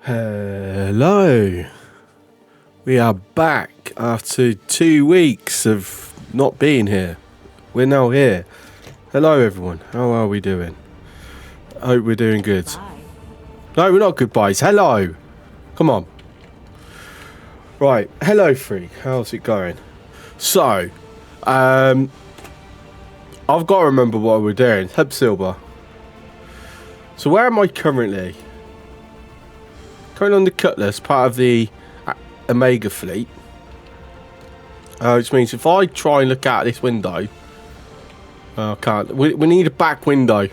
Hello. We are back after 2 weeks of not being here. We're now here. Hello everyone. How are we doing? I hope we're doing good. Bye. No, we're not goodbyes. Hello. Come on. Right. Hello, Freak. How's it going? So, I've got to remember what we're doing. Hub Silver. So where am I currently? Currently on the Cutlass, part of the Omega fleet. Which means if I try and look out this window, I can't. We need a back window.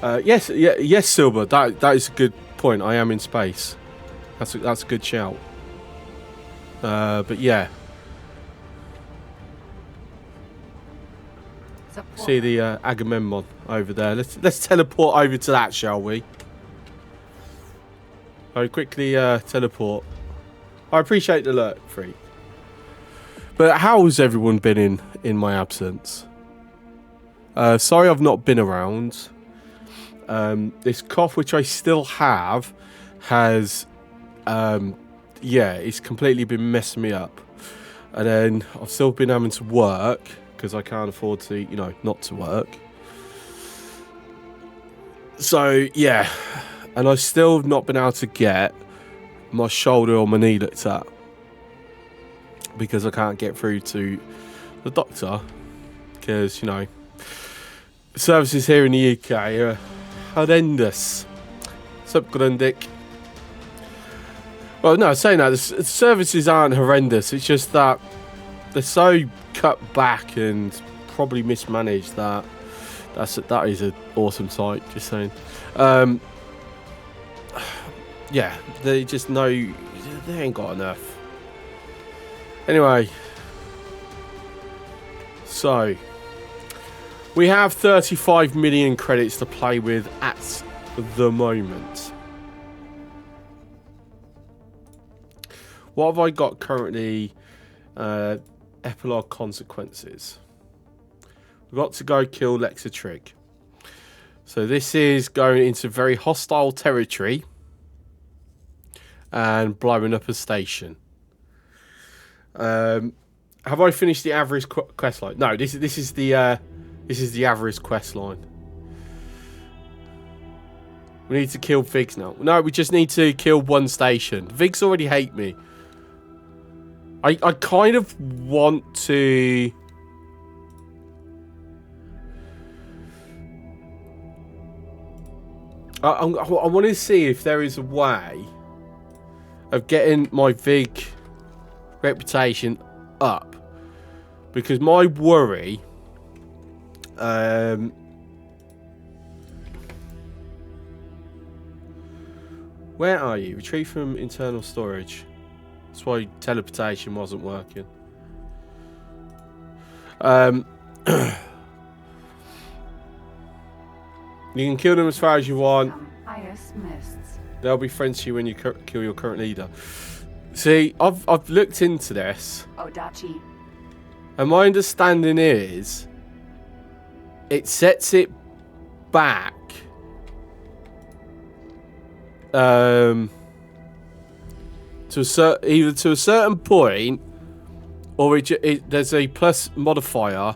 Yes, Silver. That is a good point. I am in space. That's a good shout. But yeah. See the Agamemnon over there. Let's teleport over to that, shall we? I'll quickly teleport. I appreciate the alert, Freak. But how's everyone been in my absence? Sorry I've not been around. This cough, which I still have, has it's completely been messing me up. And then I've still been having to work because I can't afford to, not to work. So, yeah. And I've still not been able to get my shoulder or my knee looked at because I can't get through to the doctor because, services here in the UK are horrendous. What's up, Grundick? Well, no, saying that, the services aren't horrendous. It's just that they're so cut back and probably mismanaged that that is an awesome sight. Just saying. Yeah, they just know they ain't got enough. Anyway, so we have 35 million credits to play with at the moment. What have I got currently? Epilogue consequences. We've got to go kill Lexatrig. So this is going into very hostile territory and blowing up a station. Have I finished the average quest line? No, this is the average quest line. We need to kill Vigs now. No, we just need to kill one station. Vigs already hate me. I kind of want to... I want to see if there is a way of getting my Vig reputation up. Because my worry... where are you? Retrieve from internal storage. That's why teleportation wasn't working. You can kill them as far as you want. They'll be friends to you when you kill your current leader. See, I've looked into this. Odachi. And my understanding is it sets it back either to a certain point, or there's a plus modifier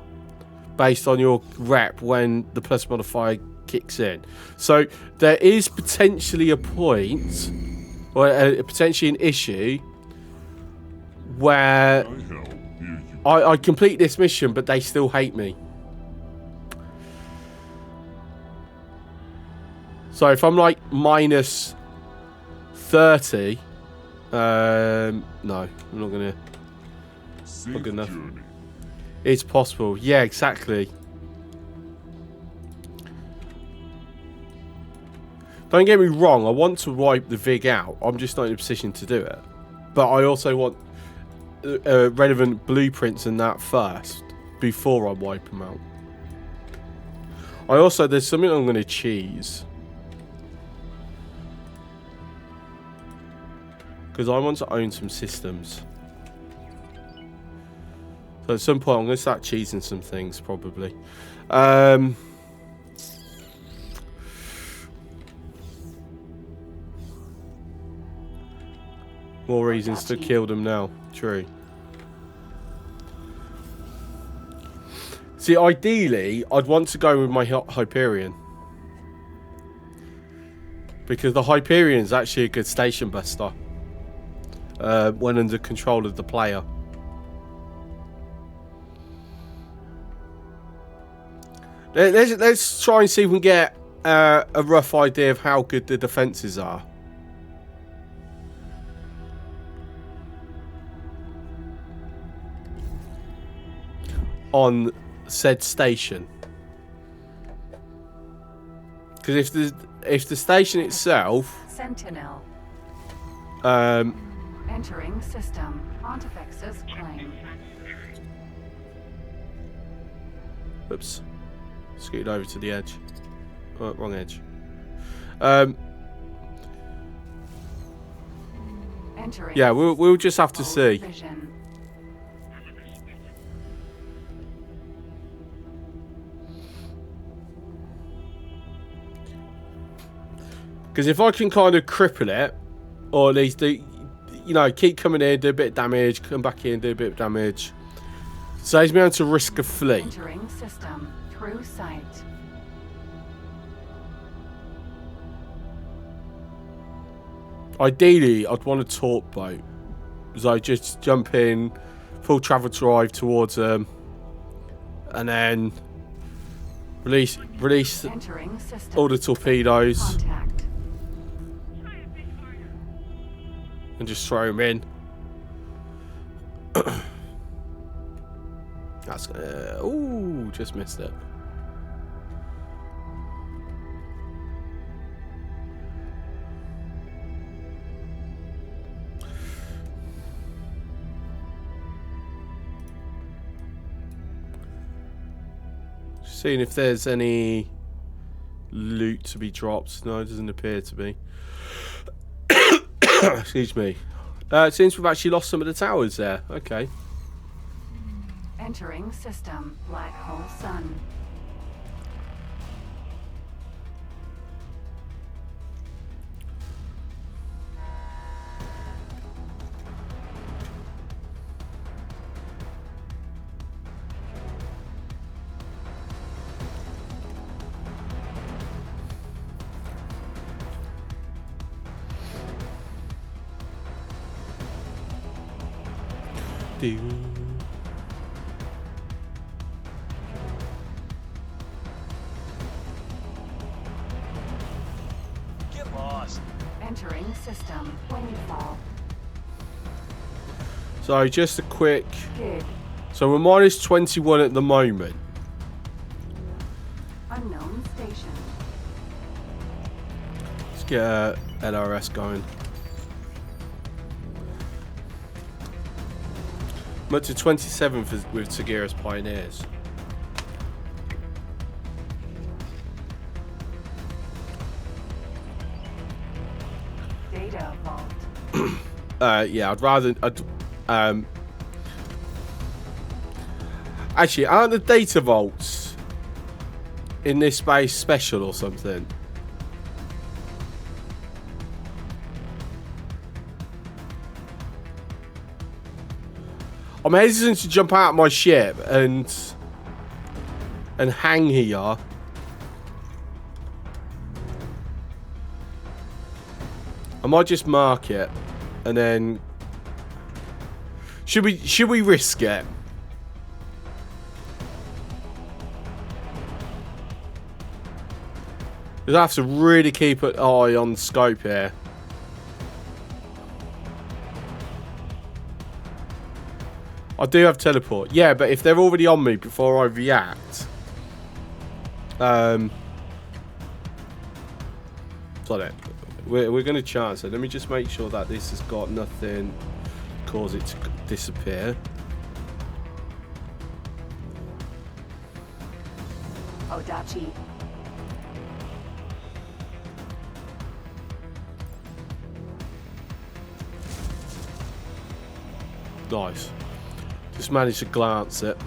based on your rep when the plus modifier kicks in. So there is potentially a point, or potentially an issue, where I complete this mission, but they still hate me. So if I'm like minus 30. No, I'm not gonna. Not good enough. It's possible. Yeah, exactly. Don't get me wrong. I want to wipe the Vig out. I'm just not in a position to do it. But I also want relevant blueprints and that first before I wipe them out. There's something I'm gonna cheese. Because I want to own some systems. So at some point I'm going to start cheesing some things probably. More reasons to kill them now. True. See, ideally, I'd want to go with my Hyperion. Because the Hyperion's actually a good station buster. When under control of the player. Let's try and see if we can get a rough idea of how good the defences are. On said station, because if the station itself, Sentinel entering system, artifacts claim. Oops, scooted over to the edge. Oh, wrong edge. Yeah, we'll just have to see. Vision. Because if I can kind of cripple it, or at least do, you know, keep coming in, do a bit of damage, come back in, do a bit of damage, saves me on to risk a flee. Entering system through sight. Ideally, I'd want a torque boat, so just jump in, full travel drive towards them, and then release all the torpedoes. Contact. And just throw him in. That's ooh, just missed it. Seeing if there's any loot to be dropped. No, it doesn't appear to be. Excuse me. It seems we've actually lost some of the towers there. Okay. Entering system, black hole sun. Get lost. Entering system, windfall. So just a quick. Gig. So we're minus 21 at the moment. Unknown station. Let's get LRS going. I'm up to 27 with Sagira's Pioneers. Data vault. Yeah, actually, aren't the data vaults in this space special or something? I'm hesitant to jump out of my ship and hang here. I might just mark it and then should we risk it? Because I have to really keep an eye on the scope here. I do have teleport. Yeah, but if they're already on me before I react... Got it. We're going to chance it. Let me just make sure that this has got nothing to cause it to disappear. Odachi. Nice. Just managed to glance it.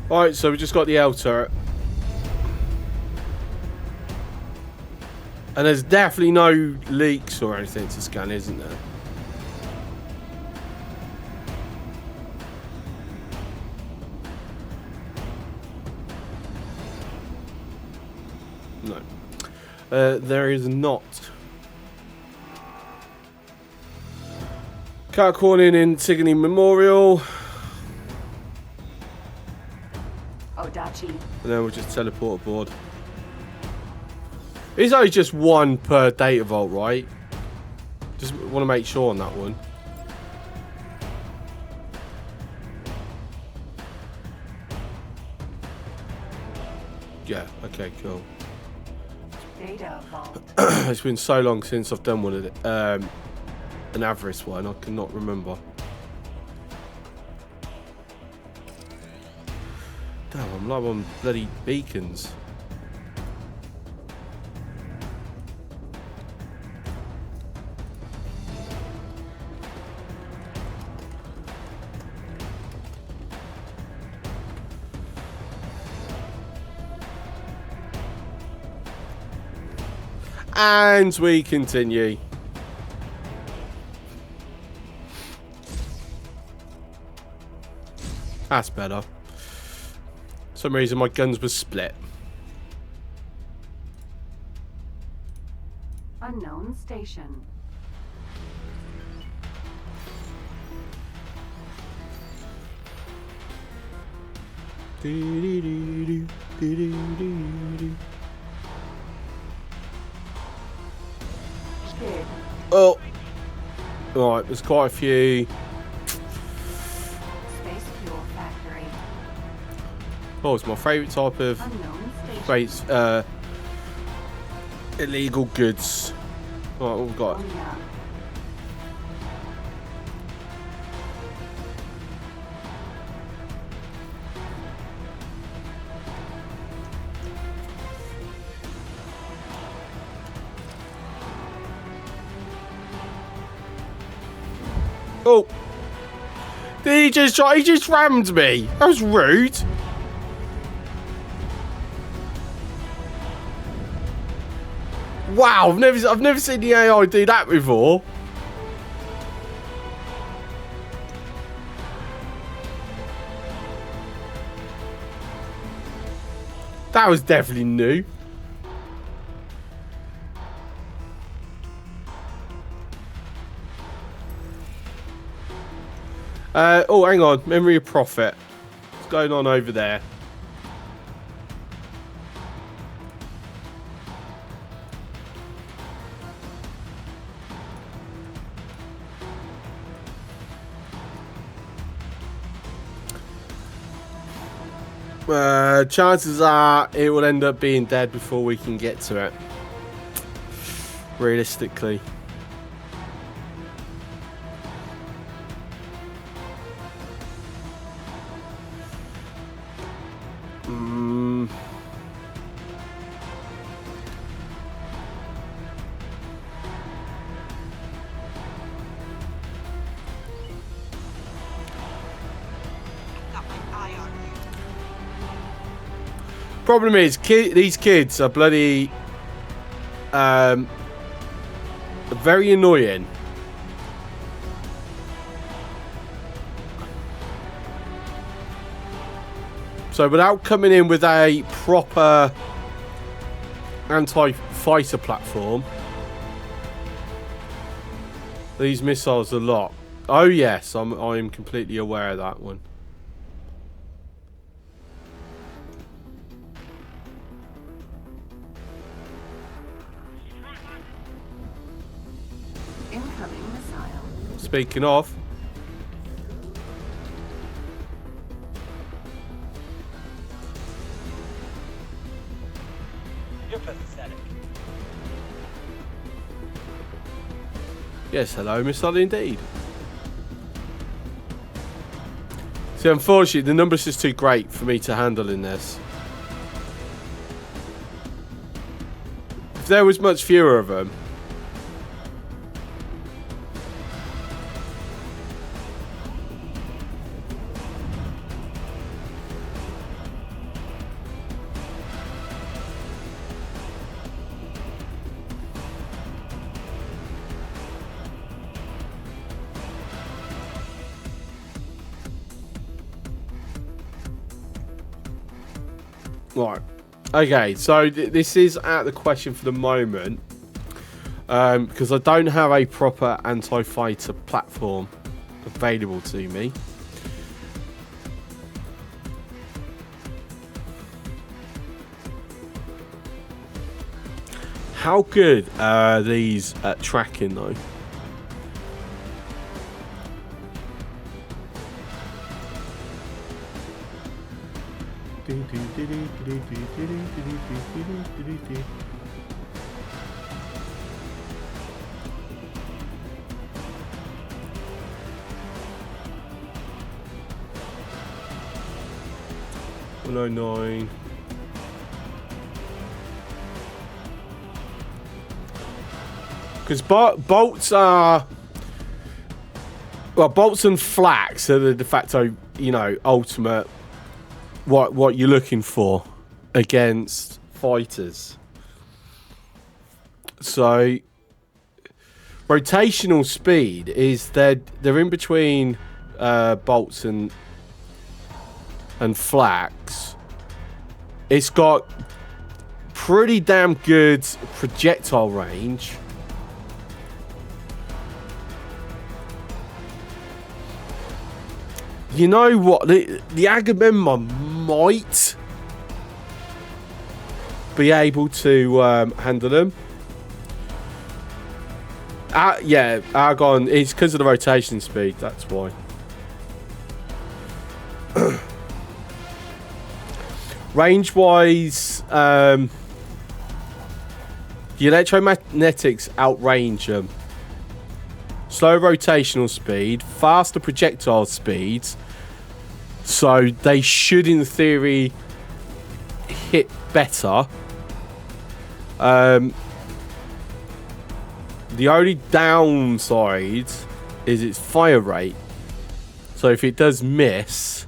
Right, so we just got the L turret. And there's definitely no leaks or anything to scan, isn't there? No. There is not. Cat calling in Tigany Memorial. Odachi. And then we'll just teleport aboard. It's only just one per data vault, right? Just want to make sure on that one. Yeah, okay, cool. Data vault. It's been so long since I've done one of it. An Avarice one, I cannot remember. Damn, I'm low on bloody beacons. And we continue. That's better. For some reason my guns were split. Unknown station. Kid. Oh. Right, there's quite a few. Space fuel factory. Oh, it's my favourite type of Unknown station. space, illegal goods. Right, what we've got? Oh, yeah. Oh. Did he just try? He just rammed me. That was rude. Wow, I've never seen the AI do that before. That was definitely new. Oh, hang on. Memory of Prophet. What's going on over there? Chances are it will end up being dead before we can get to it. Realistically. Problem is, these kids are bloody very annoying. So without coming in with a proper anti-fighter platform, these missiles are a lot. Oh yes, I'm completely aware of that one. Incoming missile. Speaking of, You're pathetic. yes, hello, missile indeed. See, unfortunately, the numbers is too great for me to handle in this. If there was much fewer of them, Right. Okay, so this is out of the question for the moment. Because I don't have a proper anti-fighter platform available to me. How good are these at tracking though? $109. Because bolts are, well, bolts and flaks are the de facto, you know, ultimate what you're looking for against fighters. So rotational speed is they're in between bolts and flaks. It's got pretty damn good projectile range. You know what? The Agamemnon might be able to handle them. Yeah, Argon is because of the rotation speed. That's why. Range-wise, the electromagnetics outrange them. Slow rotational speed, faster projectile speeds. So they should, in theory, hit better. The only downside is its fire rate. So if it does miss,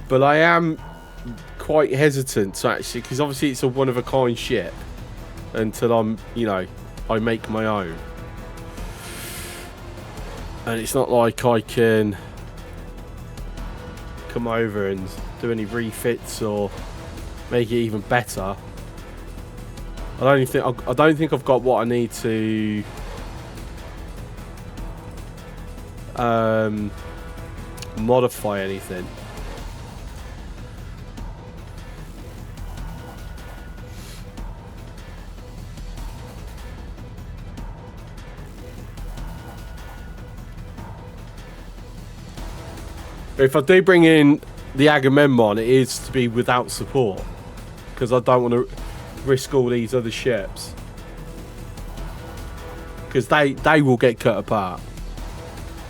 but I am quite hesitant to actually, because obviously it's a one-of-a-kind ship until I'm, you know, I make my own. And it's not like I can come over and do any refits or make it even better. I don't think I've got what I need to modify anything. If I do bring in the Agamemnon, it is to be without support, because I don't want to risk all these other ships, because they will get cut apart.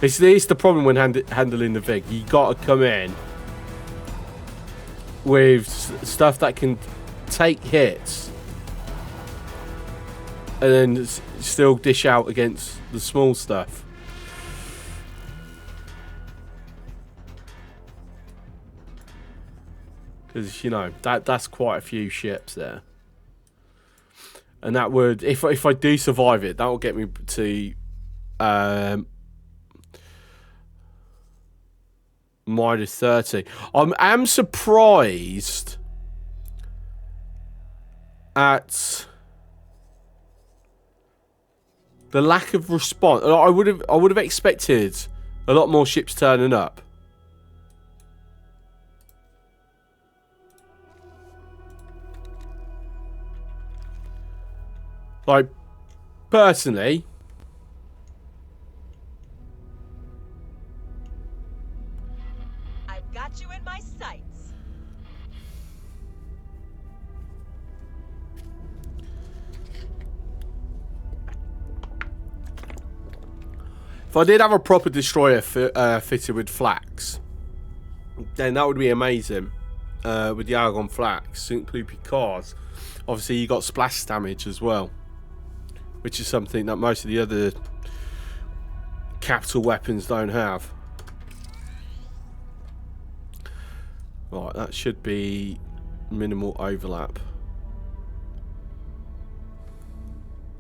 It's the problem when handling the Vig. You got to come in with stuff that can take hits and then still dish out against the small stuff. Because, you know, that's quite a few ships there. And that would, if I do survive it, that will get me to minus 30. I'm surprised at the lack of response. I would have expected a lot more ships turning up. Like, personally, I've got you in my sights. if I did have a proper destroyer fitted with flaks, then that would be amazing. With the Argon flaks, simply because obviously you got splash damage as well, which is something that most of the other capital weapons don't have. Right, that should be minimal overlap.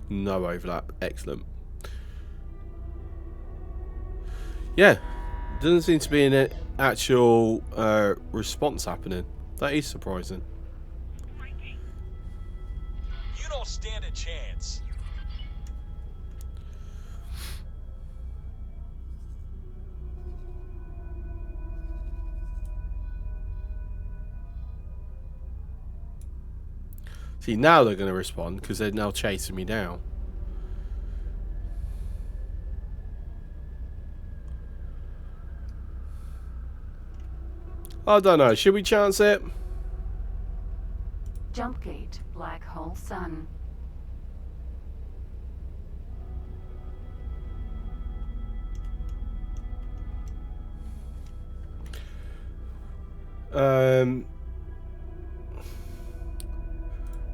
No overlap, excellent. Yeah, doesn't seem to be an actual response happening. That is surprising. You don't stand a chance. See, now they're going to respond because they're now chasing me down. I don't know. Should we chance it? Jump gate, black hole sun.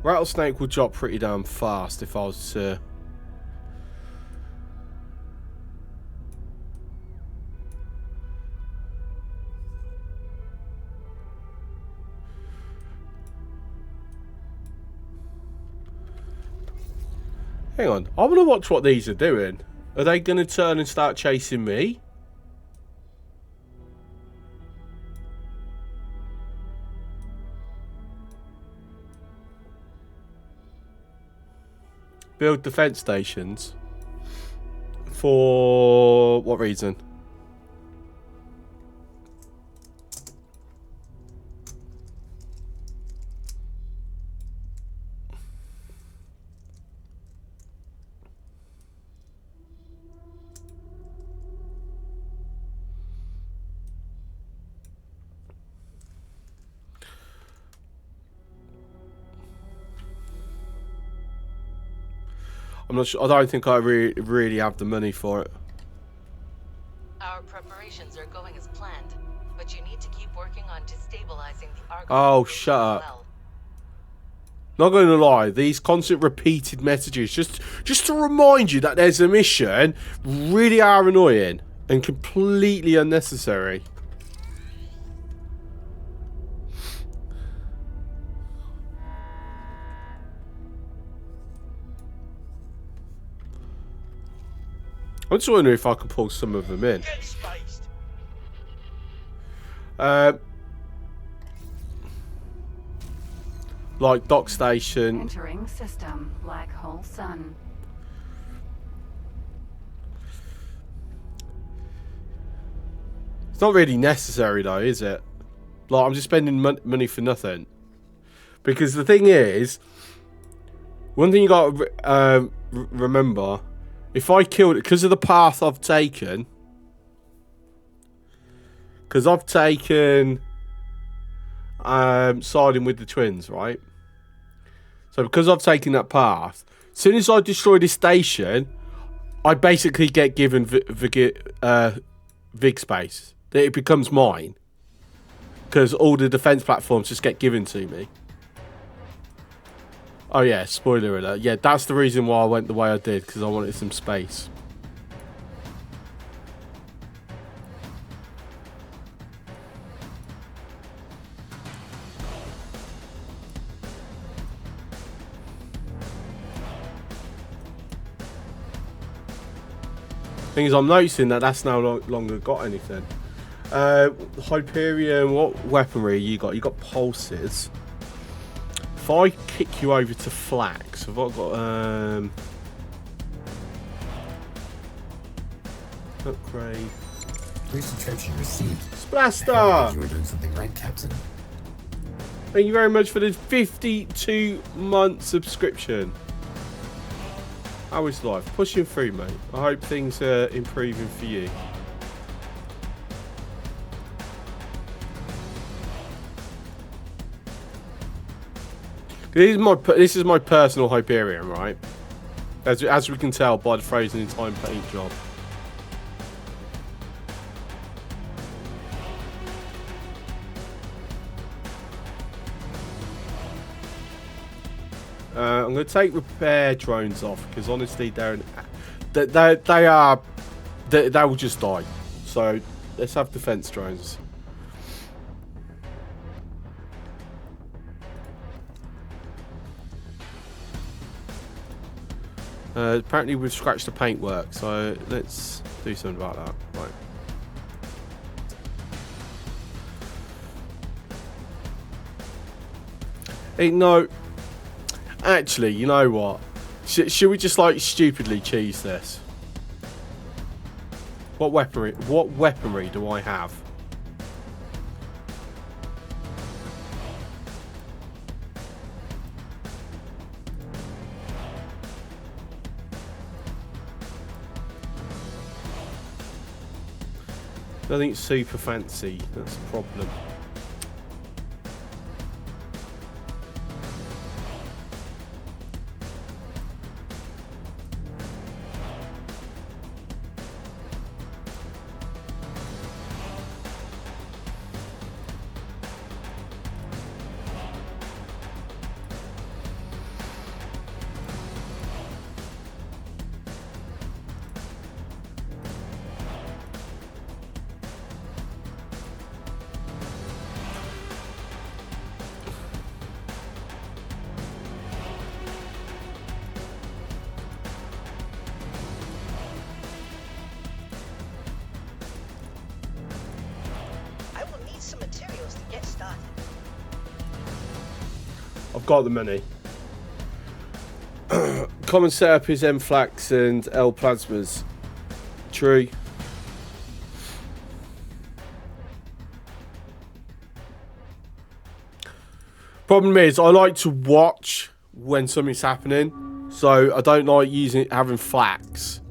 Rattlesnake will drop pretty damn fast if I was to... Hang on, I want to watch what these are doing. Are they going to turn and start chasing me? Build defense stations. For what reason? I'm not sure. I don't think I really have the money for it. Our preparations are going as planned, but you need to keep working on destabilizing the Argo. Oh, shut up. Not going to lie, these constant repeated messages, just to remind you that there's a mission, really are annoying and completely unnecessary. I'm just wondering if I can pull some of them in. Get spaced. Like dock station. Entering system, black hole sun. It's not really necessary though, is it? Like, I'm just spending money for nothing. Because the thing is, one thing you got to remember, if I killed it, because of the path I've taken, siding with the twins, right? So because I've taken that path, as soon as I destroy this station, I basically get given Vig space. It becomes mine. Because all the defense platforms just get given to me. Oh yeah, spoiler alert. Yeah, that's the reason why I went the way I did, because I wanted some space. Thing is, I'm noticing that that's no longer got anything. Hyperion, what weaponry you got? You got pulses. If I kick you over to flax, have I got upgrade? Free subscription received. Splaster! You were doing something right, Captain. Thank you very much for this 52-month subscription. How is life? Pushing through, mate. I hope things are improving for you. This is my personal Hyperion, right? As we can tell by the frozen in time paint job. I'm going to take repair drones off because honestly, they will just die. So let's have defense drones. Apparently we've scratched the paintwork, so let's do something about that. Right. No. Actually, you know what? Should we just like stupidly cheese this? What weaponry do I have? Nothing super fancy. That's the problem. I will need some materials to get started. I've got the money. Common setup is M flax and L plasmas. True. Problem is, I like to watch when something's happening, so I don't like having flax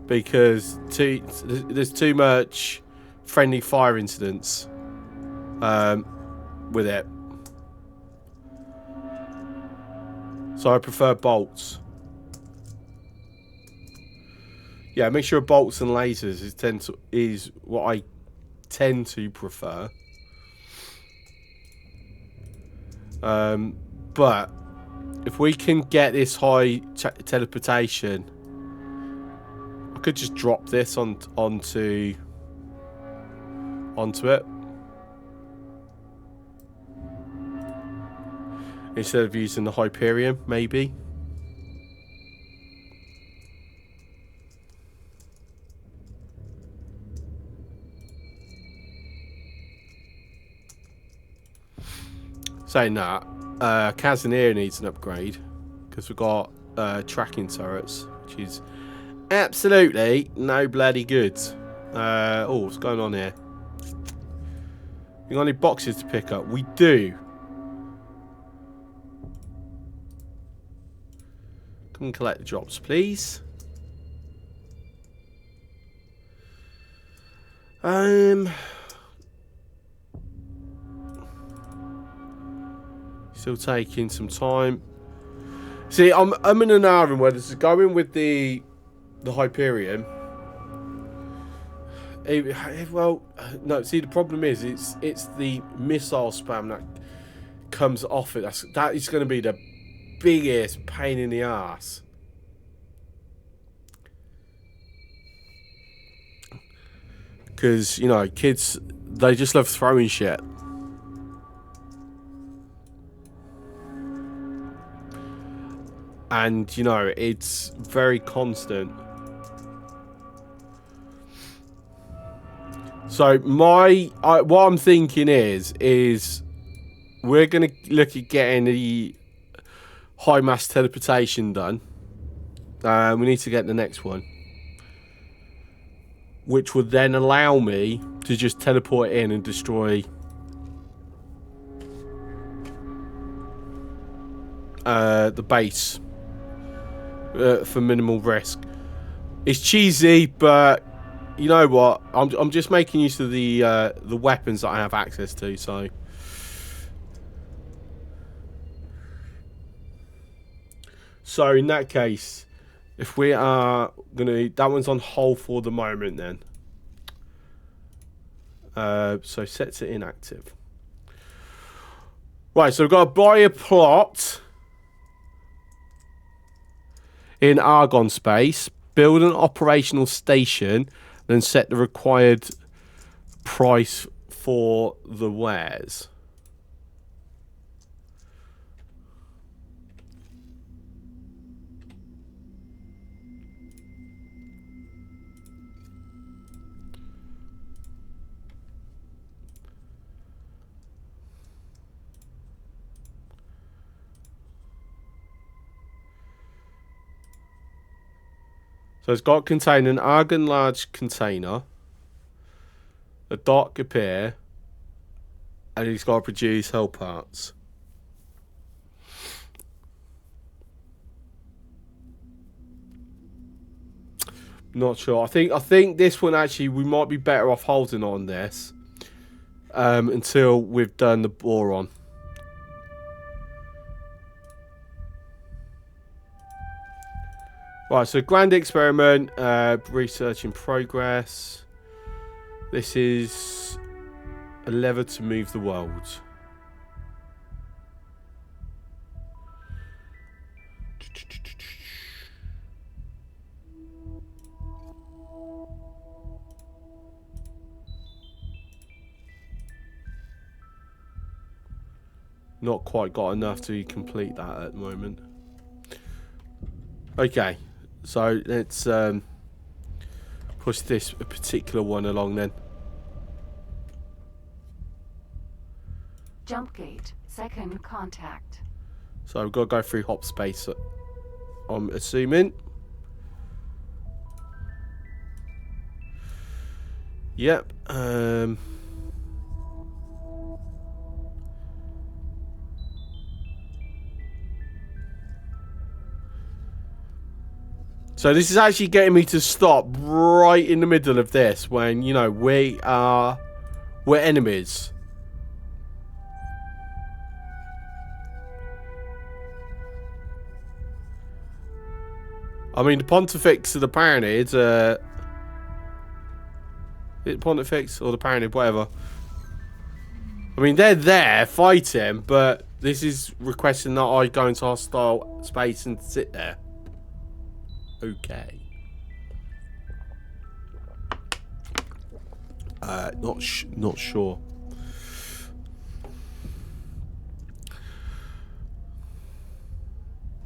because there's too much friendly fire incidents with it. So I prefer bolts. Yeah, a mixture of bolts and lasers is what I tend to prefer. But if we can get this high teleportation, I could just drop this onto it instead of using the Hyperion, maybe. Saying that, Casimir needs an upgrade because we've got tracking turrets, which is absolutely no bloody good. Oh, what's going on here? You got any boxes to pick up? We do. Come and collect the drops, please. Still taking some time. See, I'm in an hour whether to go in with the Hyperion. Well, no. See, the problem is it's the missile spam that comes off it. That is going to be the biggest pain in the ass. Because you know, kids, they just love throwing shit. And, you know, it's very constant. So, what I'm thinking is we're going to look at getting the high mass teleportation done. We need to get the next one. Which would then allow me to just teleport in and destroy the base. For minimal risk. It's cheesy, but you know what? I'm just making use of the weapons that I have access to. So in that case, if we are gonna, that one's on hold for the moment. Then, so sets it inactive. Right, so we've got to buy a plot in Argon space, build an operational station, then set the required price for the wares. So it's got to contain an argon large container, a dark appear, and it's got to produce hull parts. Not sure. I think this one actually we might be better off holding on this until we've done the boron. Right, so grand experiment, research in progress. This is a lever to move the world. Not quite got enough to complete that at the moment. Okay, so let's push this particular one along then. Jump gate. Second contact. So we've got to go through hop space, I'm assuming. Yep. So this is actually getting me to stop right in the middle of this when, you know, we're enemies. I mean, the Pontifex of the Paranid, is it Pontifex or the Paranid, whatever. I mean, they're there fighting, but this is requesting that I go into hostile space and sit there. Okay. Not sure.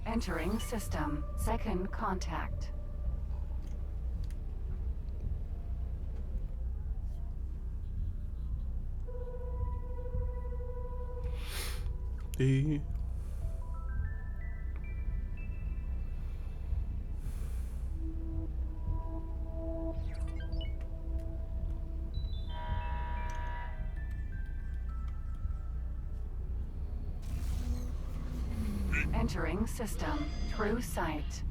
Entering system. Second contact. Entering system. True sight.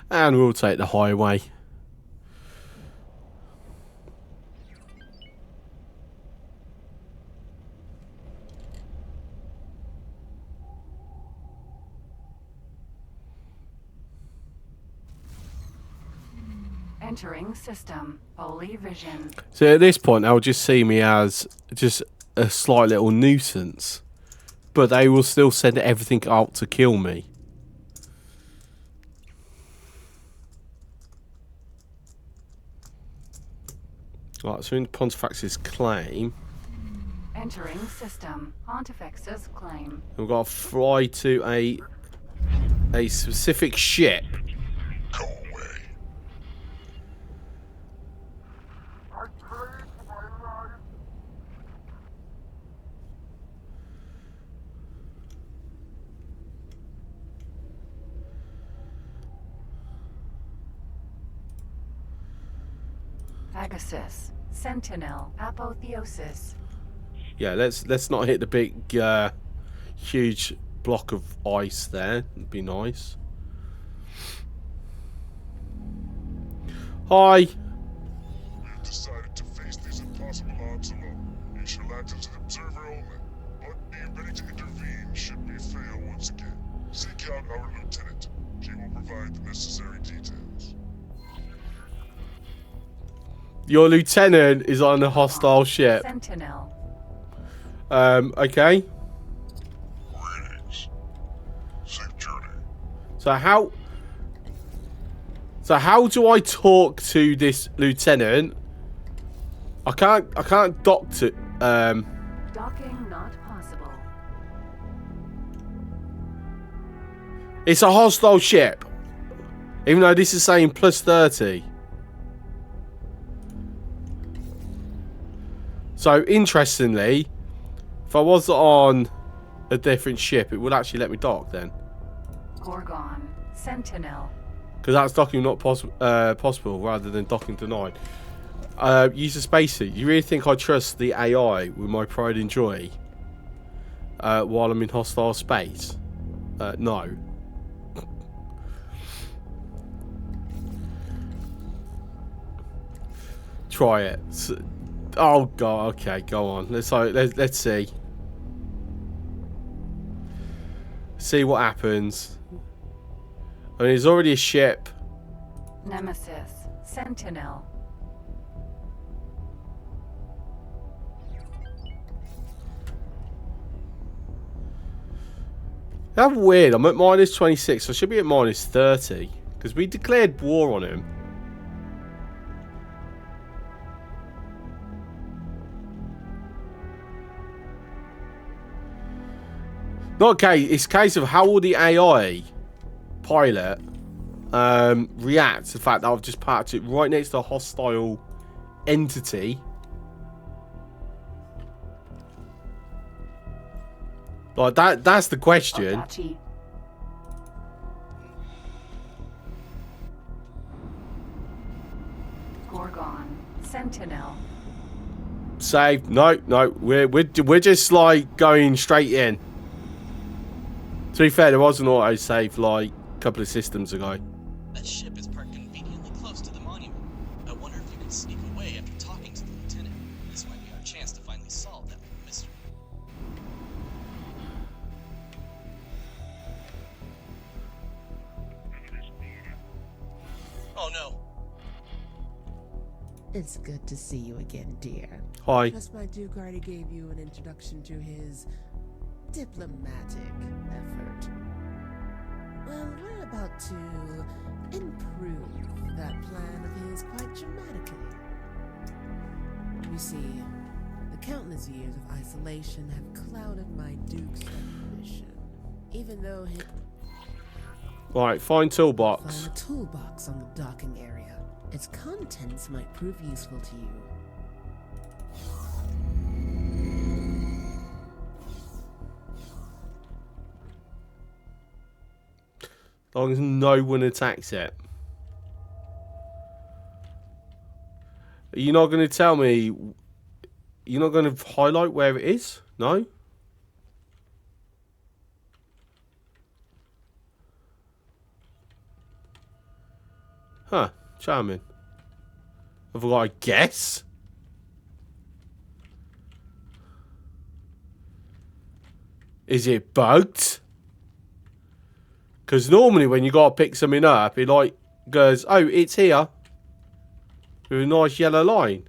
And we'll take the highway. Entering system. Holy vision. So at this point, they'll just see me as just a slight little nuisance. But they will still send everything out to kill me. Right, so in Pontifex's claim. Entering system. Pontifex's claim. We've got to fly to a specific ship. Go away. Pegasus. Sentinel. Apotheosis. Yeah, let's not hit the big, huge block of ice there. It'd be nice. Hi. We have decided to face these impossible odds alone. You shall act as an observer only, but be ready to intervene should we fail once again. Seek out our lieutenant. She will provide the necessary details. Your lieutenant is on a hostile ship. Sentinel. Okay. Greetings. Safe journey. So how do I talk to this lieutenant? I can't dock to Docking not possible. It's a hostile ship. Even though this is saying plus 30. So interestingly, if I was on a different ship, it would actually let me dock then. Gorgon. Sentinel. Because that's docking not possible rather than docking denied. Use a spacesuit. You really think I trust the AI with my pride and joy while I'm in hostile space? No. Try it. Oh god. Okay, go on. Let's see. See what happens. I mean, there's already a ship. Nemesis. Sentinel. That's weird. I'm at minus 26. I should be at minus 30 because we declared war on him. Not okay. It's a case of how will the AI pilot react to the fact that I've just parked it right next to a hostile entity. Like that's the question. Gorgon. Sentinel. Save. No, we're just like going straight in. To be fair, there was an auto save like a couple of systems ago. That ship is parked conveniently close to the monument. I wonder if you can sneak away after talking to the lieutenant. This might be our chance to finally solve that little mystery. Oh no. It's good to see you again, dear. Hi. Trust my Duke already gave you an introduction to his diplomatic effort. Well, we're about to improve that plan of his quite dramatically. You see, the countless years of isolation have clouded my Duke's recognition. Even though he... Right, find toolbox. Find a toolbox on the docking area. Its contents might prove useful to you. As long as no one attacks it. Are you not going to tell me? You're not going to highlight where it is? No? Huh. Charming. Have I got a guess? Is it bugged? Because normally when you got to pick something up, it like goes, oh, it's here. With a nice yellow line.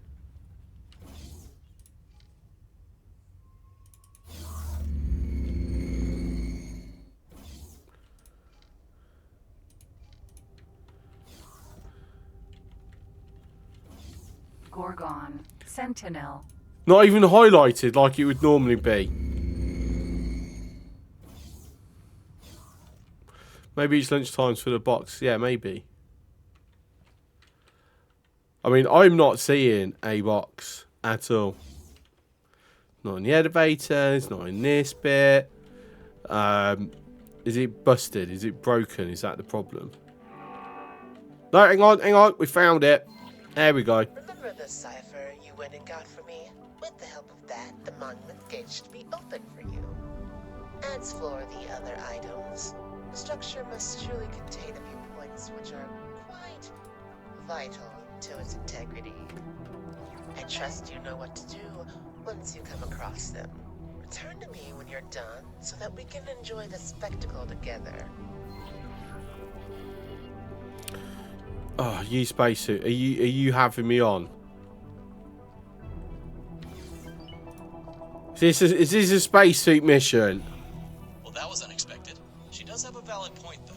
Gorgon. Sentinel. Not even highlighted like it would normally be. Maybe it's lunchtimes for the box. Yeah, maybe. I mean, I'm not seeing a box at all. Not in the elevator. It's not in this bit. Is it busted? Is it broken? Is that the problem? No, hang on. We found it. There we go. Remember the cipher you went and got for me? With the help of that, the monument gate should be open for you. As for the other items, the structure must truly contain a few points which are quite vital to its integrity. I trust you know what to do once you come across them. Return to me when you're done so that we can enjoy the spectacle together. Oh, you spacesuit. Are you having me on? Is this a spacesuit mission? Well, that was unexpected. She does have a valid point, though.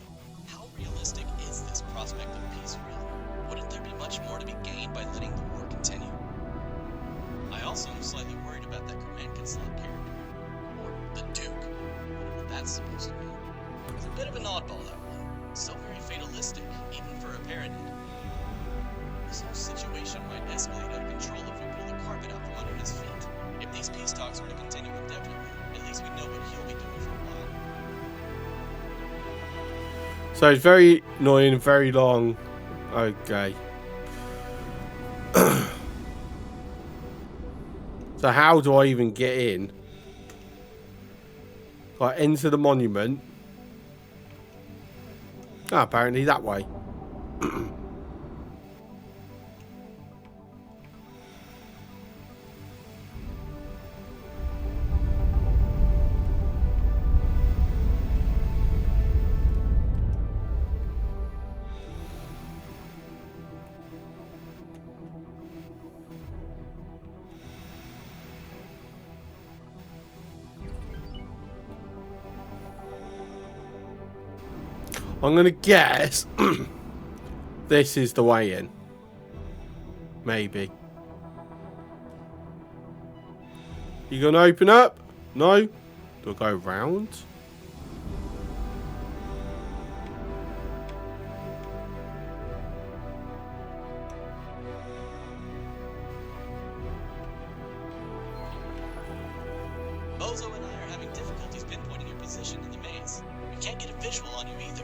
How realistic is this prospect of peace, really? Wouldn't there be much more to be gained by letting the war continue? I also am slightly worried about that command console character. Or the Duke. Whatever that's supposed to mean. It's a bit of an oddball, that one. Still very fatalistic, even for a parademon. This whole situation might escalate out of control if we pull the carpet out from under his feet. If these peace talks were to continue indefinitely, at least we know what he'll be doing for a So it's very annoying, very long. Okay. So how do I even get in? Like, enter the monument. Oh, apparently that way. I'm gonna guess this is the way in. Maybe. You gonna open up? No? Do I go round? Bozo and I are having difficulties pinpointing your position in the maze. We can't get a visual on you either.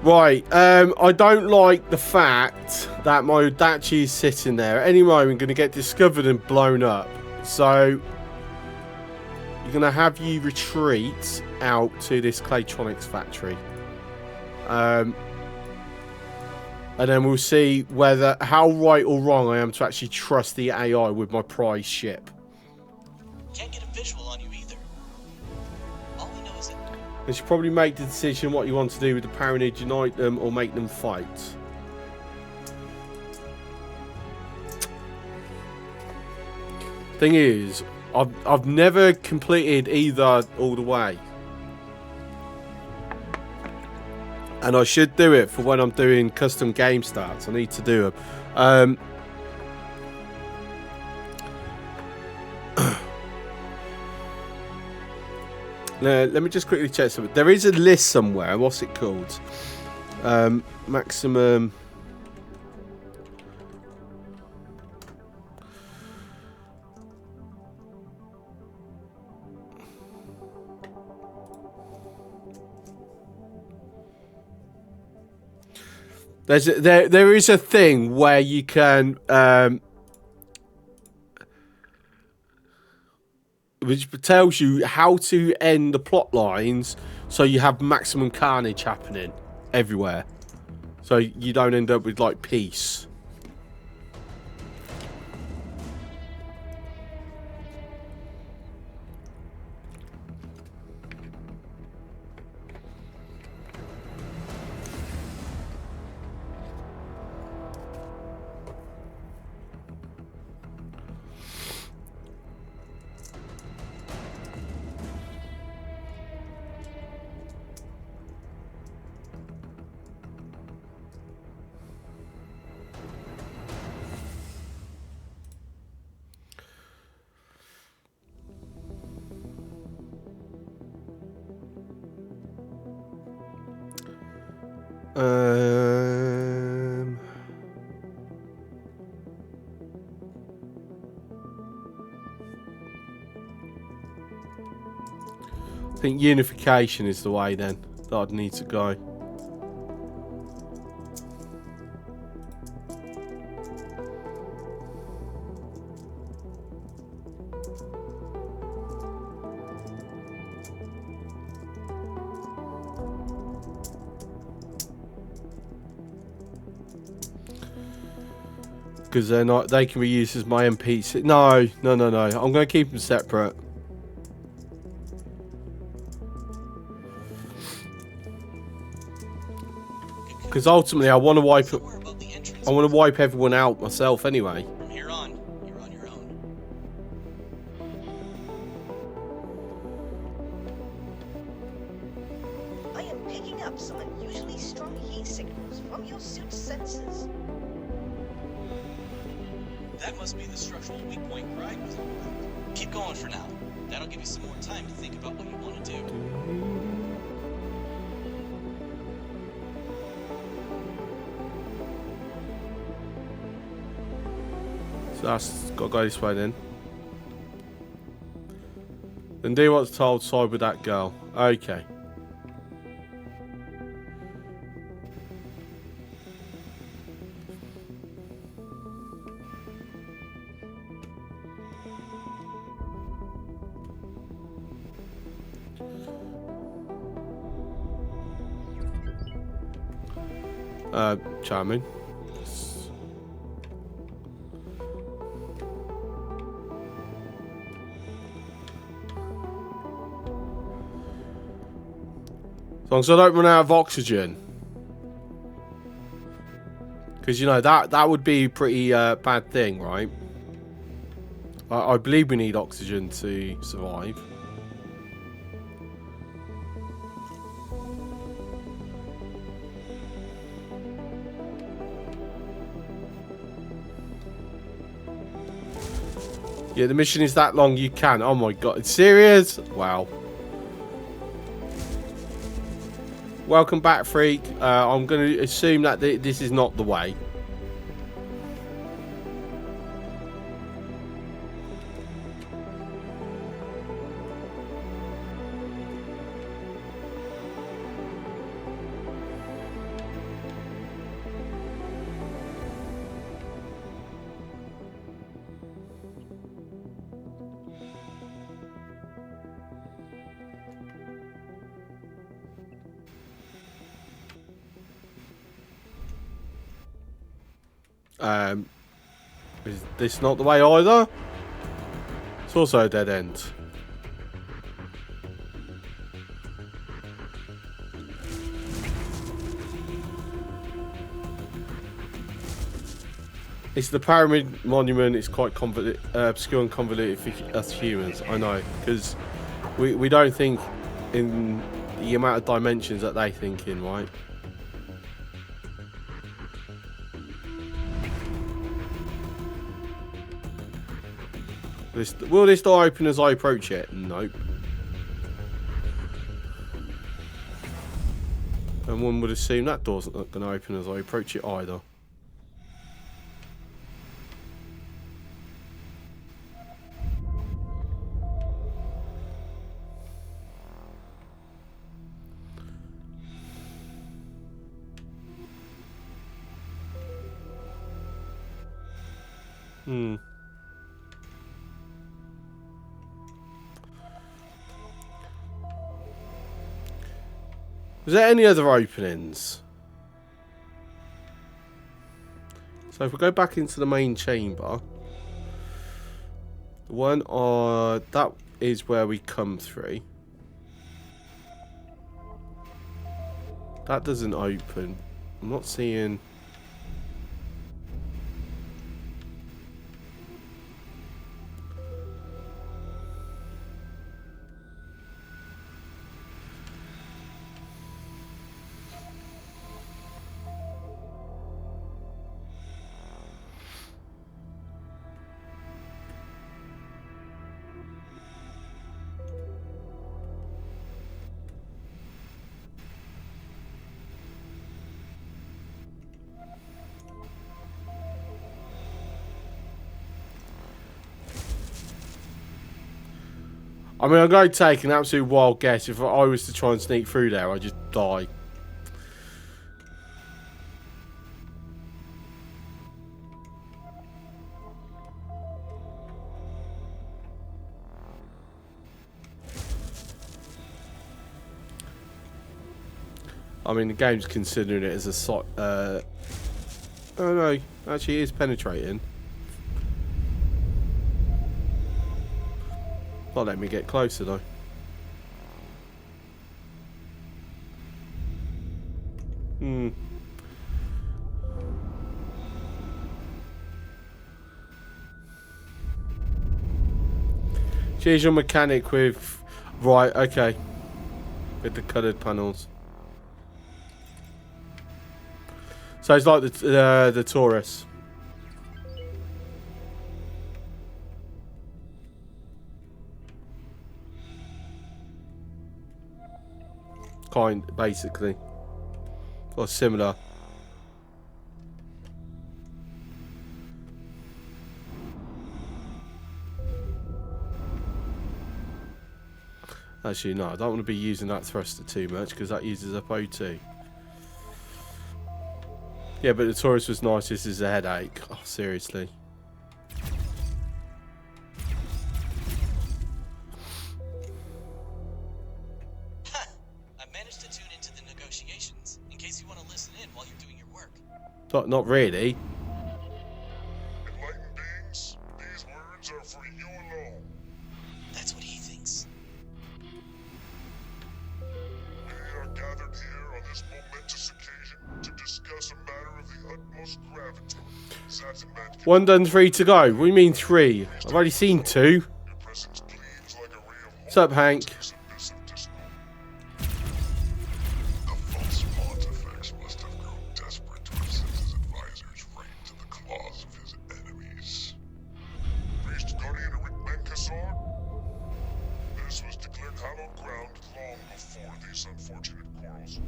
Right, I don't like the fact that my Dachi is sitting there. At any moment, going to get discovered and blown up. So, you're going to have you retreat out to this Claytronics factory. And then we'll see whether how right or wrong I am to actually trust the AI with my prize ship. Can't get a visual on you either. All we know is that You should probably make the decision what you want to do with the Paranid, unite them or make them fight. Thing is, I've never completed either all the way. And I should do it for when I'm doing custom game starts. I need to do them. Now, let me just quickly check something. There is a list somewhere. What's it called? Maximum. There is a thing where you can which tells you how to end the plot lines so you have maximum carnage happening everywhere, so you don't end up with like peace. I think unification is the way then that I'd need to go. Because they're not, they can be used as my NPC. No. I'm going to keep them separate. Because ultimately, I want to wipe it. I want to wipe everyone out myself anyway. from here on, you're on your own. I am picking up some unusually strong heat signals from your suit's sensors. That must be the structural weak point Greg was on about. Keep going for now. That'll give you some more time to think about what you want to do. So that's got to go this way then. Then do what's told, side with that girl. Okay. Charming. As long as I don't run out of oxygen. Because, you know, that would be a pretty bad thing, right? I believe we need oxygen to survive. Yeah, the mission is that long you can. Oh my god, it's serious? Wow. Welcome back, Freak. I'm going to assume that this is not the way. Is this not the way either? It's also a dead end. It's the pyramid monument. It's quite obscure and convoluted for us humans. I know, because we don't think in the amount of dimensions that they think in, right? Will this door open as I approach it? Nope. And one would assume that door's not going to open as I approach it either. Was there any other openings? So if we go back into the main chamber, the one that is where we come through. That doesn't open. I'm not seeing. I mean, I'm going to take an absolute wild guess. If I was to try and sneak through there, I'd just die. I mean, the game's considering it as a site. Oh no, actually, it is penetrating. Not letting me get closer though. Choose your mechanic with... Right, okay. With the coloured panels. So it's like the Taurus. Basically, or similar. Actually, no, I don't want to be using that thruster too much because that uses up O2. Yeah, but the Taurus was nice. This is a headache. Oh, seriously. I managed to tune into the negotiations in case you want to listen in while you're doing your work. Not really. Enlightened beings, these words are for you alone. That's what he thinks. We are gathered here on this momentous occasion to discuss a matter of the utmost gravity. Satsman, One done, 3 to go. What do you mean 3? I've already seen 2. your presence gleams like a ray of What's up, Hank? submissive discord. The false pontifex must have grown desperate to have sent his advisors right into the claws of his enemies. Priest Guardian Rick Benkassar? This was declared hallowed ground long before these unfortunate quarrels.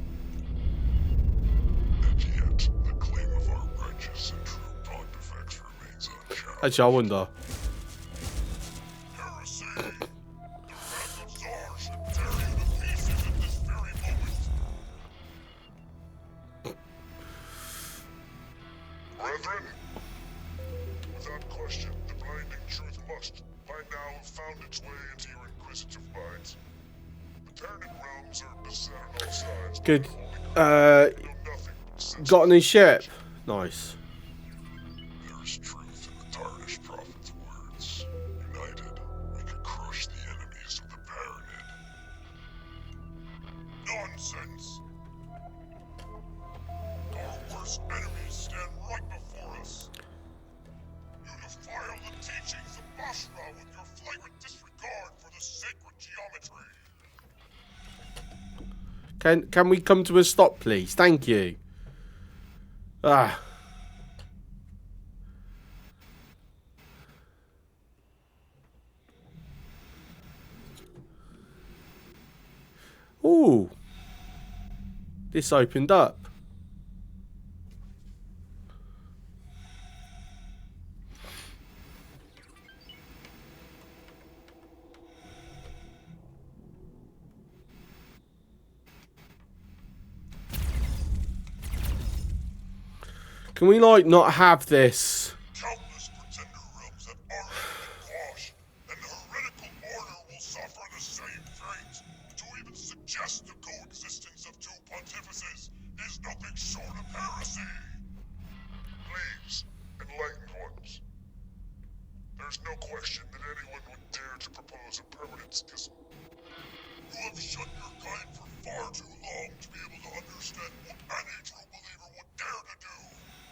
And yet, the claim of our righteous and true pontifex remains unchallenged. Actually, I wonder. Heresy! The wrath of Tsar should tear you to pieces at this very moment. Brethren, without question, the blinding truth must, by now, have found its way into your inquisitive minds. The Tyranid realms are beset on all sides. Good. They know nothing but sense. Got a new ship. Nice. There is truth in the tarnished prophet's words. United, we could crush the enemies of the Tyranid. Nonsense! Our worst enemies stand right before us. You defile the teachings of Bashra with your flagrant disregard for the sacred geometry. Can we come to a stop, please? Thank you. Ah. Ooh. This opened up. Can we, like, not have this? Countless pretender realms have already been quashed, and the heretical order will suffer the same fate. To even suggest the coexistence of two pontifices is nothing short of heresy. Please, enlightened ones. There's no question that anyone would dare to propose a permanent schism. You have shut your kind for far too long to be able to understand what any true believer would dare to do.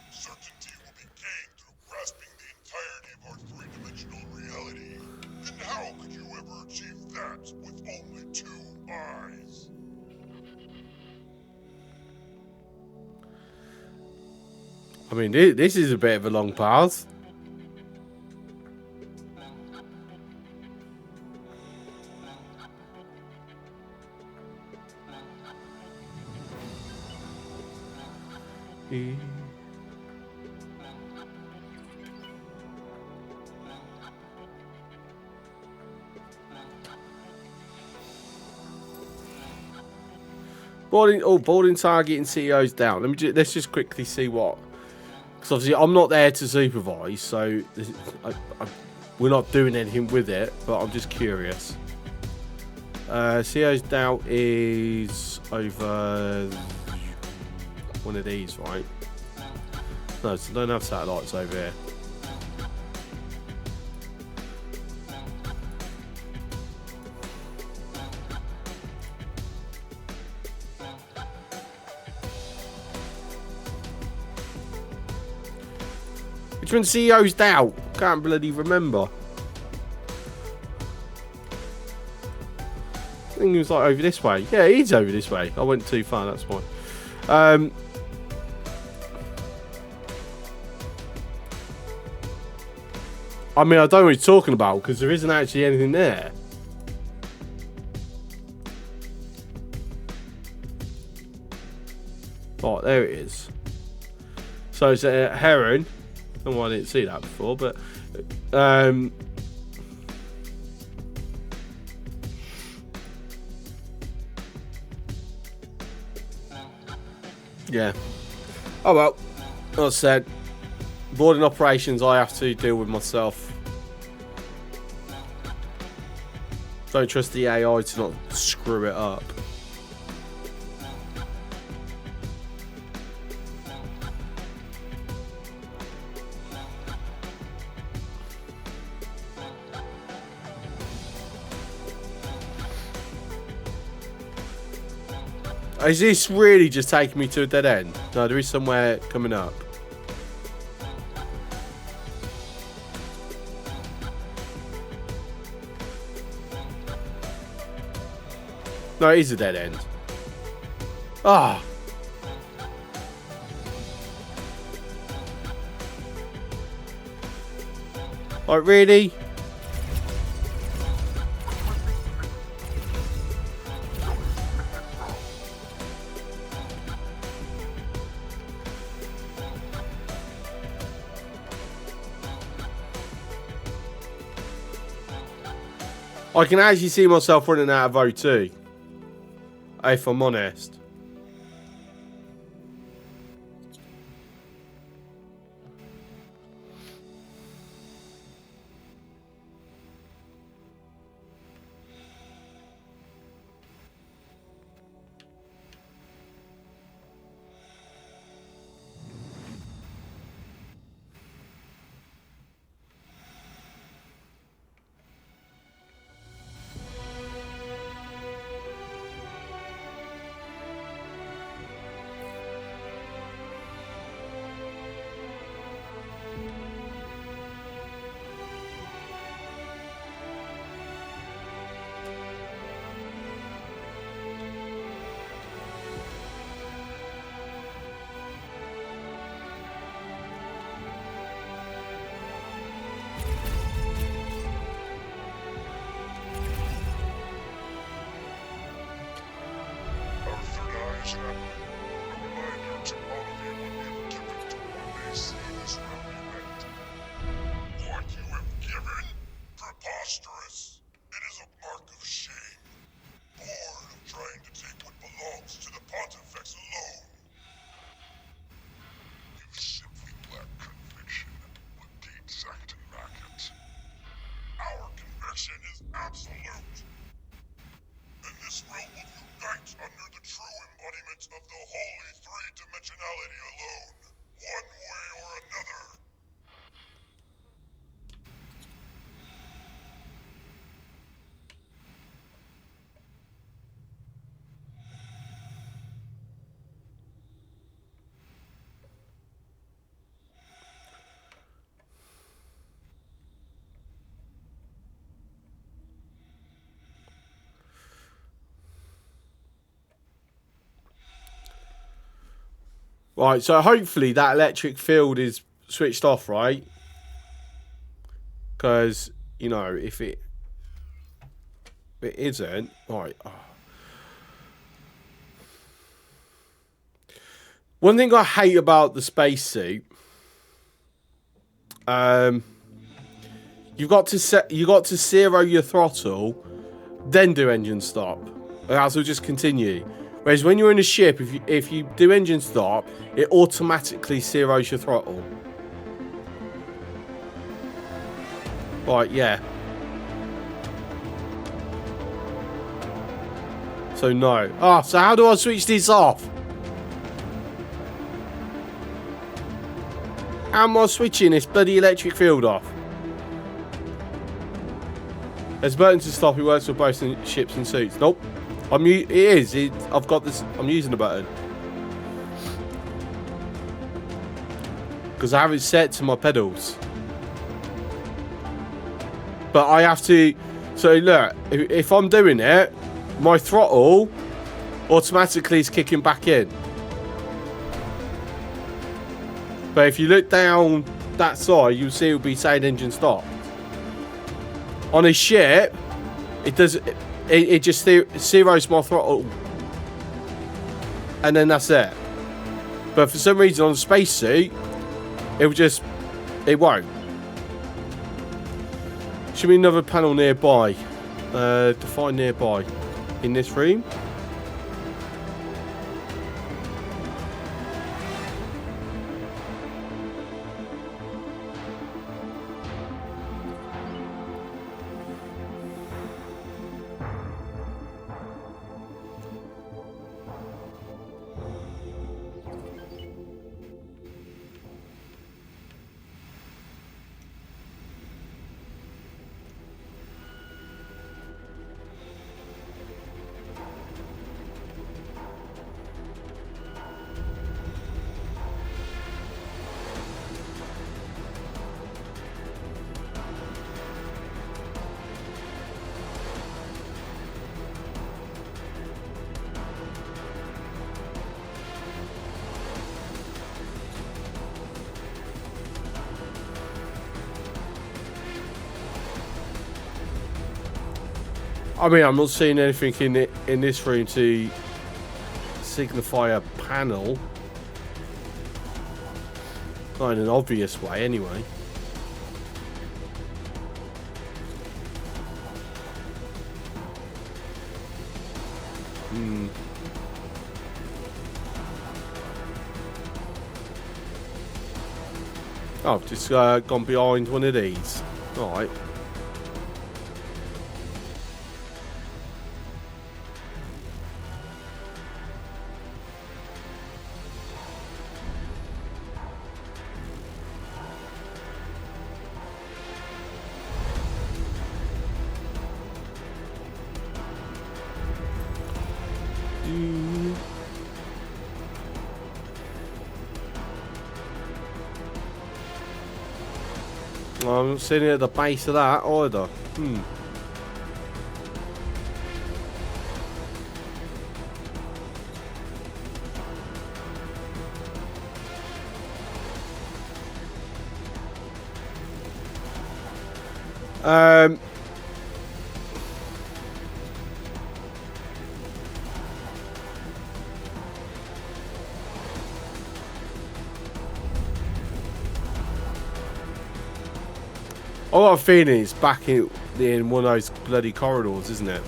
Certainty will be gained through grasping the entirety of our three-dimensional reality. And how could you ever achieve that with only 2 eyes? I mean, this is a bit of a long path. Boarding target and CEOs down. Let's just quickly see what. Because obviously I'm not there to supervise, so we're not doing anything with it. But I'm just curious. CEOs down is over one of these, right? No, so don't have satellites over here. Which one CEO's down? Can't bloody remember. I think he was like over this way. Yeah, he's over this way. I went too far, that's why. I mean, I don't know what he's talking about because there isn't actually anything there. Oh, there it is. So it's a heron. I don't know why I didn't see that before, but yeah. Oh well, as I said, boarding operations I have to deal with myself. Don't trust the AI to not screw it up. Is this really just taking me to a dead end? No, there is somewhere coming up. No, it is a dead end. Ah. Like, really? I can actually see myself running out of O2. If I'm honest. Our third eye is happening. A reminder to all of you when we have given to one day see this round event. What you have given? Preposterous! It is a mark of shame. Bored of trying to take what belongs to the Pontifex alone. You simply lack conviction with the exact racket. Our conviction is absolute. And this realm will unite under the true embodiment of the holy three-dimensionality alone, one way or another. Right, so hopefully that electric field is switched off, right? Because, you know, if it isn't, right. Oh. One thing I hate about the spacesuit, you got to zero your throttle, then do engine stop, or else it'll just continue. Whereas when you're in a ship, if you do engine stop, it automatically zeroes your throttle. Right, yeah. So no. Ah, so how do I switch this off? How am I switching this bloody electric field off? There's a button to stop. It works for both ships and suits. Nope. It is. I've got this. I'm using the button. Because I have it set to my pedals. But I have to... So look, if I'm doing it, my throttle automatically is kicking back in. But if you look down that side, you'll see it'll be saying engine stop. On a ship, it does... It just zeroes my throttle. And then that's it. But for some reason on a spacesuit, it won't. Should be another panel nearby. Define nearby. In this room. I mean, I'm not seeing anything in this room to signify a panel. Not in an obvious way, anyway. Oh, I've just gone behind one of these. Alright. I'm not seeing it at the base of that either. I got a feeling it's back in one of those bloody corridors, isn't it?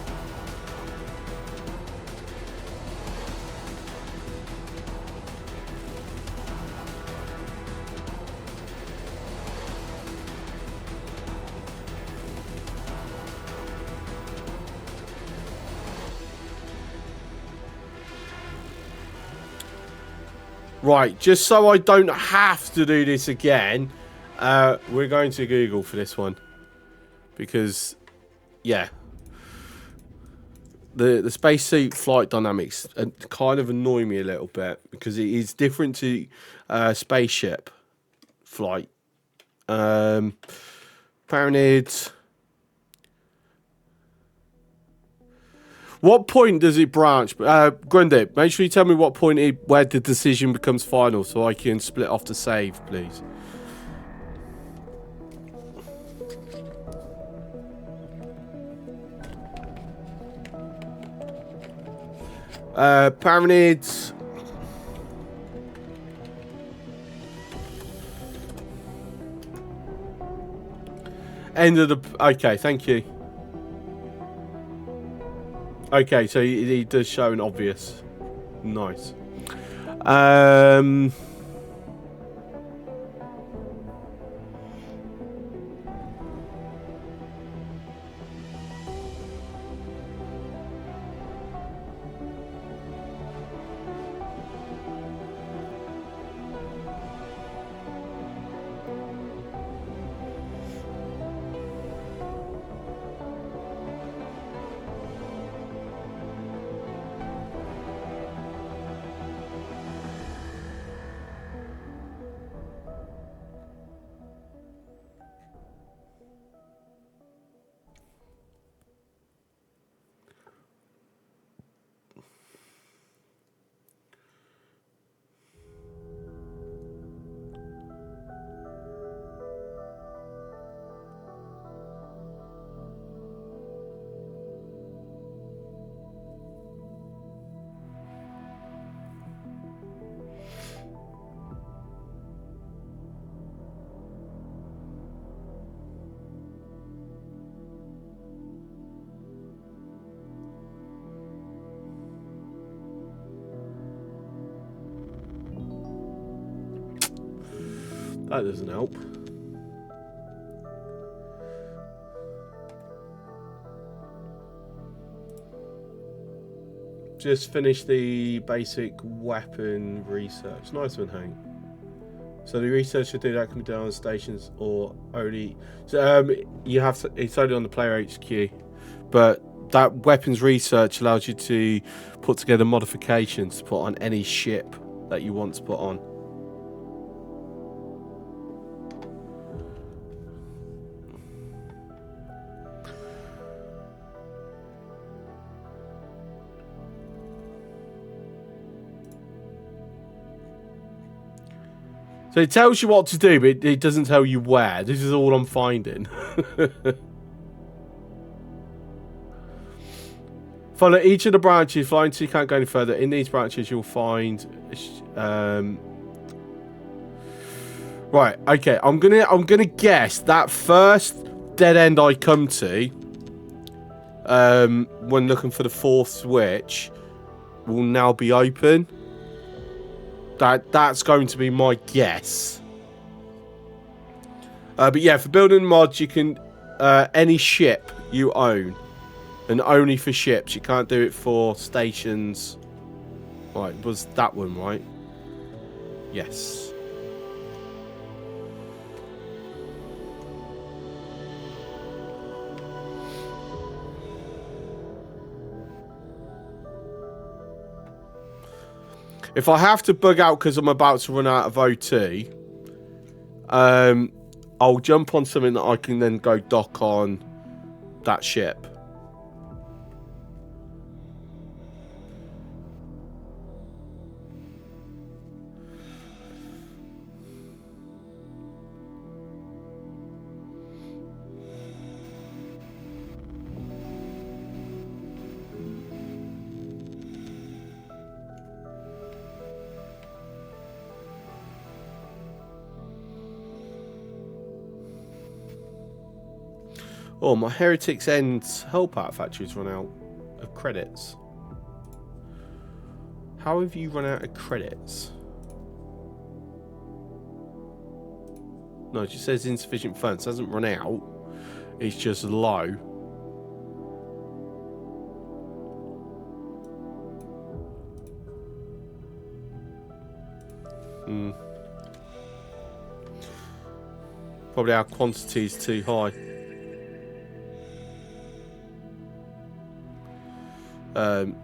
Right, just so I don't have to do this again, we're going to Google for this one. Because, yeah. The spacesuit flight dynamics kind of annoy me a little bit. Because it is different to spaceship flight. Pyramids. What point does it branch? Grundy, make sure you tell me what point where the decision becomes final so I can split off the save, please. Pyramids. End of the... Okay, thank you. Okay, so he does show an obvious. Nice. That doesn't help. Just finished the basic weapon research. Nice one, Hank. So the research should do that can be done on stations or only. So, you have to, it's only on the player HQ, but that weapons research allows you to put together modifications to put on any ship that you want to put on. So it tells you what to do, but it doesn't tell you where. This is all I'm finding. Follow each of the branches, fly until you can't go any further. In these branches, you'll find. Right. Okay. I'm gonna guess that first dead end I come to, when looking for the fourth switch, will now be open. That's going to be my guess. But yeah, for building mods, you can any ship you own. And only for ships. You can't do it for stations. Right, was that one right? Yes. If I have to bug out because I'm about to run out of OT, I'll jump on something that I can then go dock on that ship. Oh, my Heretics End's Help Out factory's run out of credits. How have you run out of credits? No, it just says insufficient funds. It hasn't run out. It's just low. Probably our quantity is too high.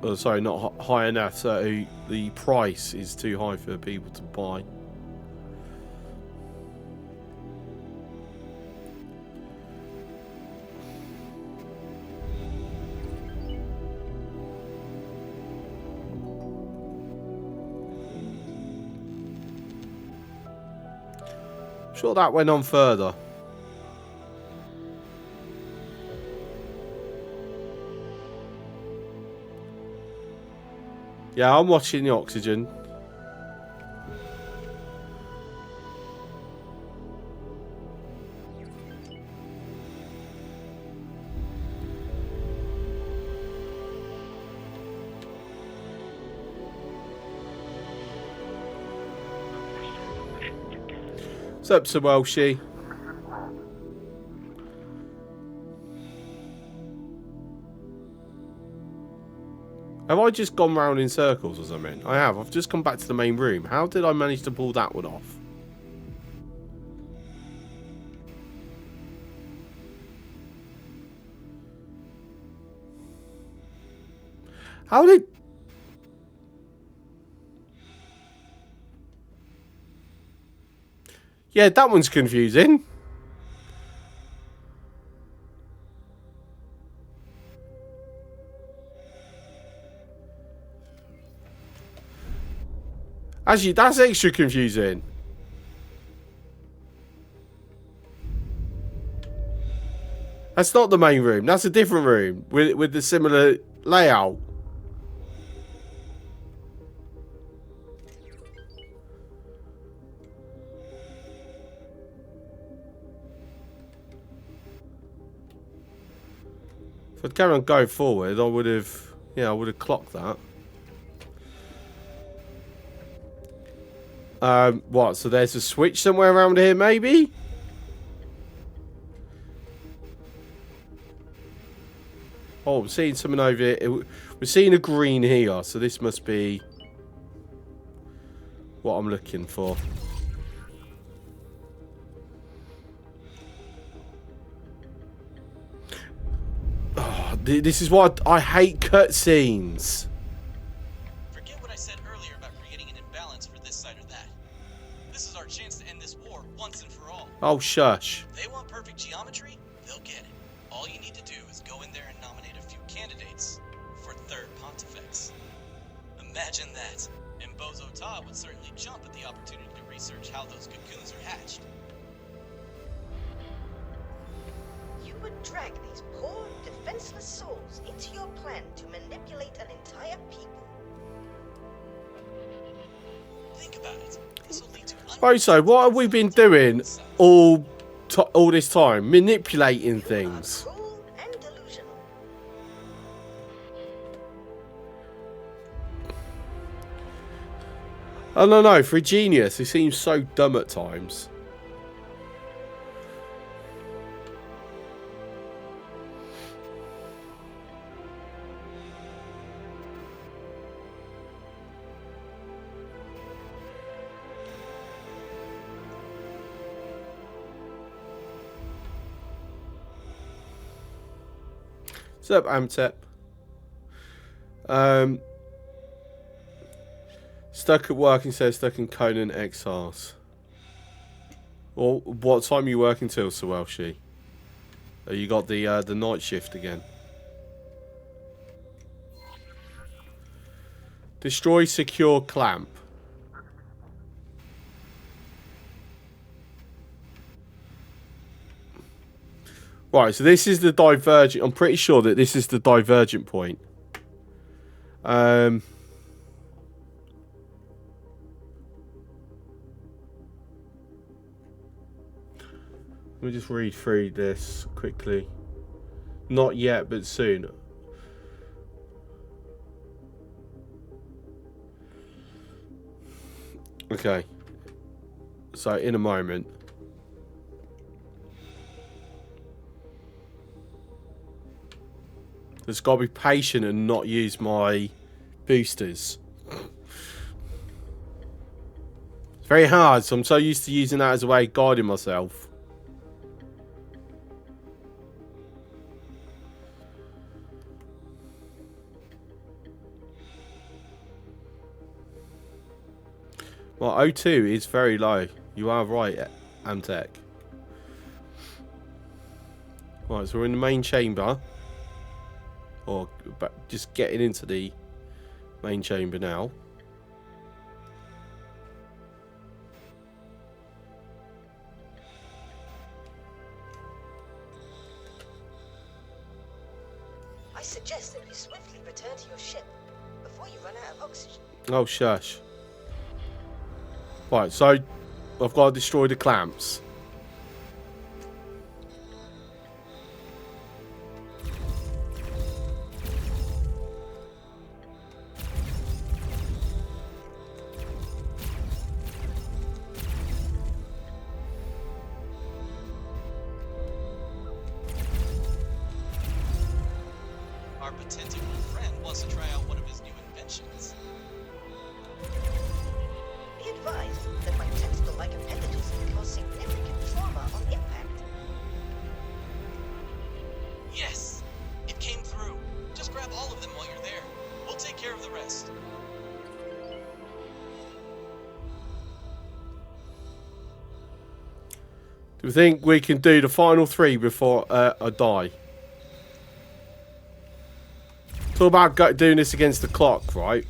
Well, sorry, not high enough. So the price is too high for people to buy. Sure, that went on further. Yeah, I'm watching the oxygen. What's up, Sir Welshie? Have I just gone round in circles or something? I have. I've just come back to the main room. How did I manage to pull that one off? How did... Yeah, that one's confusing. Actually, that's extra confusing. That's not the main room. That's a different room with the similar layout. If I'd carry on going forward, I would have, yeah, I would have clocked that. What? So there's a switch somewhere around here, maybe? Oh, we're seeing something over here. We're seeing a green here, so this must be what I'm looking for. Oh, this is what I hate cutscenes. Forget what I said earlier about creating an imbalance for this side or that. This is our chance to end this war once and for all. Oh, shush. If they want perfect geometry, they'll get it. All you need to do is go in there and nominate a few candidates for third pontifex. Imagine that. And Bozo Ta would certainly jump at the opportunity to research how those cocoons are hatched. You would drag these poor, defenseless souls into your plan to manipulate an entire people. Think about it. This will lead to Right, so what have we been doing all this time? Manipulating things. Cruel and delusional. I don't know, for a genius, he seems so dumb at times. What's up, Amtep? Stuck at work instead of stuck in Conan Exiles. Well, what time are you working till, Sir Welshie? Oh, you got the night shift again. Destroy secure clamp. Right, so this is the divergent. I'm pretty sure that this is the divergent point. Let me just read through this quickly. Not yet, but soon. Okay. So, in a moment. Just got to be patient and not use my boosters. It's very hard, so I'm so used to using that as a way of guiding myself. Well, O2 is very low. You are right, Amtech. Right, so we're in the main chamber. Or just getting into the main chamber now. I suggest that you swiftly return to your ship before you run out of oxygen. Oh, shush. Right, so I've got to destroy the clamps. Our potential friend wants to try out one of his new inventions. Be advised that my tentacle-like appendages can cause significant trauma on impact. Yes! It came through. Just grab all of them while you're there. We'll take care of the rest. Do you think we can do the final 3 before I die? It's all about doing this against the clock, right?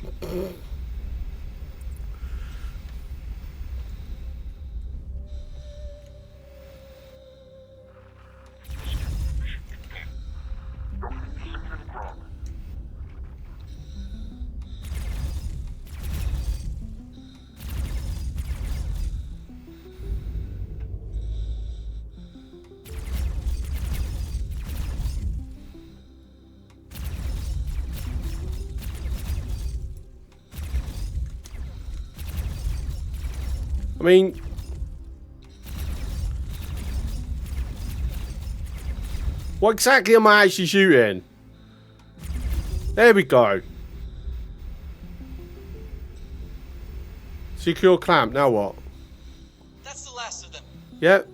I mean, what exactly am I actually shooting? There we go. Secure clamp, now what? That's the last of them. Yep.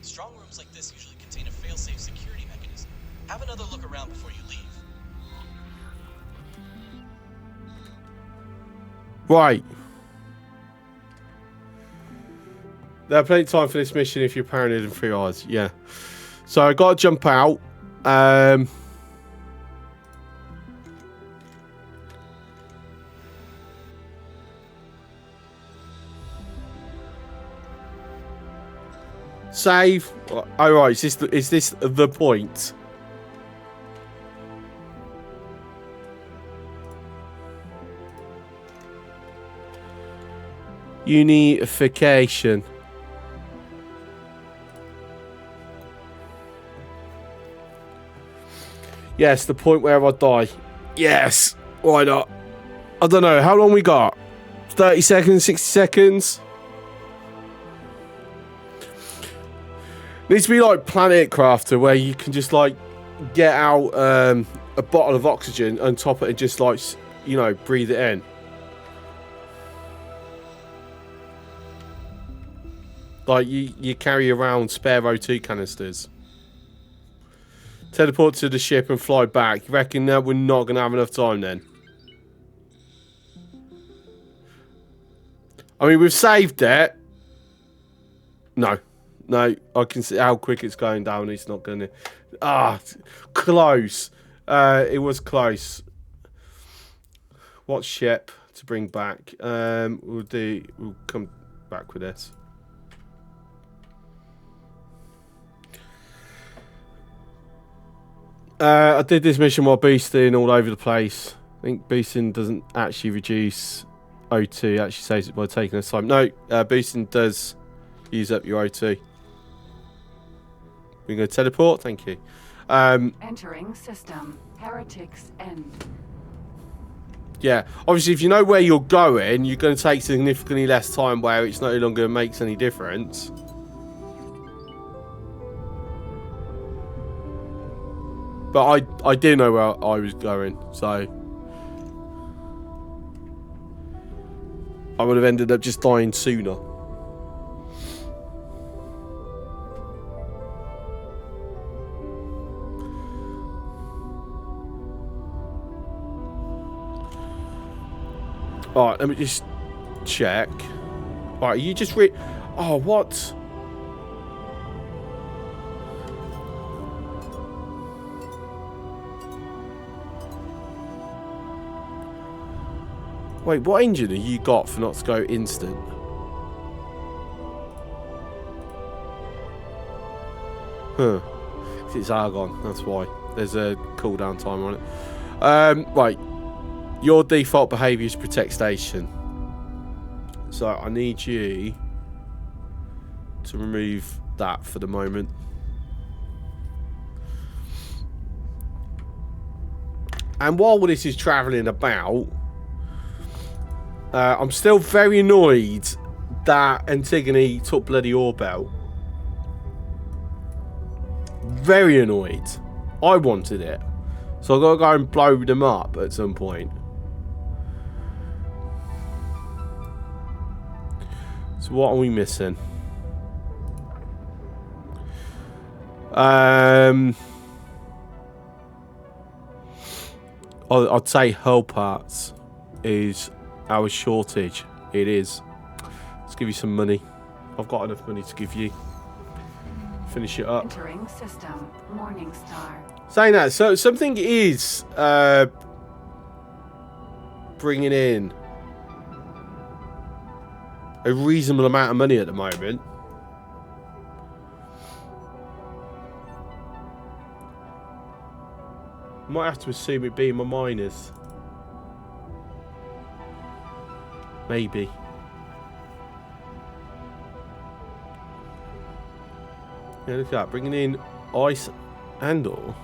Strong rooms like this usually contain a fail-safe security mechanism. Have another look around before you leave. Right. There's plenty of time for this mission if you're paranoid in 3 hours. Yeah. So I got to jump out. Save. Oh, right. Is this the point? Unification. Yes, the point where I die. Yes. Why not? I don't know. How long we got? 30 seconds, 60 seconds? Needs to be like Planet Crafter, where you can just like get out a bottle of oxygen and top it and just like, you know, breathe it in. Like you carry around spare O2 canisters. Teleport to the ship and fly back. You reckon that we're not going to have enough time then? I mean, we've saved it. No. No, I can see how quick it's going down. It's not going to... Ah, close. It was close. What ship to bring back? We'll come back with this. I did this mission while boosting all over the place. I think boosting doesn't actually reduce O2. It actually saves it by taking its time. No, boosting does use up your O2. We're going to teleport. Thank you. Entering system. Heretics end. Yeah, obviously, if you know where you're going, you're going to take significantly less time where it's no longer makes any difference. But I do know where I was going, so I would have ended up just dying sooner. Alright, let me just check. Alright, you just oh, what? Wait, what engine have you got for not to go instant? Huh. It's Argon, that's why. There's a cooldown time on it. Right. Your default behaviour is protect station. So I need you to remove that for the moment. And while this is travelling about, I'm still very annoyed that Antigone took bloody Orbel. Very annoyed. I wanted it. So I've got to go and blow them up at some point. So what are we missing? I'd say hull parts is our shortage. It is. Let's give you some money. I've got enough money to give you. Finish it up. Entering system. Morning Star. Saying that, so something is bringing in a reasonable amount of money at the moment. Might have to assume it being my miners. Maybe. Yeah, look at that. Bringing in ice and all.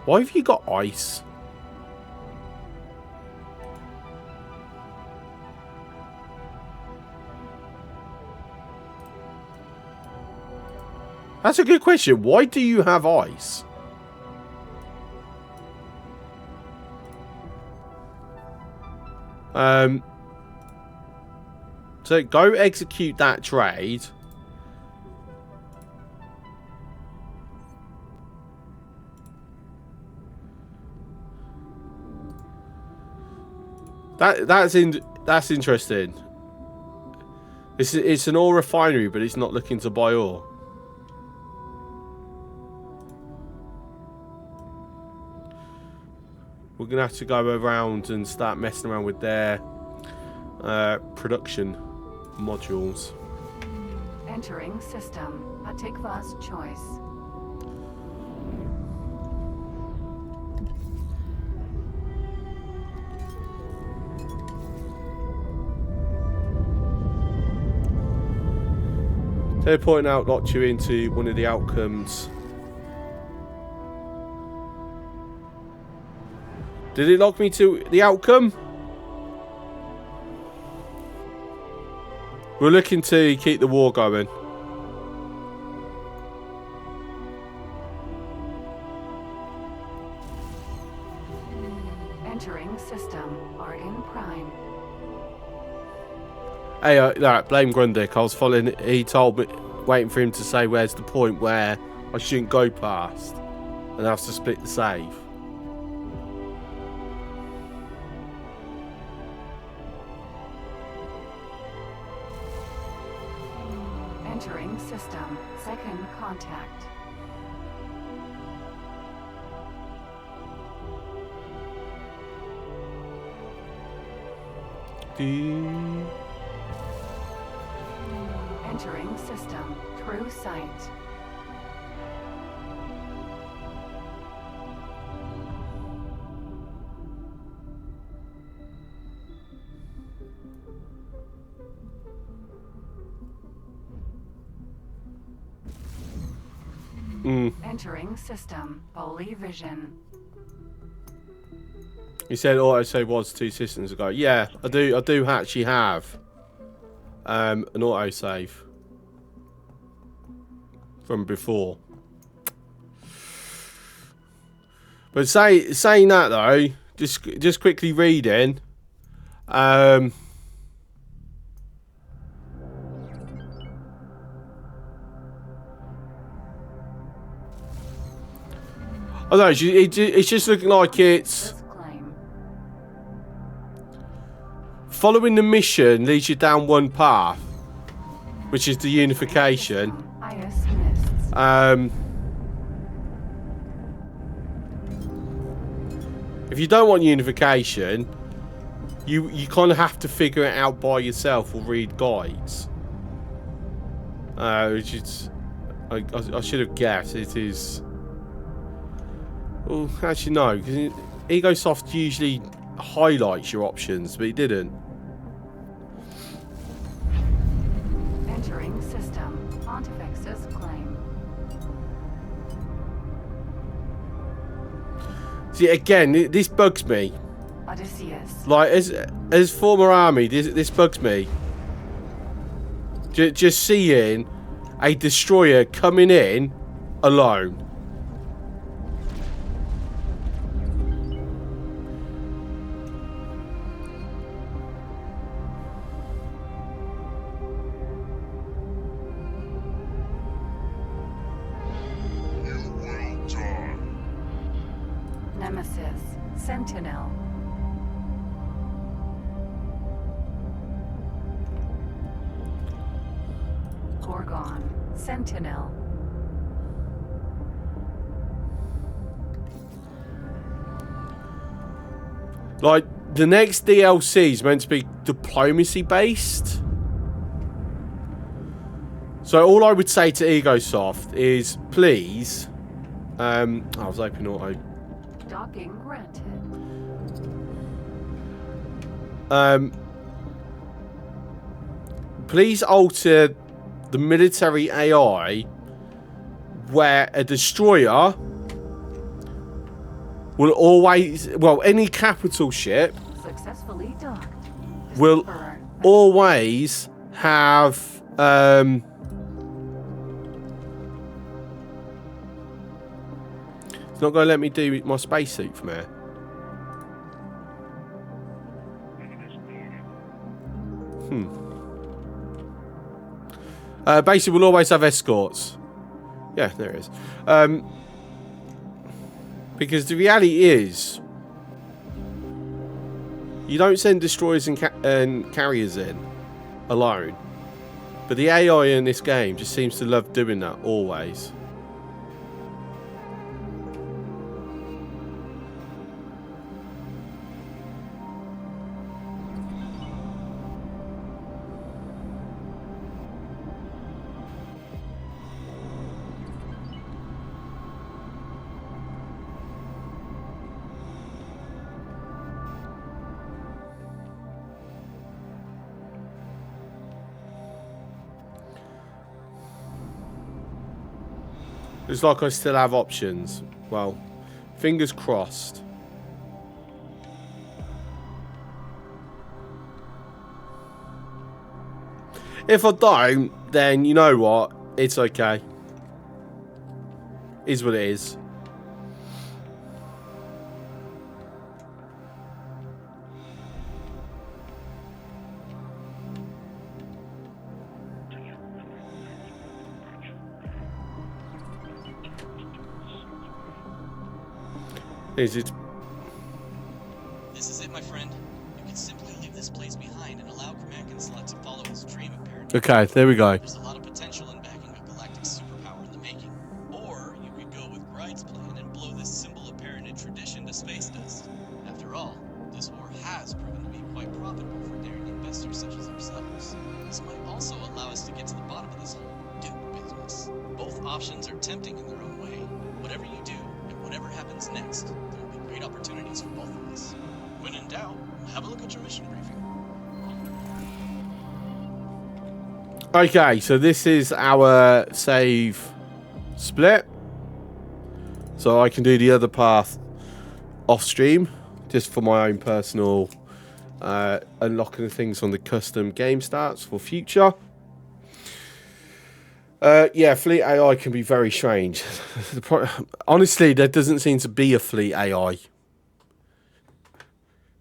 Why have you got ice? That's a good question. Why do you have ice? So go execute that trade. That's interesting. It's an ore refinery, but it's not looking to buy ore. We're gonna have to go around and start messing around with their production modules. Entering system. Patikva's choice. Teleporting out locked you into one of the outcomes. Did it lock me to the outcome? We're looking to keep the war going. Entering system. Arden Prime. Hey, blame Grundick. I was following. He told me, waiting for him to say where's the point where I shouldn't go past, and I have to split the save. Entering system. Second contact. Entering system. True sight. Entering system. Holy vision. You said autosave was 2 systems ago. Yeah, I do actually have an autosave from before. But saying that though, just quickly reading. I don't know, it's just looking like it's following the mission leads you down one path, which is the unification. If you don't want unification, you kind of have to figure it out by yourself or read guides. Which is, I should have guessed it is. Well, actually no, because EgoSoft usually highlights your options, but it didn't. Entering system. Pontifex's claim. See, again, this bugs me. Odysseus. Like, as former army, this bugs me. Just seeing a destroyer coming in alone. Nemesis. Sentinel. Gorgon. Sentinel. Like, the next DLC is meant to be diplomacy based. So all I would say to EgoSoft is, please, I was hoping auto. Docking granted. Please alter the military AI where a destroyer will always, well, any capital ship Successfully docked. will always have it's not going to let me do my spacesuit from here. Basically, we'll always have escorts. Yeah, there it is. Because the reality is, you don't send destroyers and carriers in alone. But the AI in this game just seems to love doing that always. Looks like I still have options. Well, fingers crossed. If I don't, then you know what? It's okay. Is what it is. Is it? This is it, my friend. You can simply leave this place behind and allow Command Slot to follow his dream of paradise. Okay, there we go. There's a lot of potential in backing a galactic superpower in the making. Or you could go with Gride's plan and blow this symbol of parentage tradition to space dust. After all, this war has proven to be quite profitable for daring investors such as ourselves. This might also allow us to get to the bottom of this whole Duke business. Both options are tempting in their own way. Whatever you do, and whatever happens next, there will be great opportunities for both of us. When in doubt, have a look at your mission briefing. Okay, so this is our save split. So I can do the other path off stream, just for my own personal unlocking the things on the custom game starts for future. Yeah, fleet AI can be very strange. Honestly, there doesn't seem to be a fleet AI.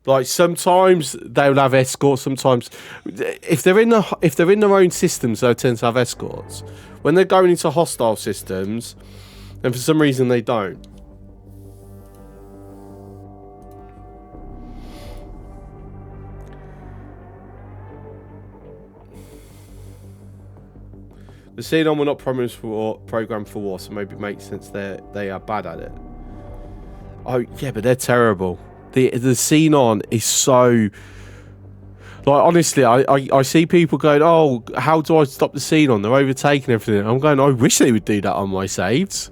Like sometimes they'll have escorts. Sometimes, if they're in their own systems, they'll tend to have escorts. When they're going into hostile systems, and for some reason they don't. The Xenon were not programmed for war, so maybe it makes sense they are bad at it. Oh yeah, but they're terrible. The Xenon is so, like, honestly, I see people going, oh, how do I stop the Xenon? They're overtaking everything. I'm going, I wish they would do that on my saves.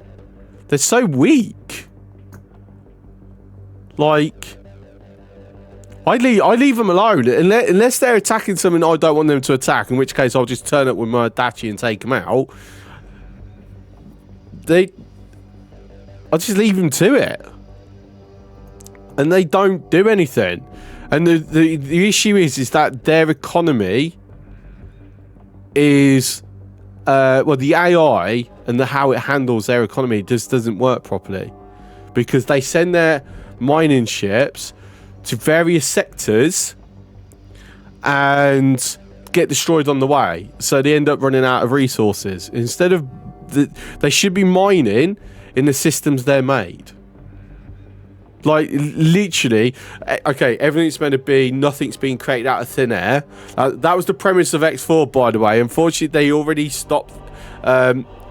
They're so weak. Like, I leave them alone unless they're attacking something I don't want them to attack, in which case I'll just turn up with my Dachi and take them out. I'll just leave them to it. And they don't do anything. And the issue is that their economy is well, the AI and how it handles their economy just doesn't work properly, because they send their mining ships to various sectors and get destroyed on the way, so they end up running out of resources. Instead of they should be mining in the systems they're made. Like, literally, okay, everything's meant to be, nothing's being created out of thin air. That was the premise of X4, by the way. Unfortunately, they already stopped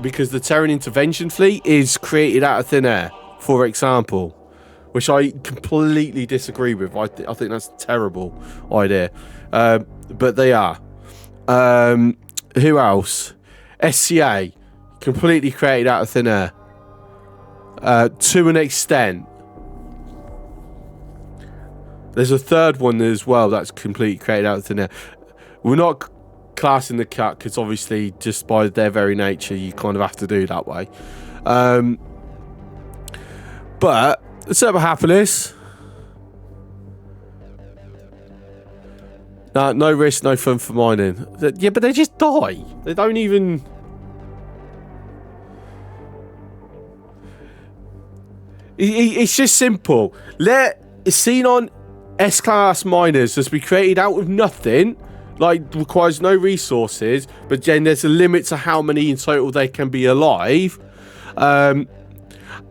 because the Terran Intervention Fleet is created out of thin air, for example, which I completely disagree with. I think that's a terrible idea. But they are. Who else? SCA, completely created out of thin air. To an extent. There's a third one as well that's completely created out of thin air. We're not classing the cut because obviously just by their very nature you kind of have to do that way. But let's have a happiness. No risk, no fun for mining. Yeah, but they just die. They don't even... It's just simple. Let Xenon S-class miners just be created out of nothing, like requires no resources, but then there's a limit to how many in total they can be alive, and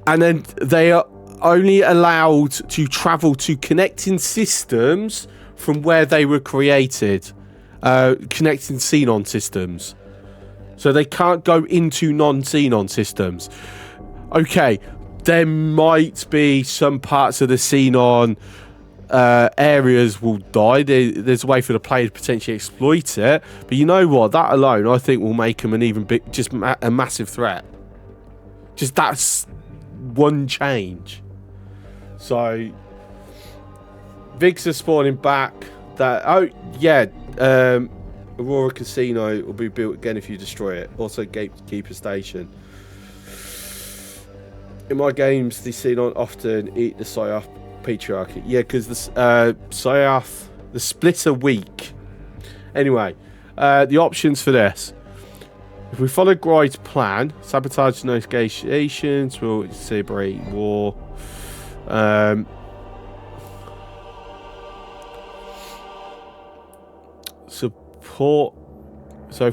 then they are only allowed to travel to connecting systems from where they were created, connecting Xenon systems, so they can't go into non-Xenon systems. Okay, there might be some parts of the Xenon areas will die. There's a way for the player to potentially exploit it, but you know what? That alone, I think, will make them an even big, just a massive threat. Just that's one change. So, Vigs are spawning back. Aurora Casino will be built again if you destroy it. Also, Gatekeeper Station. In my games, they seem often eat the Psyoth patriarchy. Yeah, because the Psyoth, the split are weak. Anyway, the options for this. If we follow Gride's plan, sabotage negotiations, we'll celebrate war. Support. So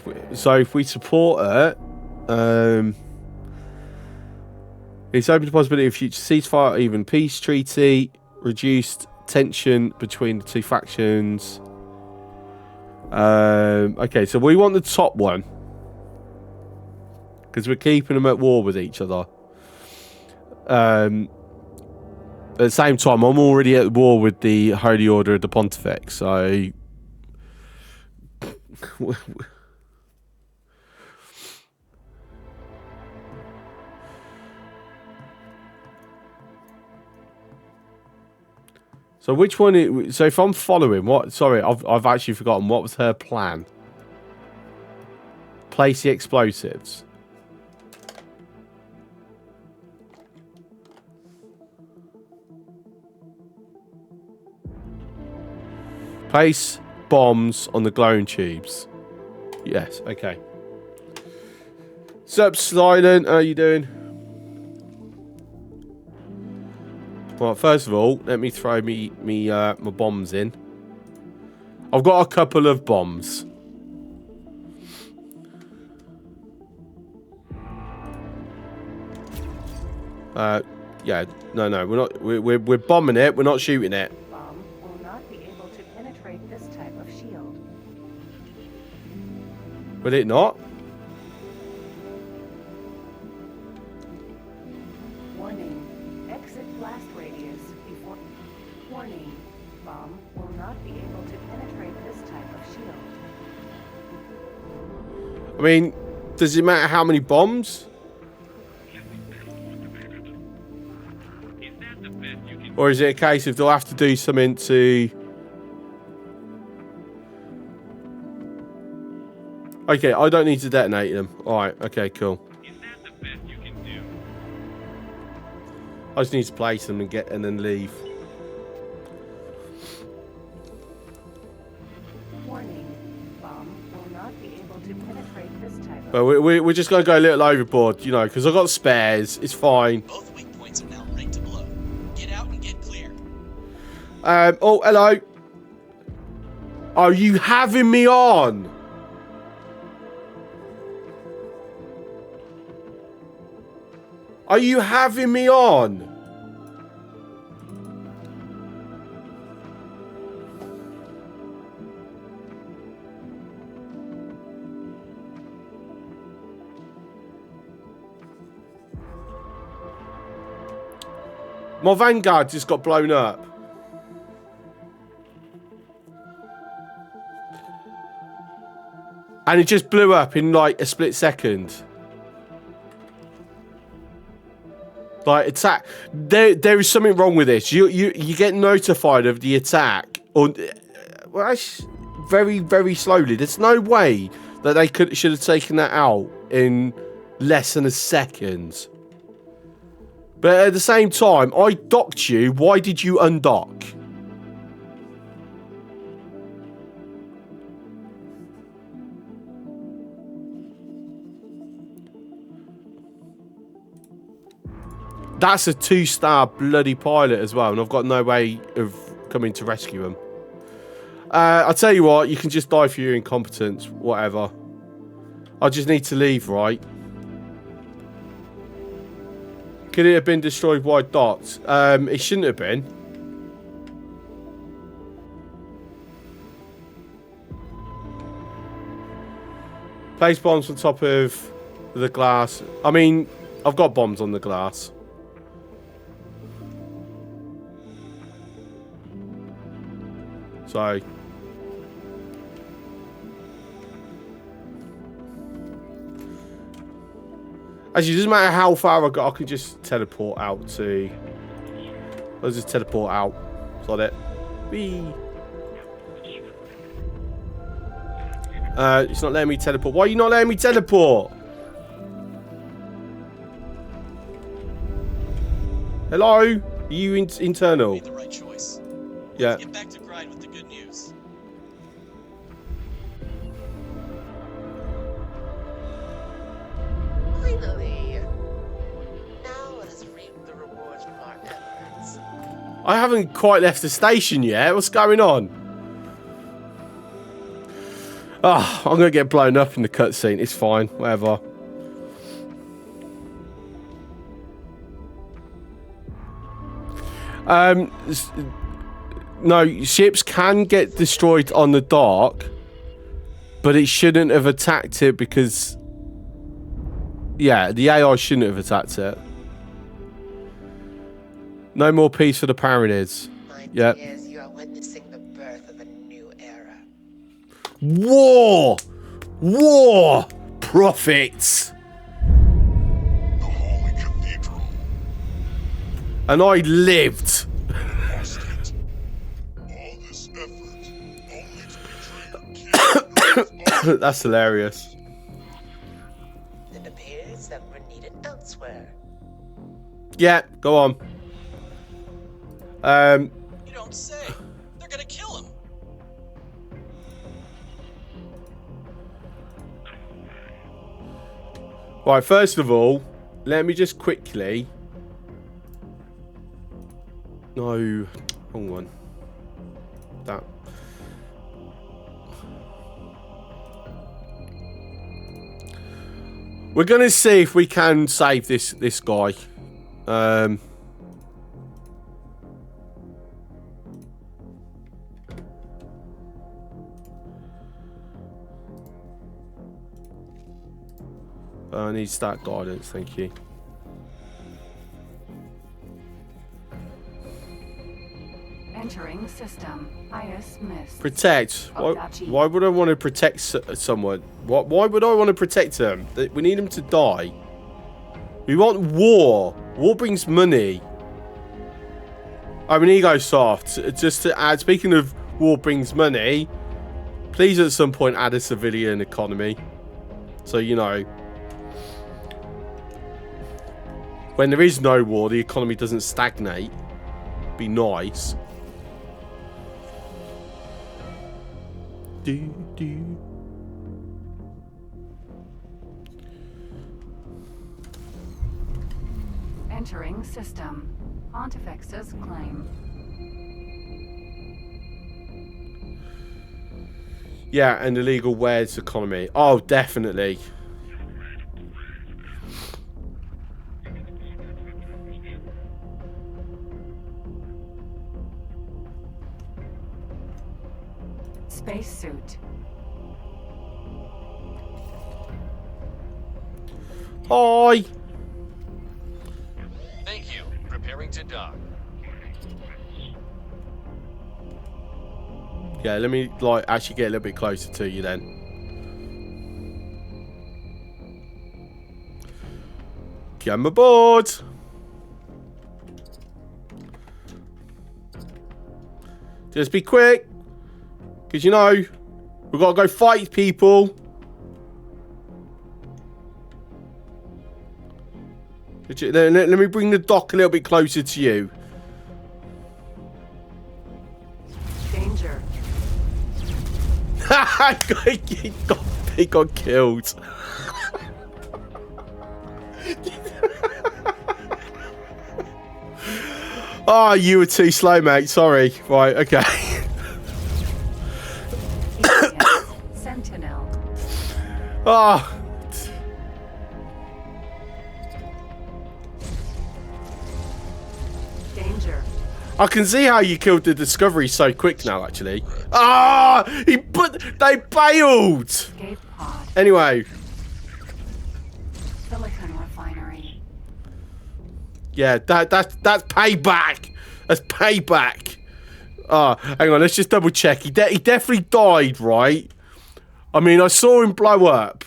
if we support it, it's open to the possibility of future ceasefire, even peace treaty, reduced tension between the two factions. Okay, so we want the top one because we're keeping them at war with each other. At the same time, I'm already at war with the Holy Order of the Pontifex, so so which one? So if I'm following, what? Sorry, I've actually forgotten. What was her plan? Place the explosives. Place bombs on the glowing tubes. Yes, okay. Sup, Silent? How you doing? Well, first of all, let me throw my bombs in. I've got a couple of bombs. Yeah, no, we're not. We're bombing it. We're not shooting it. Bomb will not be able to penetrate this type of shield. Will it not? Warning. Exit blast radius before. Warning. Bomb will not be able to penetrate this type of shield. I mean, does it matter how many bombs? Or is it a case of they'll have to do something to... Okay, I don't need to detonate them. Alright, okay, cool. Is that the best you can do? I just need to place them and then leave. Warning. Bomb will not be able to penetrate this type of... But we're just going to go a little overboard, you know, because I've got spares. It's fine. Both weak points are now rigged to blow. Get out and get clear. Oh, hello. Are you having me on? Are you having me on? My Vanguard just got blown up. And it just blew up in like a split second. Like attack. There is something wrong with this. You get notified of the attack on very, very slowly. There's no way that they should have taken that out in less than a second. But at the same time, I docked you. Why did you undock? That's a 2-star bloody pilot as well, and I've got no way of coming to rescue him. I'll tell you what, you can just die for your incompetence, whatever. I just need to leave, right? Could it have been destroyed by dots? It shouldn't have been. Place bombs on top of the glass. I mean, I've got bombs on the glass. So actually, it doesn't matter how far I got, I can just teleport out to... I'll just teleport out. Is that it? Whee! It's not letting me teleport. Why are you not letting me teleport? Hello? Are you internal? Made the right choice. Yeah. Let's get back to grind with the good news. Finally! Now let us reap the rewards from our efforts. I haven't quite left the station yet. What's going on? Ah, I'm gonna get blown up in the cutscene. It's fine. Whatever. No, ships can get destroyed on the dock, but it shouldn't have attacked it because, yeah, the AI shouldn't have attacked it. No more peace for the Paradids. Yep. Yes, you are witnessing the birth of a new era. War! War! Prophets! The Holy Cathedral. And I lived. Lost it. All this effort, only to betray your king. That's hilarious. It appears that we're needed elsewhere. Yeah, go on. You don't say. They're gonna kill him. Right, first of all, let me just quickly... No, wrong one. That. We're gonna see if we can save this guy. I need stat guidance, thank you. Entering system. IS missed. Protect. Why would I want to protect someone? Why would I want to protect them? We need them to die. We want war. War brings money. I mean, ego soft. Just to add, speaking of war brings money, please at some point add a civilian economy. So, you know, when there is no war, the economy doesn't stagnate. Be nice. Entering system. Pontifex's claim. Yeah, and illegal wares economy. Oh, definitely. Spacesuit. Hi. Thank you. Preparing to dock. Yeah, let me like actually get a little bit closer to you then. Come aboard. Just be quick. Because, you know, we've got to go fight people. Let me bring the dock a little bit closer to you. Danger. he got killed. Oh, you were too slow, mate. Sorry. Right, okay. Sentinel. Ah. Danger. I can see how you killed the Discovery so quick now, actually. Ah! They bailed! Escape pod. Anyway. Silicon refinery. Yeah, that's payback. That's payback. Ah, hang on, let's just double check. He definitely died, right? I mean, I saw him blow up.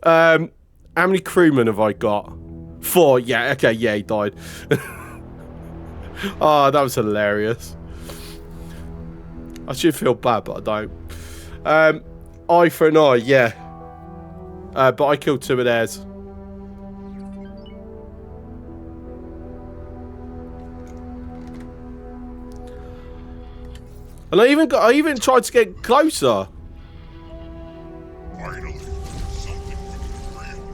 How many crewmen have I got? 4. Yeah, okay, yeah, he died. Oh, that was hilarious. I should feel bad, but I don't. Eye for an eye, yeah. But I killed 2 of theirs. And I even tried to get closer. Finally, something we can agree on.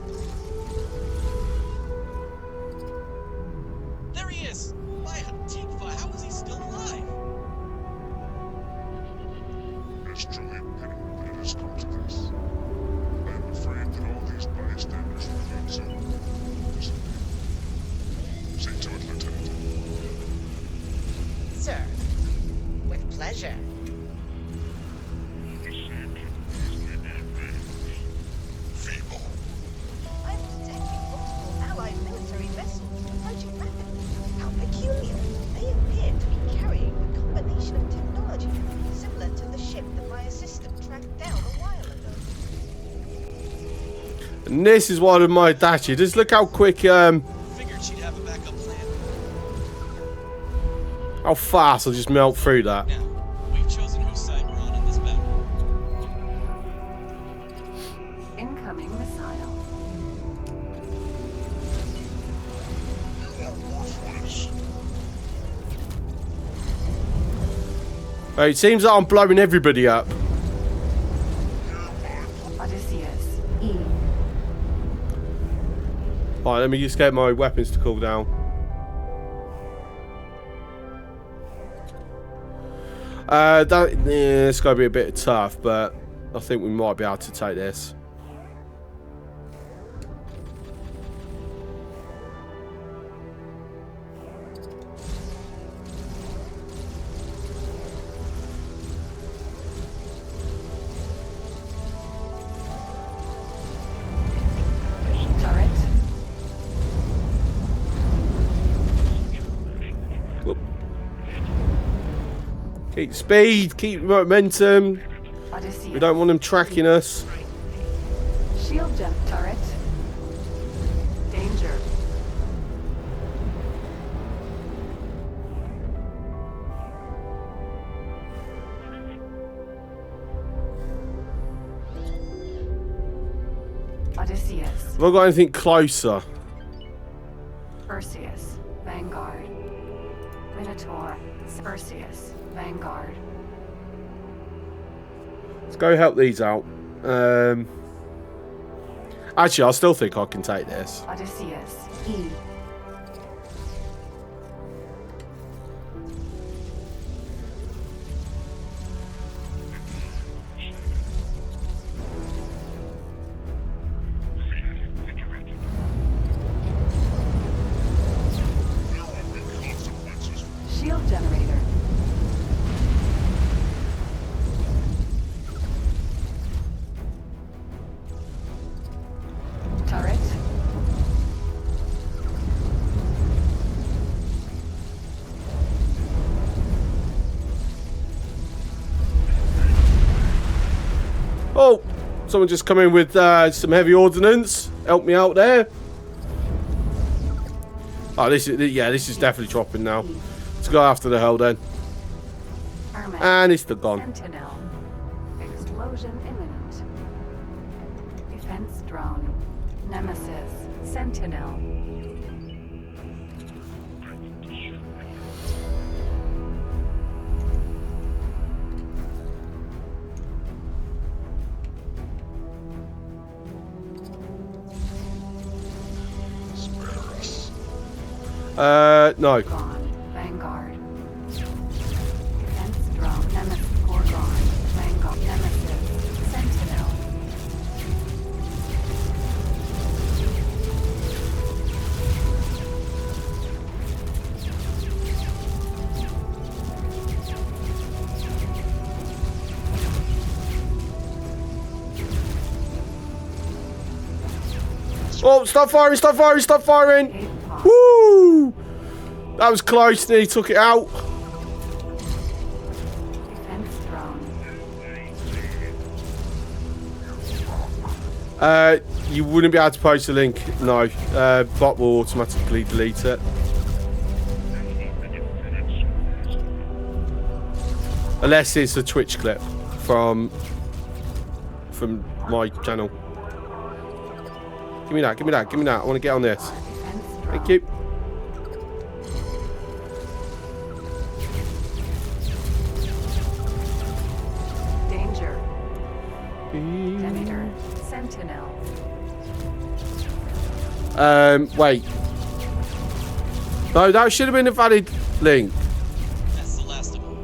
There he is! By Hatikva, how is he still alive? It's truly a pity that it has come to this. I am afraid that all these bystanders will not soon disappear. See to it, Lieutenant. Sir, with pleasure. Feeble. I'm detecting multiple Allied military vessels approaching rapidly. How peculiar. They appear to be carrying a combination of technology similar to the ship that my assistant tracked down a while ago. And this is one of my dashes. Just look how quick, Figured she'd have a backup plan. how fast I just melt through that. Now, we've chosen whose side we're on in this battle. Incoming missile. You are worthless. Right, it seems that I'm blowing everybody up. Odysseus. E. Right, let me just get my weapons to cool down. It's going to be a bit tough, but I think we might be able to take this. Turret. Whoop. Keep speed, keep momentum. Odysseus. We don't want them tracking us. Shield jump turret. Danger. Odysseus. Have I got anything closer? Perseus. Vanguard. Minotaur. Perseus. Vanguard. Let's go help these out. Actually, I still think I can take this. Odysseus. E. There will be consequences. Shield generator. Turret. Oh, someone just come in with some heavy ordnance. Help me out there. Oh, this is definitely dropping now. Let's go after the hell then. Hermes. And it's still gone. Sentinel. Explosion imminent. Defense drone. Nemesis. Sentinel. Spare us. No. Gone. Vanguard. Defense drone. Nemesis. Gorgon. Vanguard. Nemesis. Sentinel. Oh, stop firing, stop firing, stop firing. Gate pod. Woo! That was close, and he took it out. Defense drone. You wouldn't be able to post a link. No. Bot will automatically delete it. Unless it's a Twitch clip from my channel. Give me that, give me that, give me that. I want to get on this. Defense drone. Thank you. Wait. No, that should have been a valid link. That's the last of them.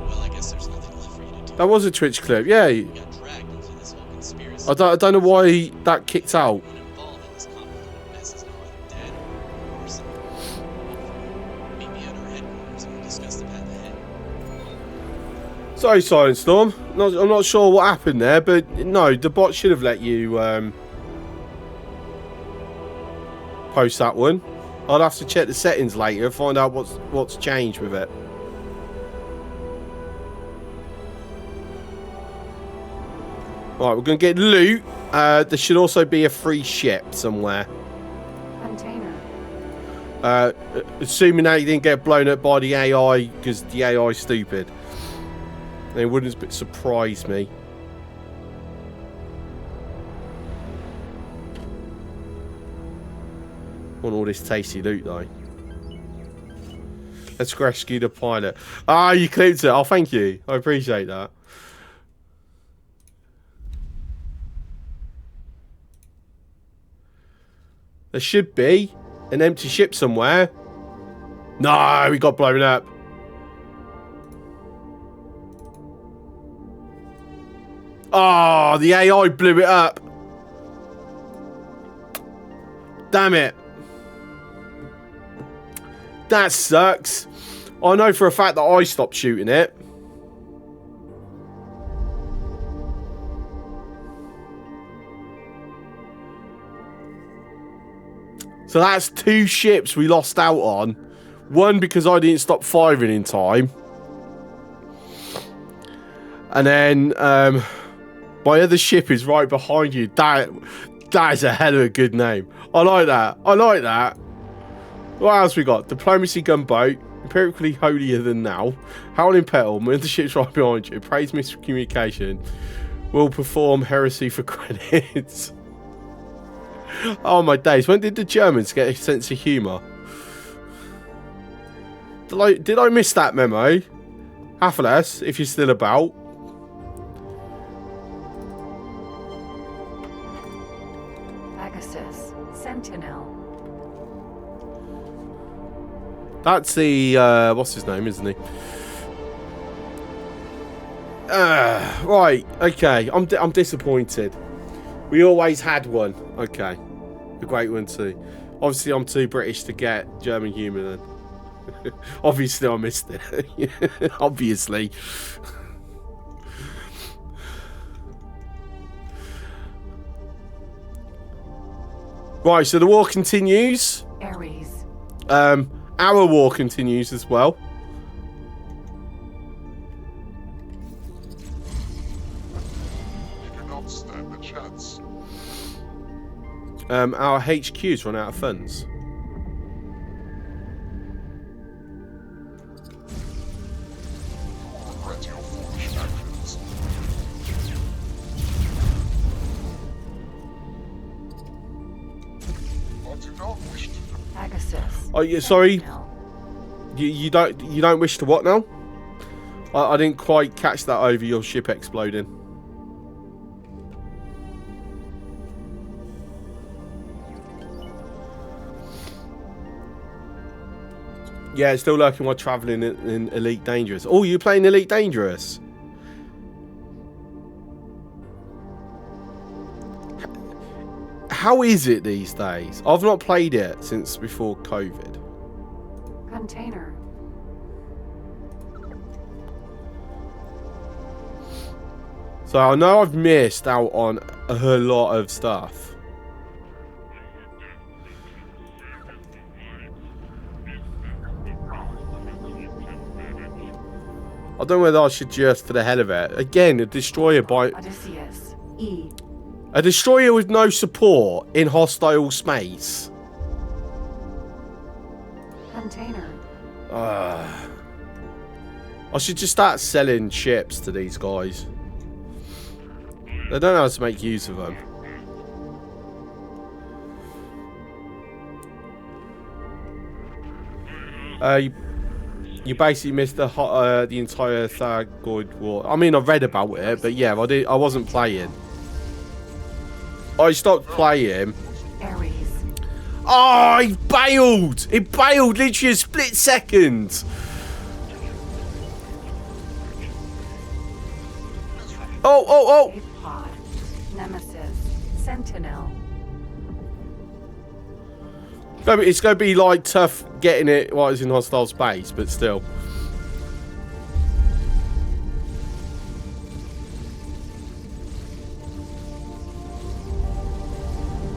Well, I guess there's nothing left for you to do. That was a Twitch clip, yeah. You got dragged into this whole conspiracy. I don't know why that kicked out. Everyone involved in this convoluted mess is now either dead or something. Meet me at our headquarters and we'll discuss the path ahead. Sorry, Silent Storm. I'm not sure what happened there, but no, the bot should have let you post that one. I'll have to check the settings later and find out what's changed with it. Right, we're going to get loot. There should also be a free ship somewhere. Container. Assuming that you didn't get blown up by the AI, because the AI is stupid. It wouldn't surprise me. Want all this tasty loot though. Let's rescue the pilot. Ah, you clipped it. Oh, thank you. I appreciate that. There should be an empty ship somewhere. No, we got blown up. Oh, the AI blew it up. Damn it. That sucks. I know for a fact that I stopped shooting it. So that's 2 ships we lost out on. One because I didn't stop firing in time. And then my other ship is right behind you. That is a hell of a good name. I like that. I like that. What else we got? Diplomacy gunboat. Empirically holier than now. Howling petal. The ship's right behind you. Praise miscommunication. Will perform heresy for credits. Oh my days. When did the Germans get a sense of humour? Did I miss that memo? Half-less, if you're still about. Pegasus. Sentinel. That's the, what's his name, isn't he? Right, okay. I'm disappointed. We always had one. Okay. A great one too. Obviously, I'm too British to get German humour then. Obviously, I missed it. Obviously. Right, so the war continues. Ares. Our war continues as well. You do not stand a chance. Our HQ's run out of funds. Regret your foolish actions. I do not wish to. Pegasus. Oh, yeah, sorry. Sentinel. You don't wish to what now? I didn't quite catch that over your ship exploding. Yeah, it's still lurking while travelling in Elite Dangerous. Oh, you're playing Elite Dangerous? How is it these days? I've not played it since before COVID. Container. So I know I've missed out on a lot of stuff. I don't know whether I should just for the hell of it. Again, a destroyer by... Odysseus. E. A destroyer with no support in hostile space. Container. I should just start selling ships to these guys. They don't know how to make use of them. You basically missed the entire Thargoid War. I mean, I read about it, but yeah, I wasn't playing. I stopped playing Oh, he bailed. He bailed literally a split second. Oh. Pod. Nemesis. Sentinel. It's going to be like tough getting it while it's in hostile space, but still.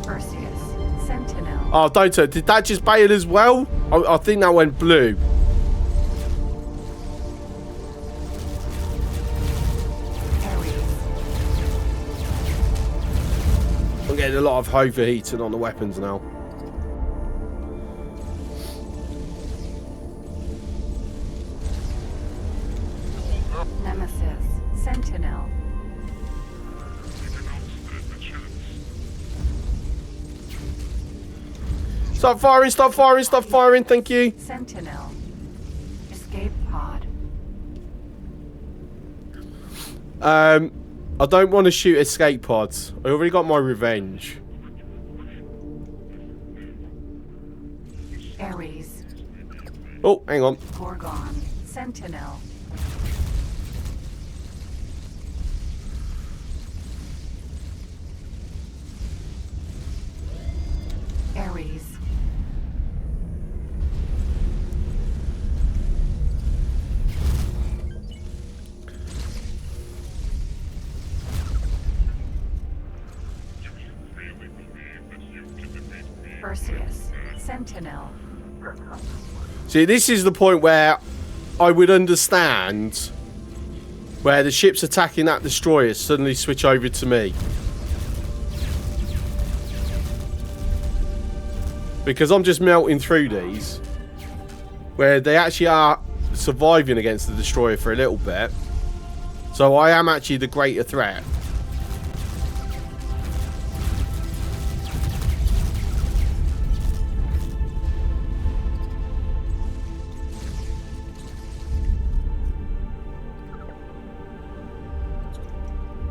Perseus. Sentinel. Oh, don't. Did that just bail as well? I think that went blue. I'm getting a lot of overheating on the weapons now. Nemesis. Sentinel. Stop firing, stop firing, stop firing, thank you. Sentinel. Escape pod. I don't want to shoot escape pods. I already got my revenge. Ares. Oh, hang on. Gorgon. Sentinel. Ares. Perseus. Sentinel. See, this is the point where I would understand where the ships attacking that destroyer suddenly switch over to me. Because I'm just melting through these, where they actually are surviving against the destroyer for a little bit. So I am actually the greater threat.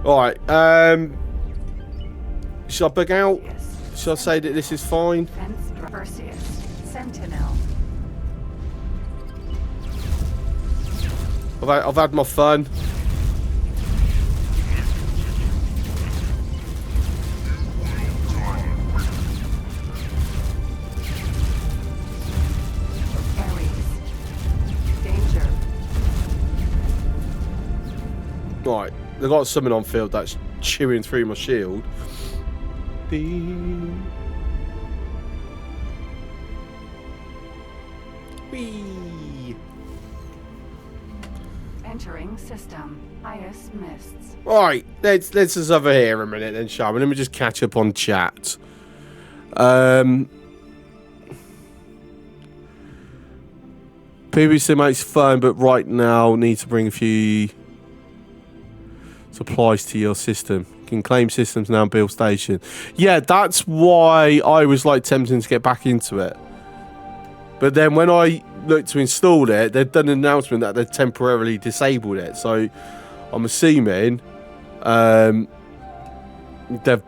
Alright, should I bug out? Should I say that this is fine? Perseus. Sentinel. I've had my fun. Danger. Right, they've got something on field that's chewing through my shield. Whee. Entering system. Ice mists. Right, let's us over here a minute then, shall we? Let me just catch up on chat. PvC makes fun, but right now need to bring a few supplies to your system. You can claim systems now and build station. Yeah, that's why I was like tempting to get back into it. But then when I looked to install it, they'd done an announcement that they'd temporarily disabled it. So I'm assuming they've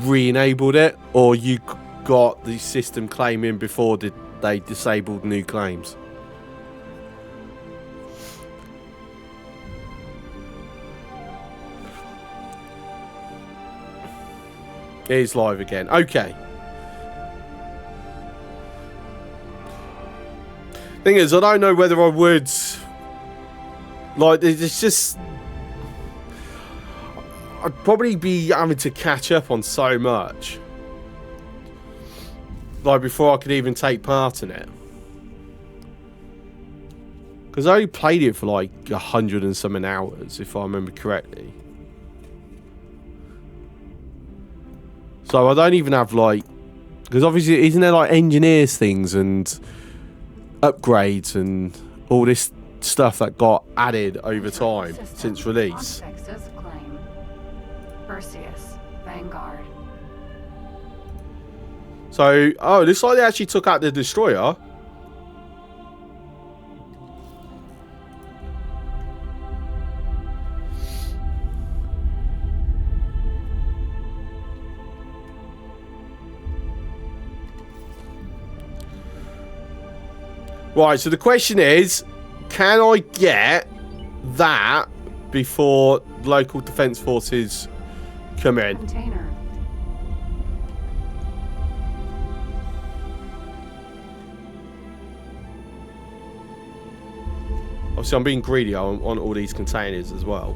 re-enabled it, or you got the system claim in before they disabled new claims. It is live again. Okay. Thing is, I don't know whether I would. Like, it's just. I'd probably be having to catch up on so much. Like, before I could even take part in it. Because I only played it for like 100 and something hours, if I remember correctly. So I don't even have like, because obviously isn't there like engineers things and upgrades and all this stuff that got added over time since release. Claim. Perseus. Vanguard. So, oh, it looks like they actually took out the destroyer. Right, so the question is, can I get that before local defence forces come in? Container. Obviously, I'm being greedy on all these containers as well.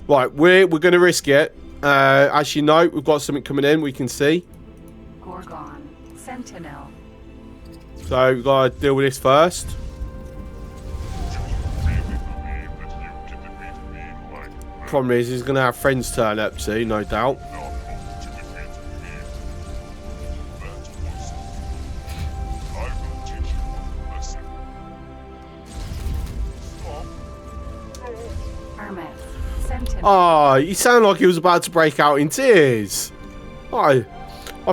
Right, we're going to risk it. As you know, we've got something coming in. We can see. Gorgon. Sentinel. So we've got to deal with this first. Problem is, he's going to have friends turn up soon, no doubt. Hermes. Sentinel. Oh, he sounded like he was about to break out in tears. I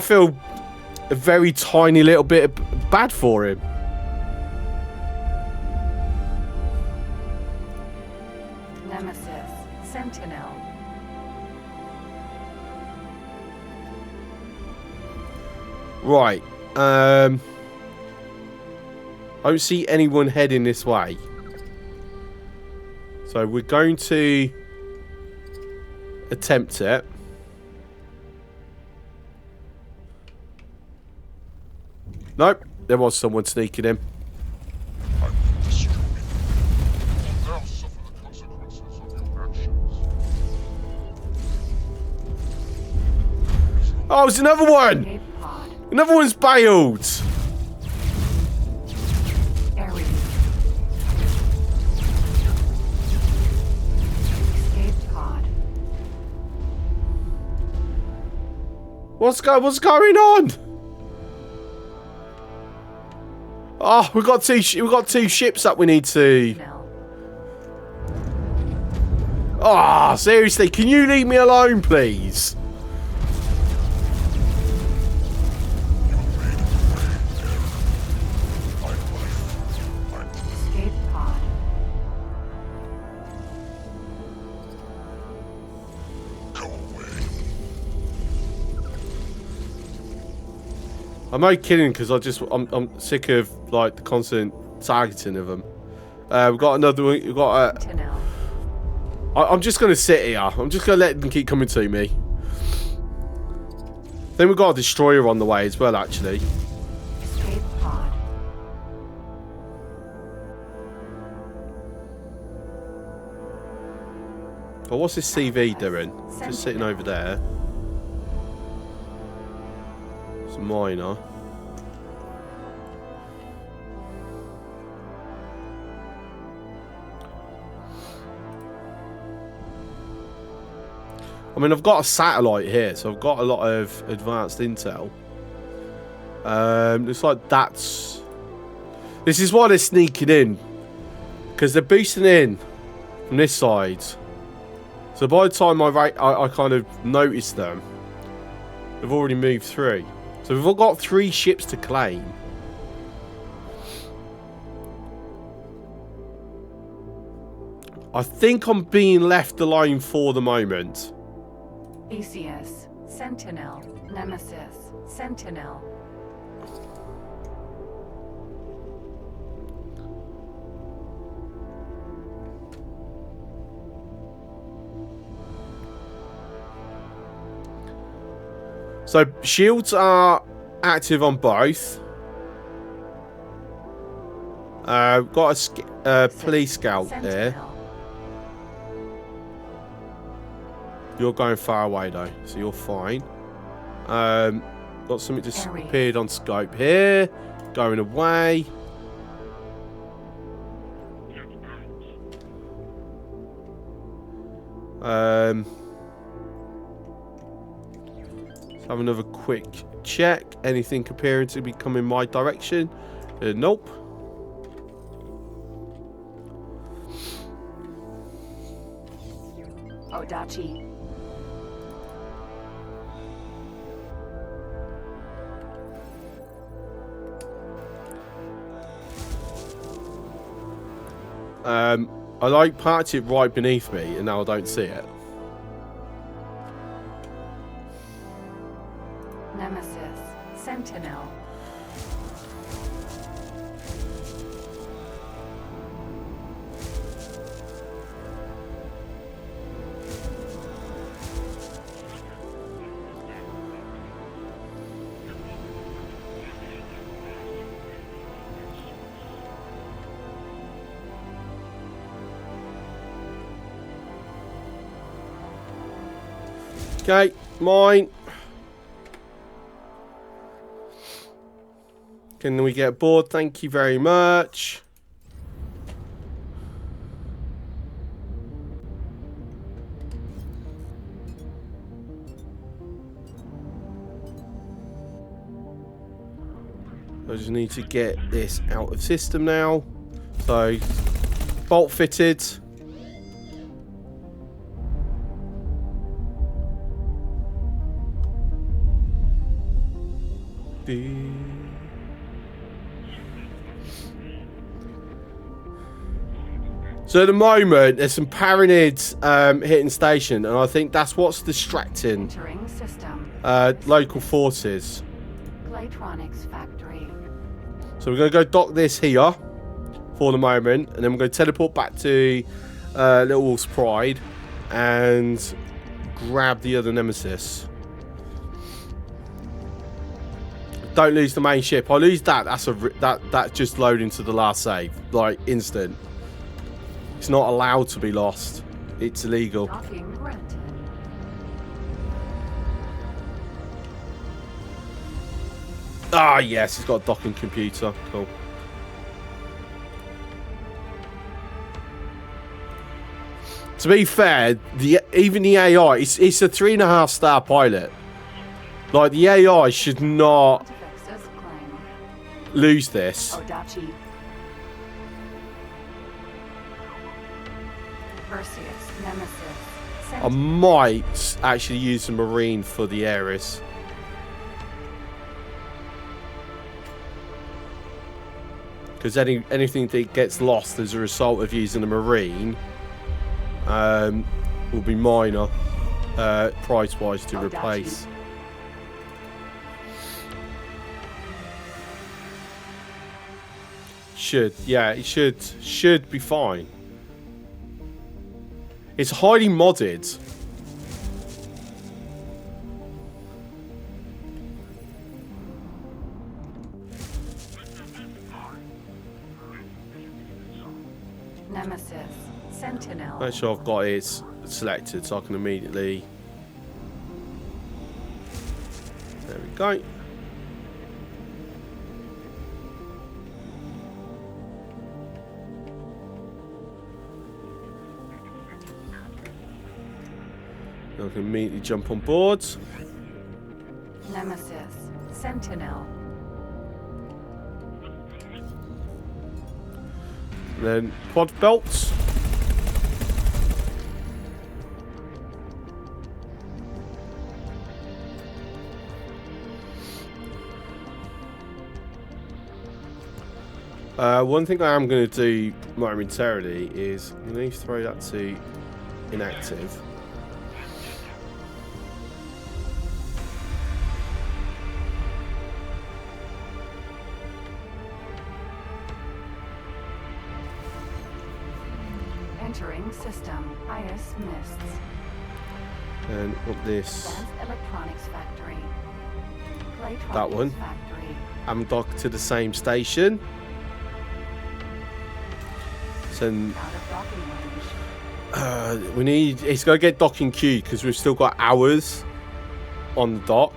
feel a very tiny little bit bad for him. Nemesis. Sentinel. Right. I don't see anyone heading this way. So we're going to attempt it. Nope. There was someone sneaking in. Oh, there's another one! Escape pod. Another one's bailed! Ares. Escape pod. What's going on? Oh, we've got two ships that we need to. No. Ah, oh, seriously, can you leave me alone, please? Escape pod. I'm only kidding because I'm sick of like the constant targeting of them. We've got another one. We've got. Sentinel. I'm just gonna sit here. I'm just gonna let them keep coming to me. Then we've got a destroyer on the way as well, actually. Escape pod. But what's this CV doing? Just sitting over there. It's minor. I mean, I've got a satellite here, so I've got a lot of advanced intel. Looks like that's... This is why they're sneaking in. Because they're boosting in from this side. So by the time I kind of notice them, they've already moved through. So we've all got 3 ships to claim. I think I'm being left alone for the moment. Theseus. Sentinel. Nemesis. Sentinel. So shields are active on both. Got a police scout here. Sentinel. You're going far away though, so you're fine. Got something just Ares. appeared on scope here. Going away. Let's have another quick check. Anything appearing to be coming my direction? Nope. Odachi. I like parked it right beneath me, and now I don't see it. Nemesis. Sentinel. Okay, mine. Can we get aboard? Thank you very much. I just need to get this out of system now. So, bolt fitted. So at the moment, there's some Paranids hitting station, and I think that's what's distracting Entering system. local forces. Claytronics factory. So we're going to go dock this here for the moment, and then we're going to teleport back to Little Wolf's Pride and grab the other Nemesis. Don't lose the main ship. I lose that. That's just loading to the last save, like instant. It's not allowed to be lost. It's illegal. Docking granted. Ah, yes, it's got a docking computer. Cool. To be fair, even the AI, it's a 3.5-star pilot. Like, the AI should not lose this. Odachi. Perseus. Nemesis. I might actually use a Marine for the Ares. Because anything that gets lost as a result of using a Marine will be minor price-wise to replace. It should be fine. It's highly modded. Nemesis. Sentinel. Make sure I've got it selected so I can immediately. There we go. I can immediately jump on board. Nemesis. Sentinel. And then pod belts. One thing I am going to do momentarily is I'm going to throw that to inactive. Entering system. IS mists. And what this? Advanced Electronics Factory. Claytronics That one. Factory. I'm docked to the same station. So Out of docking range. we need. It's got to get docking queued because we've still got hours on the dock.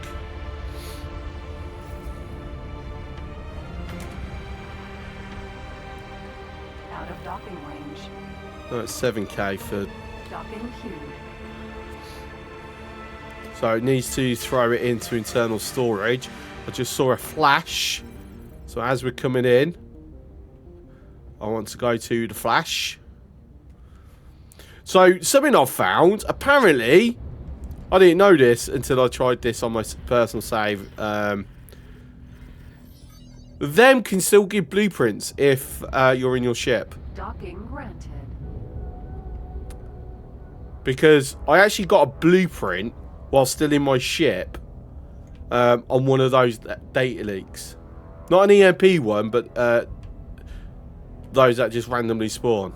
Out of docking range. No, it's 7k for. Docking queued. So it needs to throw it into internal storage. I just saw a flash. So as we're coming in, I want to go to the flash. So something I've found, apparently, I didn't know this until I tried this on my personal save. Them can still give blueprints if you're in your ship. Docking granted. Because I actually got a blueprint while still in my ship on one of those data leaks. Not an EMP one, but those that just randomly spawn.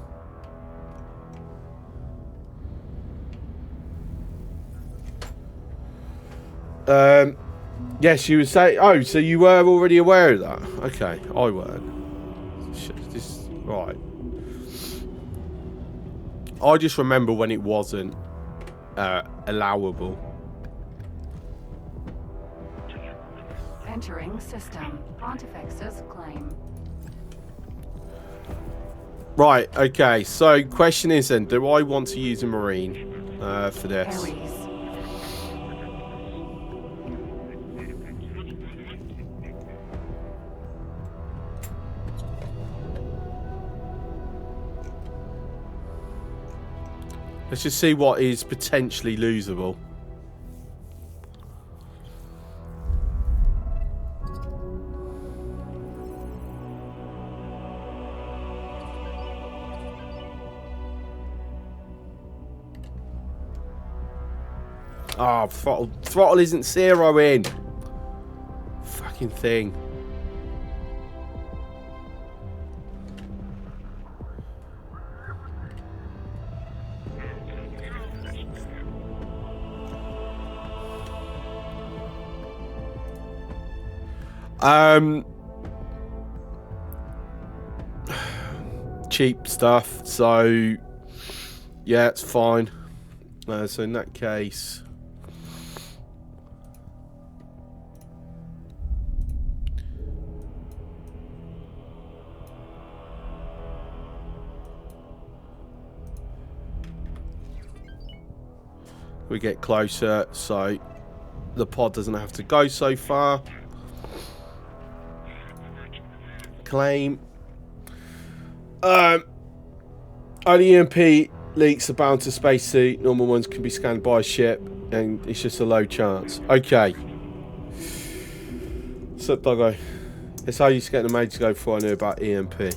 Yes, you would say. Oh, so you were already aware of that? Okay, I weren't. This right. I just remember when it wasn't allowable. Entering system. Pontifex's claim. Right. Okay. So, question is then: do I want to use a marine for this? Aries. Let's just see what is potentially losable. Ah, oh, throttle isn't zeroing. Fucking thing. Cheap stuff, so yeah, it's fine. So in that case, we get closer, so the pod doesn't have to go so far. Claim. Only EMP leaks are bound to spacesuit. Normal ones can be scanned by a ship, and it's just a low chance. Okay. So, Doggo, it's how I used to get the maid to go before I knew about EMP. It's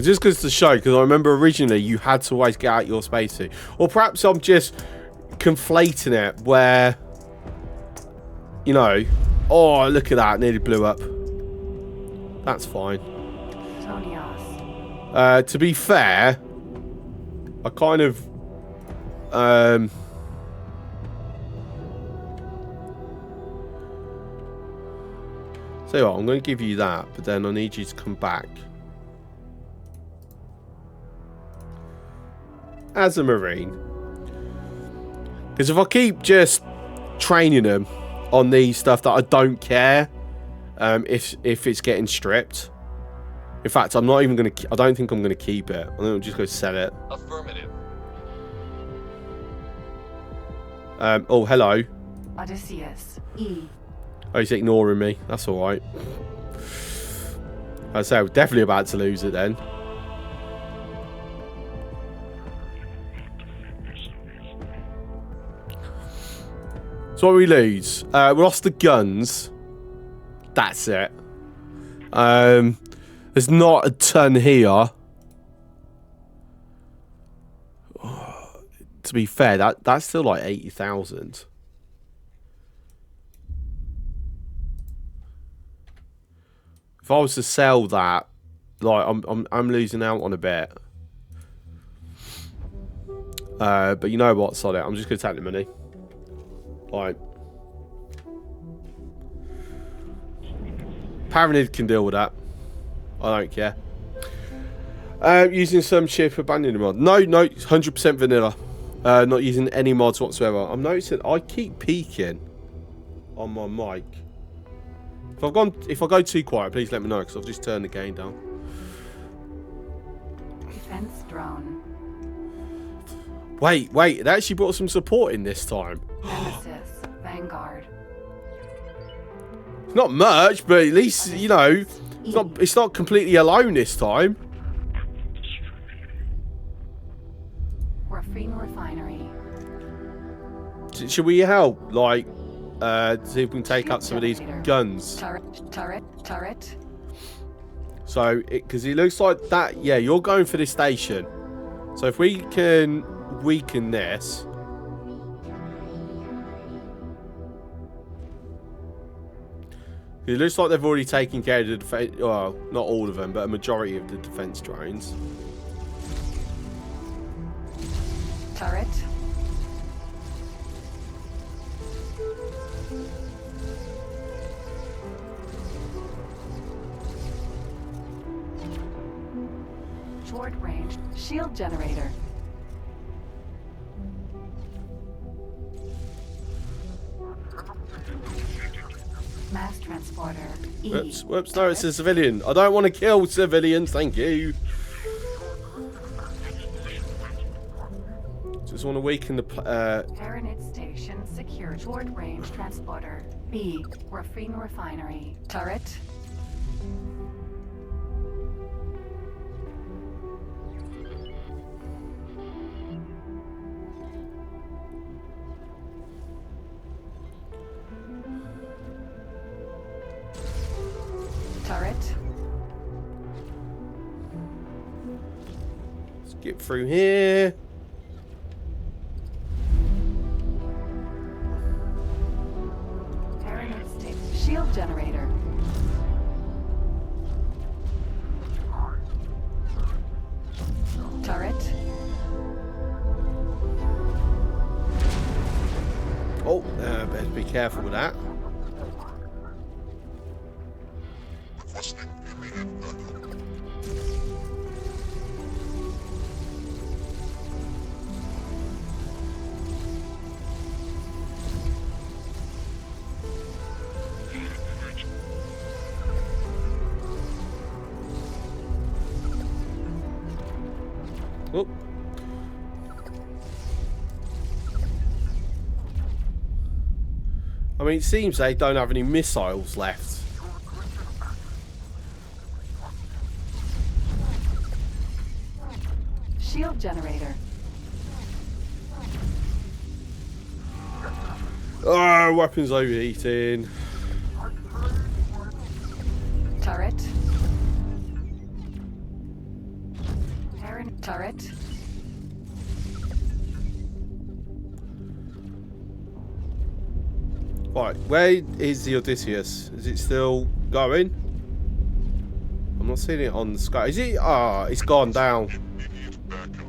just because it's the show, because I remember originally you had to always get out your spacesuit. Or perhaps I'm just conflating it where, you know, oh, look at that, nearly blew up. That's fine. To be fair, I kind of so what, I'm going to give you that, but then I need you to come back as a marine, because if I keep just training them on these stuff that I don't care if it's getting stripped. In fact, I'm not even going to... I don't think I'm going to keep it. I think I'll just go sell it. Affirmative. Oh, hello. Odysseus. E. Oh, he's ignoring me. That's alright. I'd say I'm definitely about to lose it then. So what we lose? We lost the guns. That's it. There's not a ton here. To be fair, that's still like 80,000. If I was to sell that, like I'm losing out on a bit. But you know what, sod it. I'm just gonna take the money. Like, Paranid can deal with that. I don't care. Using some ship abandoning mod. No, 100% vanilla. Not using any mods whatsoever. I'm noticing I keep peeking on my mic. If I go too quiet, please let me know, because I've just turned the gain down. Defense drone. Wait, it actually brought some support in this time. Nemesis. Vanguard. Not much, but at least, you know, it's not completely alone this time. Graphene refinery. Should we help? Like, see if we can take out some of these guns. Turret. So, because it looks like that, yeah, you're going for this station. So if we can weaken this. It looks like they've already taken care of the defense, well, not all of them, but a majority of the defense drones. Turret. Short range shield generator. Mass transporter. E. Whoops, whoops, no, it's a civilian. I don't want to kill civilians, thank you. Just want to weaken the... Paranit station secure. Short range transporter. B. Graphene refinery. Turret. Turret. Let's get through here. Paranit station shield generator. Turret. Oh, better be careful with that. Requesting immediate backup. Oh. I mean, it seems they don't have any missiles left. Shield generator. Oh, weapons overheating. Turret. Paranit turret. Right, where is the Odysseus? Is it still going? I'm not seeing it on the sky. Is it? Ah, it's gone down. Immediate backup.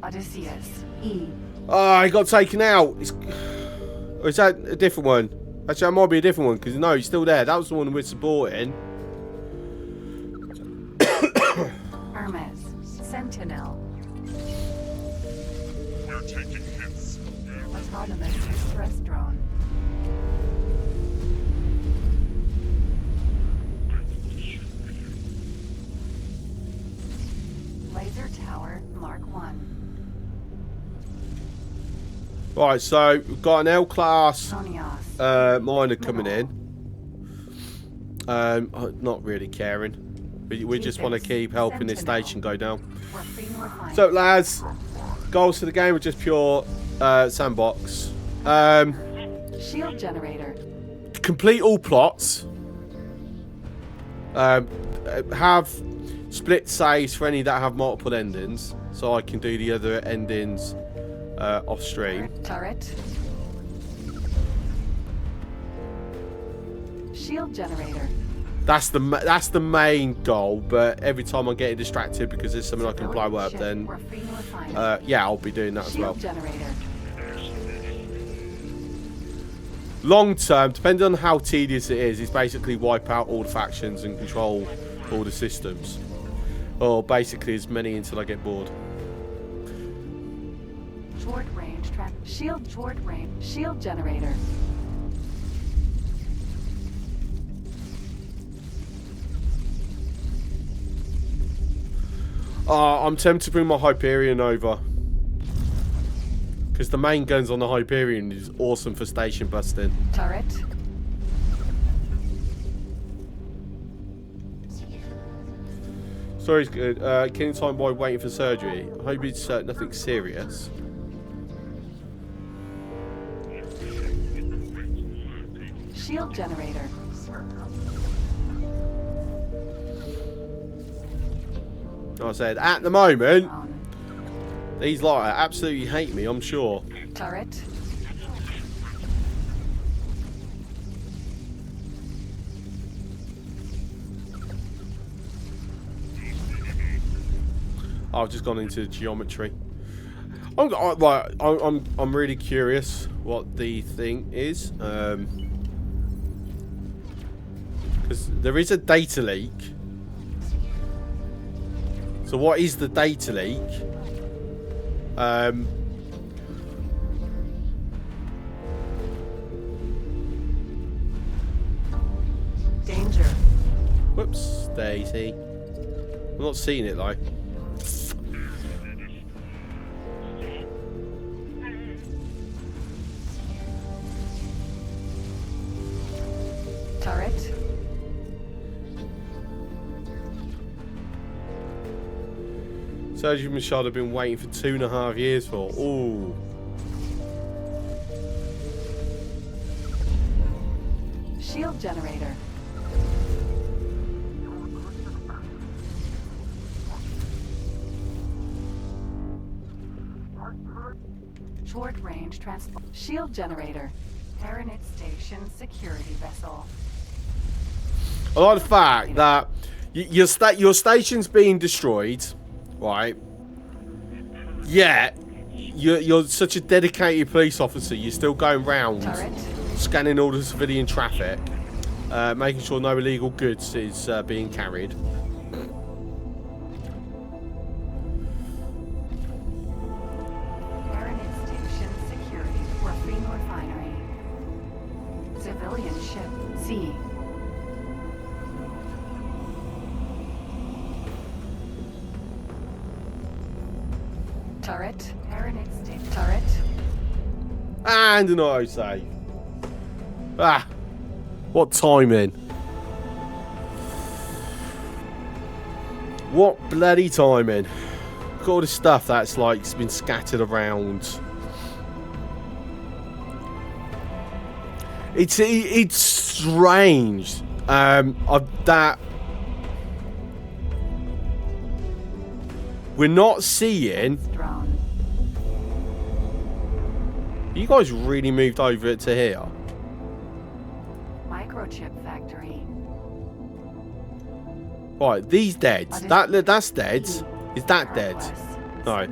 Odysseus. E. Ah, it got taken out. Or is that a different one? Actually, that might be a different one, because no, he's still there. That was the one we're supporting. Hermes. Sentinel. We're taking hits. Autonomous express drone. Laser tower Mark 1. Right, so we've got an L-class Sonios. miner coming in. Not really caring. We just want to keep helping this station go down. Graphene refinery. So, lads, goals for the game are just pure sandbox. Shield generator. Complete all plots. Have split saves for any that have multiple endings, so I can do the other endings off stream. Turret. Shield generator. That's the main goal. But every time I get distracted because there's something I can blow up, then Graphene refinery. yeah, I'll be doing that as well. Shield generator. Long term, depending on how tedious it is, it's basically wipe out all the factions and control all the systems. Or basically as many until I get bored. Short range shield short range shield generator. I'm tempted to bring my Hyperion over. Because the main guns on the Hyperion is awesome for station busting. Turret. Sorry, good. Killing time by waiting for surgery. I hope it's nothing serious. Shield generator. I said, at the moment, these lot absolutely hate me, I'm sure. Turret. I've just gone into geometry. I'm really curious what the thing is. Because there is a data leak. So what is the data leak? Danger. Whoops, Daisy. I'm not seeing it though. Turret. Surgery Machado have been waiting for 2.5 years for. Ooh. Shield generator. Short range transport. Shield generator. Paranit Station security vessel. I like the fact that your station's being destroyed, right? Yet you're such a dedicated police officer. You're still going round scanning all the civilian traffic, making sure no illegal goods is being carried. Paranit Station security. Graphene refinery. Civilian ship. C. Turret. Paranit Station. Turret. And an auto save. Ah, what timing? What bloody timing? Look at all the stuff that's like been scattered around. It's strange. That we're not seeing. You guys really moved over to here. Microchip factory. Right, these dead. That's dead. Is that dead? No.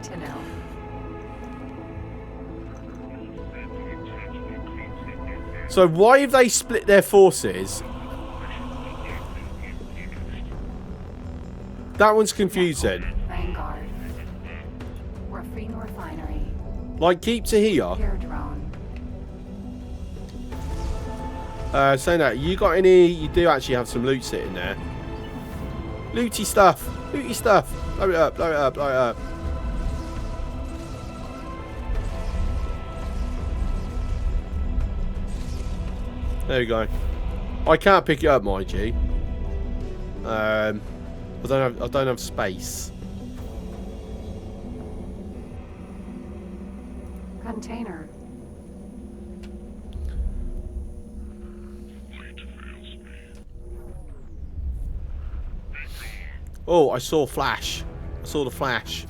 So why have they split their forces? That one's confusing. Vanguard. Graphene refinery. Like, keep to here. Air drone. Saying that, you got any? You do actually have some loot sitting there. Looty stuff. Looty stuff. Blow it up, blow it up, blow it up. There we go. I can't pick it up, mind you. I don't have space. Container. Oh, I saw flash. I saw the flash.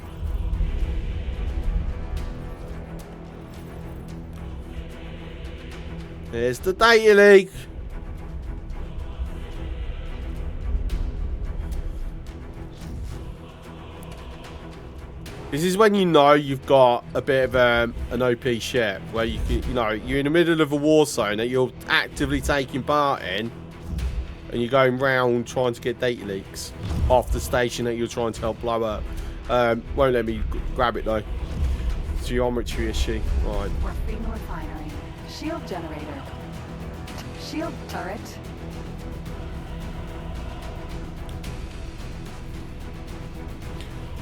There's the data leak. This is when you know you've got a bit of an OP ship where you can, you're in the middle of a war zone that you're actively taking part in, and you're going round trying to get data leaks off the station that you're trying to help blow up. Won't let me grab it though. Geometry issue. Right. Graphene refinery. Shield generator. Shield turret.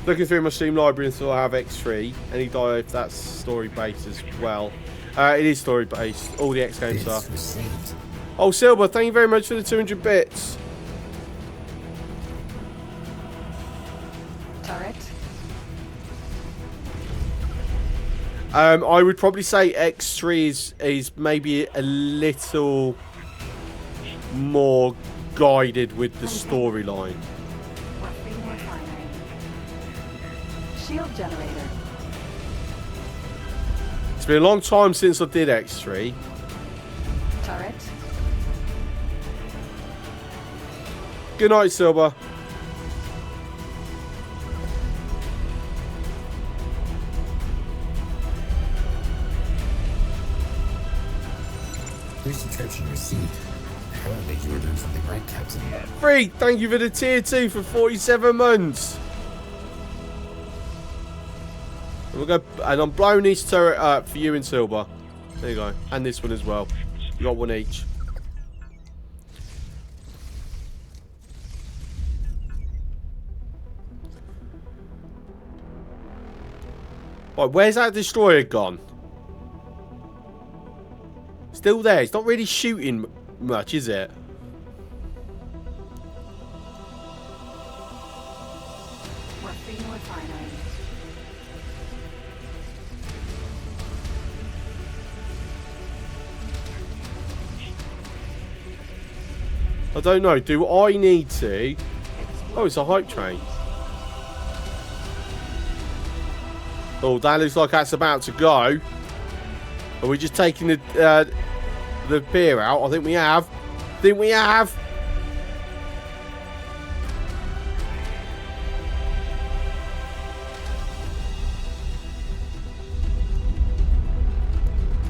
Looking through my Steam library and so I have X3. Any die if that's story based as well. It is story based. All the X games are. Oh, Silver, thank you very much for the 200 bits. Turret. I would probably say X3 is maybe a little more guided with the storyline. Shield generator. It's been a long time since I did X3. Turret. Good night, Silver. Subscription received. Apparently you were doing something right, Captain. Free, thank you for the tier 2 for 47 months. And we'll go, and I'm blowing this turret up for you and Silver. There you go, and this one as well. You got one each. Right, where's that destroyer gone? Still there. It's not really shooting much, is it? Morphine refinery. I don't know. Do I need to? Oh, it's a hype train. Oh, that looks like that's about to go. Are we just taking the pier out? I think we have.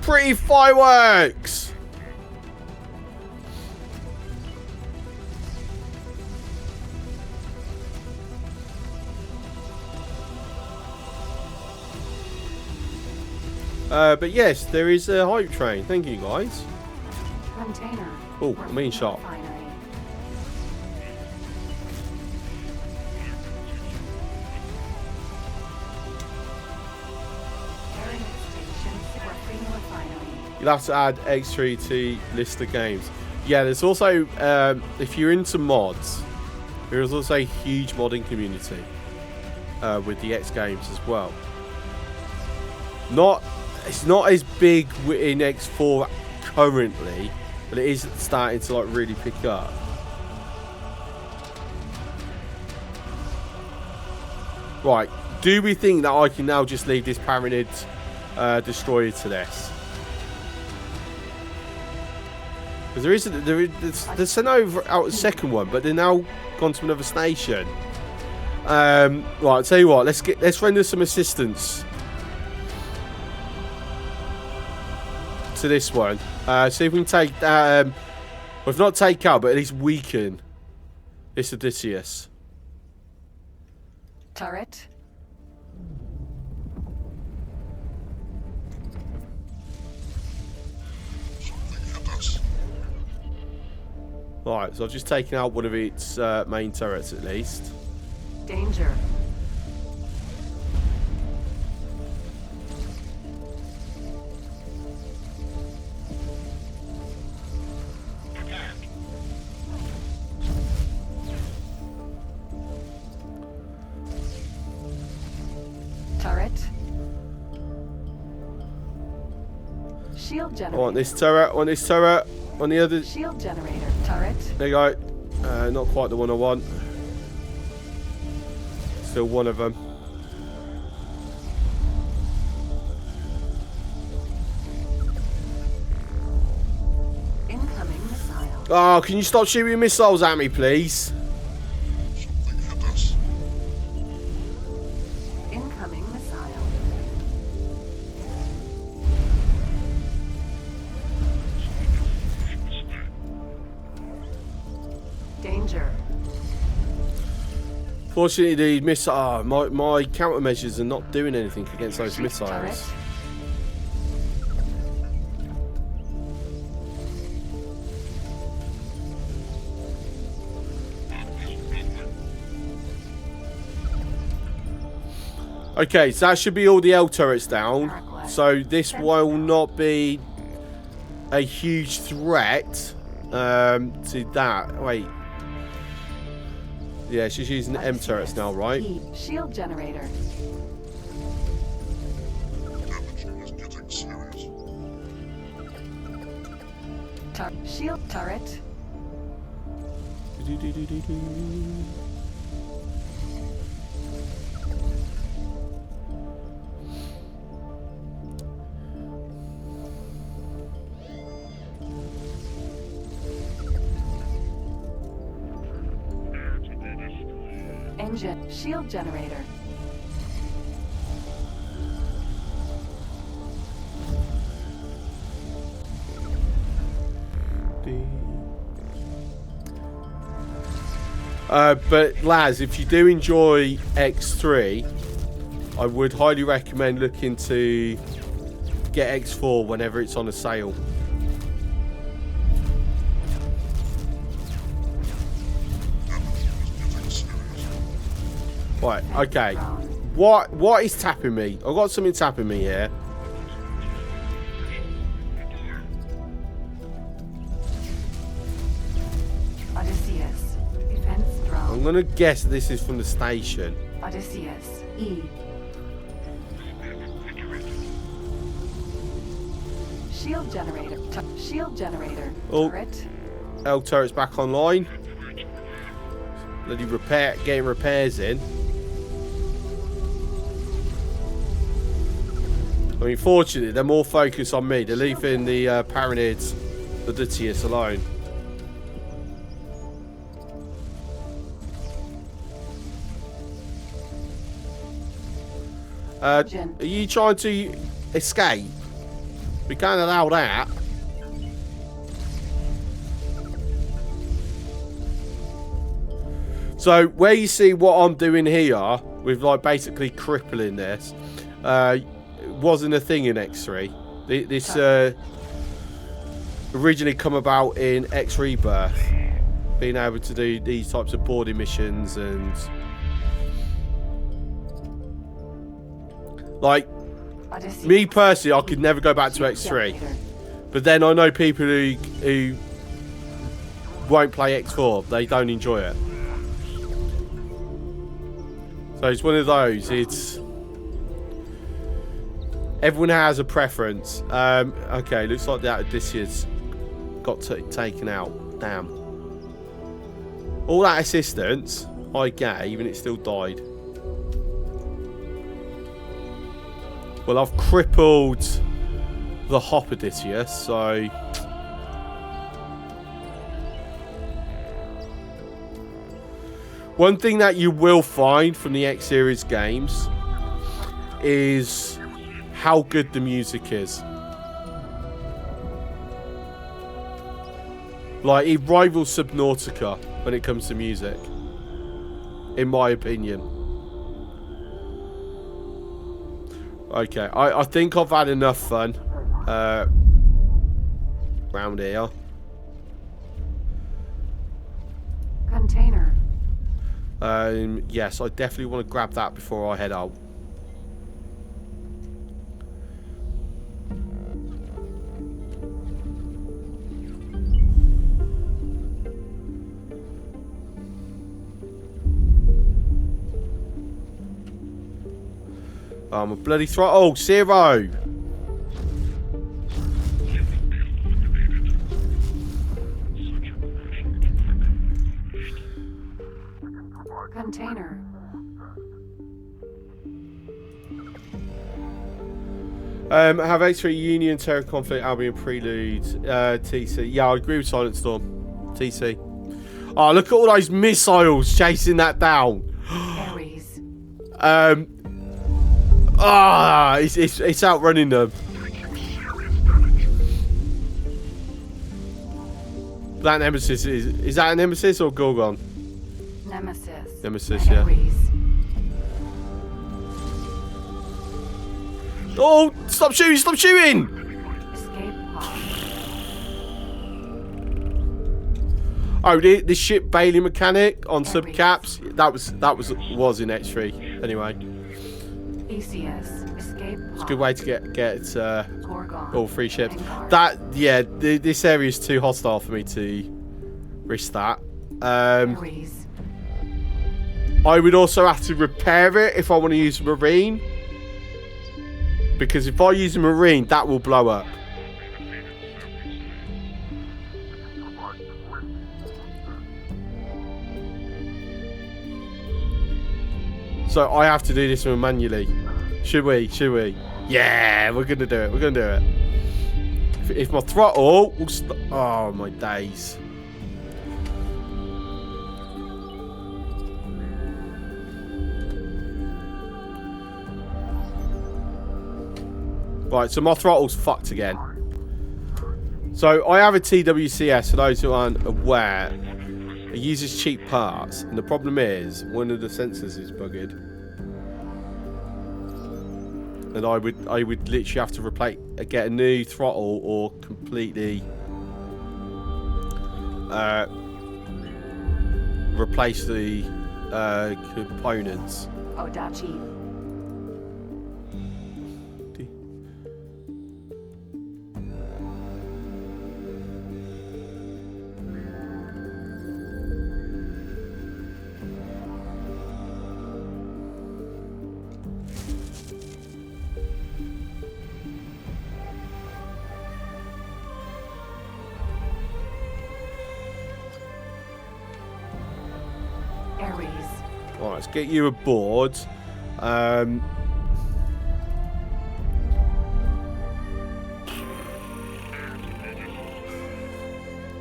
Pretty fireworks. But yes, there is a hype train. Thank you, guys. Container. Oh, I'm being shot. Refinery. Carrying station. Morphine refinery. You'll have to add X3 to list of games. Yeah, there's also, if you're into mods, there's also a huge modding community with the X games as well. It's not as big in X4 currently, but it is starting to like really pick up. Right, do we think that I can now just leave this Paranid destroyer to this? Because they sent over out a second one, but they're now gone to another station. Right, I'll tell you what, let's render some assistance to this one. See if we can take well, if not take out, but at least weaken this Odysseus. Turret. Right, so I've just taken out one of its main turrets at least. Danger. Turret. Shield generator. I want this turret, on the other. Shield generator. Turret. There you go. Not quite the one I want. Still one of them. Incoming missile. Oh, can you stop shooting missiles at me, please? Incoming missile. Danger. Fortunately, the missile. My countermeasures are not doing anything against those missiles. Turret. Okay, so that should be all the L turrets down. So this will not be a huge threat to that. Wait. Yeah, she's using M turrets now, right? Shield generator. Shield turret. Engine. Shield generator. But lads, if you do enjoy X3, I would highly recommend looking to get X4 whenever it's on a sale. Right, okay. What is tapping me? I've got something tapping me here. Odysseus. Defense drone. I'm gonna guess this is from the station. Odysseus. E. Shield generator. Shield generator. Oh. Turret. L turret's back online. Bloody getting repairs in. I mean, fortunately, they're more focused on me. They're leaving the Paranids, the Odysseus alone. Are you trying to escape? We can't allow that. So where you see what I'm doing here with like basically crippling this wasn't a thing in X3. This originally come about in X Rebirth, being able to do these types of boarding missions and like me personally, I could never go back to X3, but then I know people who won't play X4. They don't enjoy it. So it's one of those. It's everyone has a preference. Okay, looks like that Odysseus got taken out. Damn. All that assistance I gave, and it still died. Well, I've crippled the Hop Odysseus, so one thing that you will find from the X series games is how good the music is. Like, it rivals Subnautica when it comes to music, in my opinion. Okay, I think I've had enough fun round here. Container. Yes, I definitely want to grab that before I head out. I'm a bloody throttle. 0. Container. Have X3 Union, Terror Conflict, Albion Prelude, TC. Yeah, I agree with Silent Storm. TC. Oh, look at all those missiles chasing that down. Ares. It's outrunning them. That Nemesis is that a Nemesis or Gorgon? Nemesis. Nemesis, yeah. Ares. Oh, stop shooting, stop shooting! Escape pod. Oh, the ship Bailey mechanic on subcaps. That was in X3 anyway. ECS. Escape pod. It's a good way to get Gorgon. all 3 ships. Vanguard. That this area is too hostile for me to risk that. Ares. I would also have to repair it if I want to use a Marine, because if I use a Marine, that will blow up. So I have to do this one manually. Should we? Should we? Yeah, we're gonna do it. We're gonna do it. If my throttle will oh my days. Right, so my throttle's fucked again. So I have a TWCS, for those who aren't aware. It uses cheap parts, and the problem is one of the sensors is bugged. And I would literally have to get a new throttle or completely replace the components. Odachi. Alright, let's get you aboard.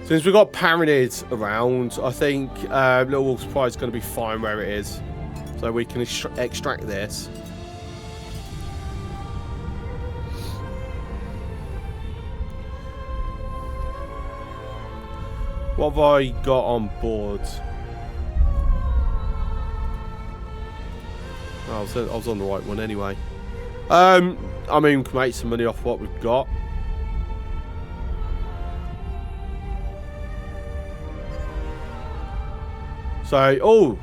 Since we've got Paranids around, I think Little Wolf's Pride is going to be fine where it is. So we can extract this. What have I got on board? I was on the right one anyway. I mean, we can make some money off what we've got. So,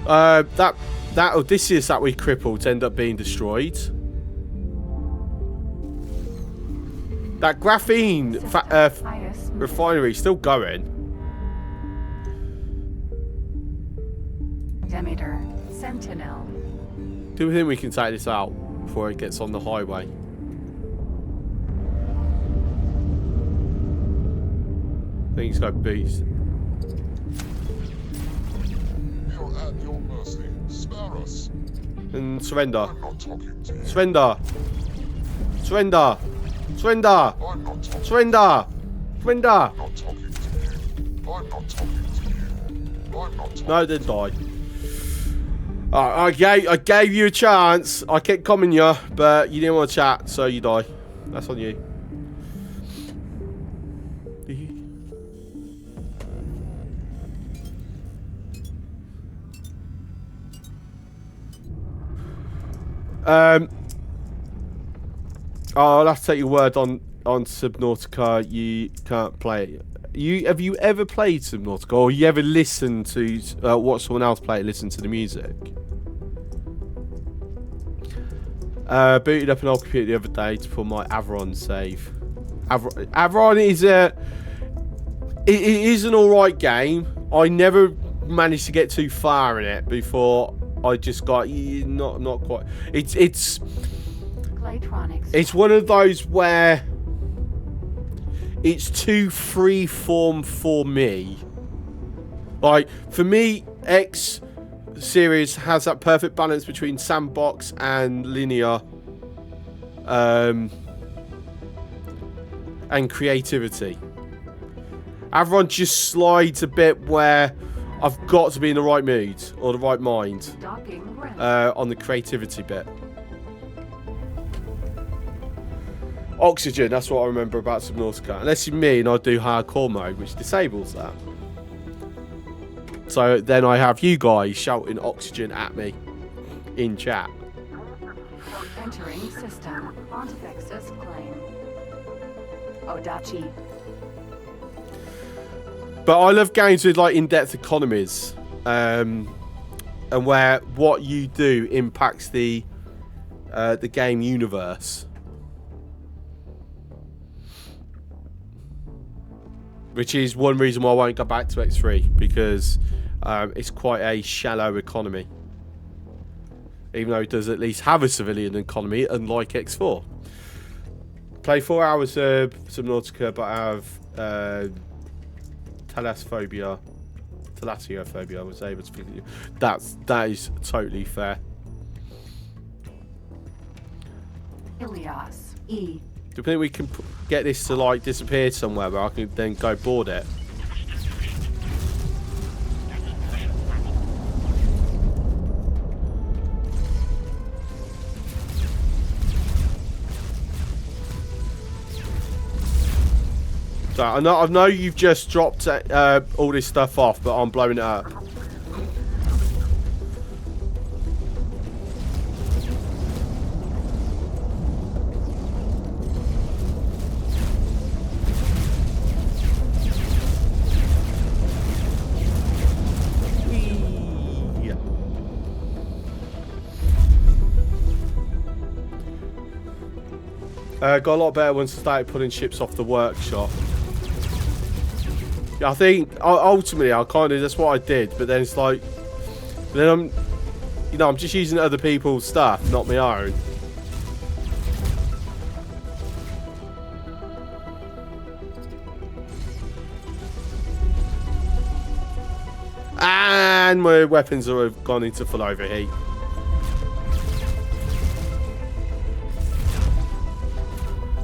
that Odysseus that we crippled end up being destroyed. That graphene refinery is still going. Demeter, Sentinel. Do we think we can take this out before it gets on the highway? Things go beast. We're at your mercy. Spare us. And surrender. I'm not talking to you. Surrender. Surrender. Surrender. I'm not talking. Surrender. Surrender. I'm not talking to you. I'm not talking to you. I'm not talking. No, then die. I gave you a chance. I kept coming you, but you didn't want to chat, so you die. That's on you. I'll have to take your word on Subnautica. You can't play it. Have you ever played Subnautica, or you ever listened to watch someone else play it, listen to the music? Booted up an old computer the other day to pull my Averon save. Averon is it is an alright game. I never managed to get too far in it before I just got not quite. It's one of those where it's too freeform for me. Like, for me, X series has that perfect balance between sandbox and linear and creativity. Averon just slides a bit where I've got to be in the right mood or the right mind on the creativity bit. Oxygen, that's what I remember about Subnautica. Unless you mean I do hardcore mode, which disables that. So then I have you guys shouting oxygen at me in chat. Entering system. Pontifex's claim. Odachi. But I love games with like in-depth economies, and where what you do impacts the game universe. Which is one reason why I won't go back to X3, because it's quite a shallow economy. Even though it does at least have a civilian economy, unlike X4. Play 4 hours of Subnautica, but I have thalassophobia. I was able to figure that is totally fair. Ilias. E. Do you think we can get this to like disappear somewhere where I can then go board it? So I know you've just dropped all this stuff off, but I'm blowing it up. Got a lot better once I started pulling ships off the workshop. Yeah, I think ultimately that's what I did, but then it's like, then I'm just using other people's stuff, not my own. And my weapons have gone into full overheat.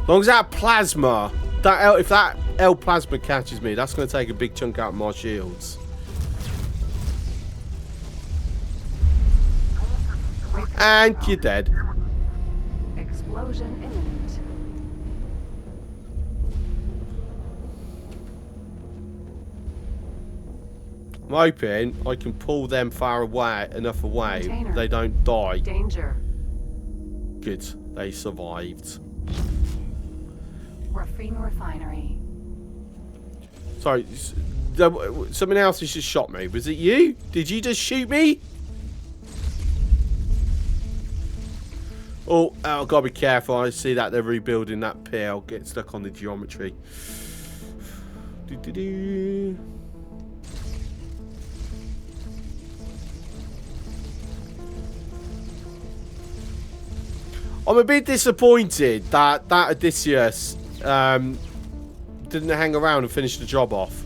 As long as that plasma, if that L plasma catches me, that's going to take a big chunk out of my shields. And you're dead. Explosion imminent. I'm hoping I can pull them far away, enough away, Container. they don't die. Danger. Good, they survived. Graphene refinery. Sorry, something else has just shot me. Was it you? Did you just shoot me? Oh, I've got to be careful. I see that they're rebuilding that pier. I'll get stuck on the geometry. I'm a bit disappointed that Odysseus didn't hang around and finish the job off.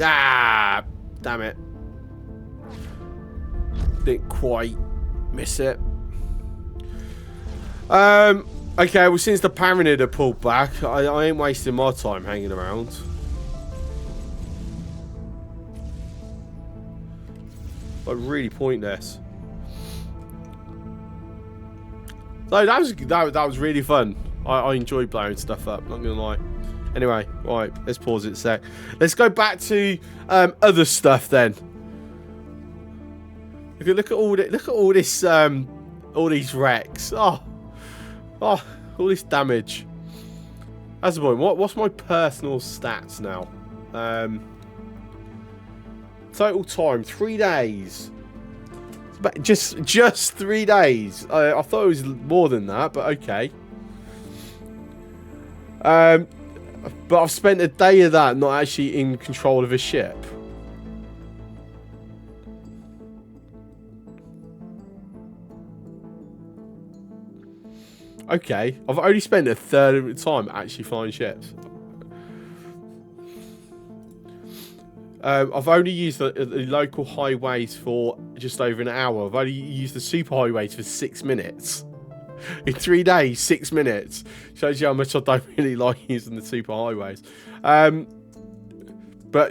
Ah, damn it. Didn't quite miss it. Okay, well, since the Paranid are pulled back, I ain't wasting my time hanging around. Like, really pointless. No, that was really fun. I enjoyed blowing stuff up, not gonna lie. Anyway, right, let's pause it a sec. Let's go back to other stuff then. Look at all this all these wrecks. Oh, all this damage. That's the point. What's my personal stats now? Total time 3 days. Just 3 days. I thought it was more than that, but okay. But I've spent a day of that not actually in control of a ship. Okay, I've only spent a third of the time actually flying ships. I've only used the local highways for just over an hour. I've only used the super highways for 6 minutes. In 3 days, 6 minutes. Shows you how much I don't really like using the super highways. But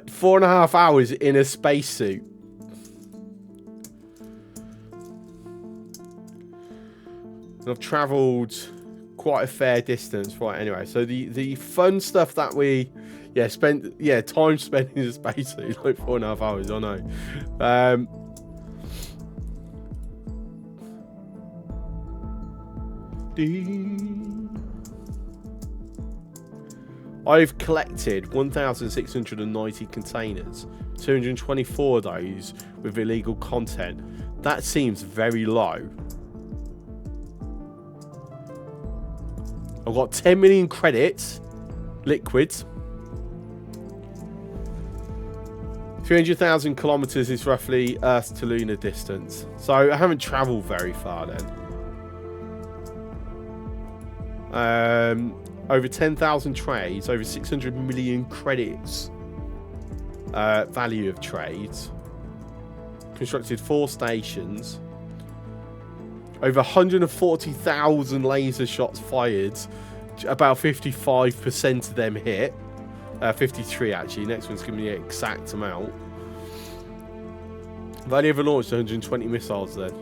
4.5 hours in a spacesuit. I've travelled quite a fair distance. Right, anyway, so the fun stuff that we time spent in a spacesuit, like 4.5 hours, I know. I've collected 1,690 containers, 224 of those with illegal content. That seems very low. I've got 10 million credits, liquids. 300,000 kilometers is roughly Earth to lunar distance. So I haven't travelled very far then. Over 10,000 trades, over 600 million credits value of trades. Constructed 4 stations. Over 140,000 laser shots fired. About 55% of them hit. 53 actually. Next one's giving me the exact amount. I've only ever launched 120 missiles then.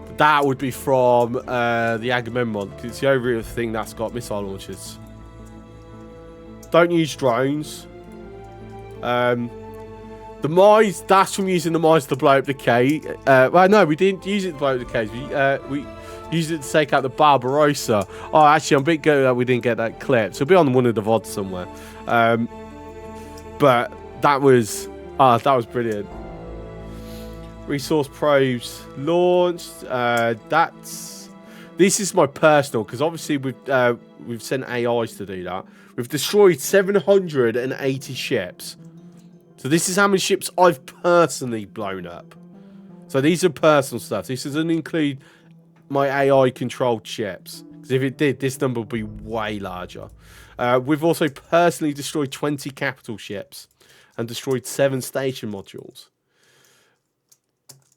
But that would be from the Agamemnon, because it's the only thing that's got missile launchers. Don't use drones. The mines, that's from using the mines to blow up the cave. Well, no, we didn't use it to blow up the caves. We used it to take out the Barbarossa. Oh, actually, I'm a bit good that we didn't get that clip. So it'll be on one of the VODs somewhere. But that was brilliant. Resource probes launched. This is my personal, because obviously we've sent AIs to do that. We've destroyed 780 ships. So this is how many ships I've personally blown up. So these are personal stuff. This doesn't include my AI controlled ships. Because if it did, this number would be way larger. We've also personally destroyed 20 capital ships and destroyed 7 station modules.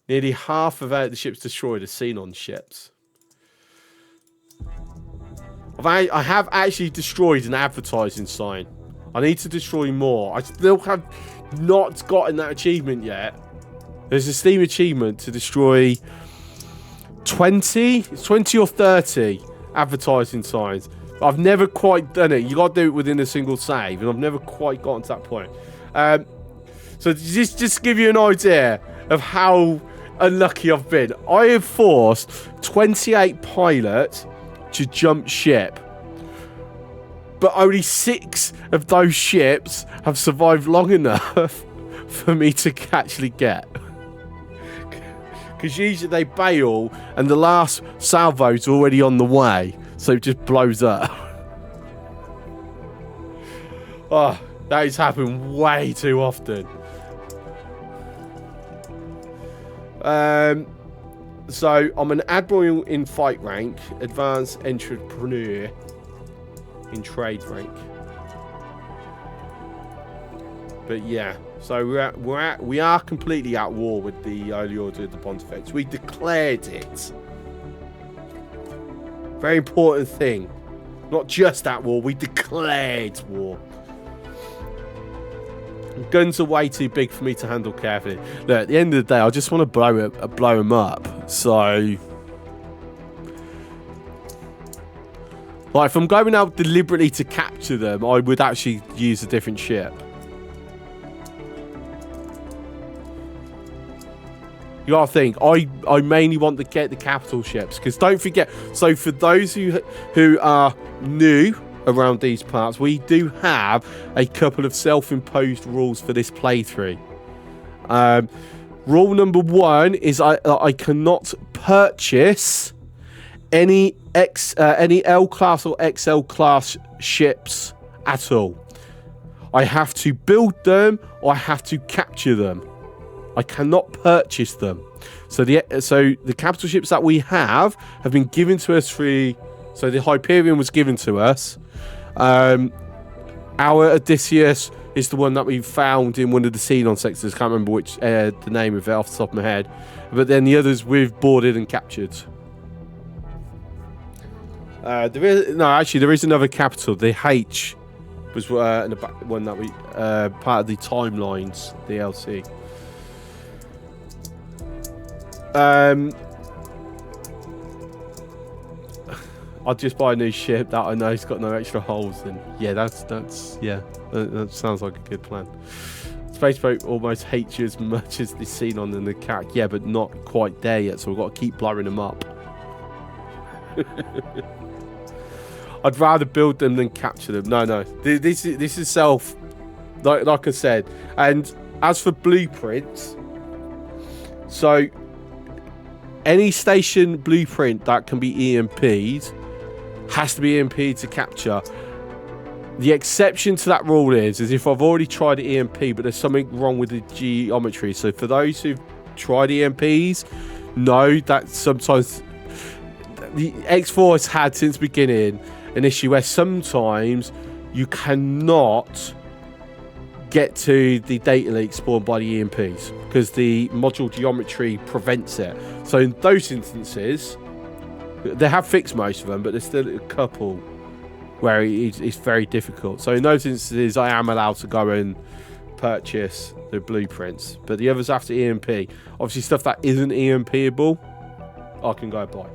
Nearly half of the ships destroyed are Xenon ships. I have actually destroyed an advertising sign. I need to destroy more. I still have not gotten that achievement yet. There's a Steam achievement to destroy 20 or 30 advertising signs. But I've never quite done it. You got to do it within a single save, and I've never quite gotten to that point. So just to give you an idea of how unlucky I've been, I have forced 28 pilots to jump ship. But only 6 of those ships have survived long enough for me to actually get. Because usually they bail and the last salvo's already on the way. So it just blows up. Oh, that has happened way too often. So I'm an admiral in fight rank, advanced entrepreneur in trade rank. But yeah, so we are completely at war with the early order of the Pontifex. We declared it. Very important thing. Not just at war, we declared war. Guns are way too big for me to handle carefully. Look, at the end of the day, I just want to blow them up. So, like, if I'm going out deliberately to capture them, I would actually use a different ship. You gotta think, I mainly want to get the capital ships, because don't forget, so for those who are new around these parts, we do have a couple of self-imposed rules for this playthrough. Rule number 1 is I cannot purchase any L class or XL class ships at all. I have to build them or I have to capture them. I cannot purchase them. So the capital ships that we have been given to us free. So the Hyperion was given to us. Our Odysseus is the one that we found in one of the Xenon sectors. Can't remember which the name of it off the top of my head. But then the others we've boarded and captured. There is another capital. The H was one that we part of the Timelines DLC. I'll just buy a new ship that I know has got no extra holes in. Yeah, that sounds like a good plan. Spaceboat almost hates you as much as the Xenon and the Cat. Yeah, but not quite there yet, so we've got to keep blowing them up. I'd rather build them than capture them. No. This is self, like I said. And as for blueprints, so any station blueprint that can be EMP'd has to be EMP'd to capture. The exception to that rule is if I've already tried the EMP, but there's something wrong with the geometry. So for those who've tried EMPs, know that sometimes the X4 has had since the beginning an issue where sometimes you cannot get to the data leak spawned by the EMPs because the module geometry prevents it. So in those instances, they have fixed most of them, but there's still a couple where it's very difficult. So in those instances, I am allowed to go and purchase the blueprints, but the others have to EMP. Obviously, stuff that isn't EMPable, I can go buy.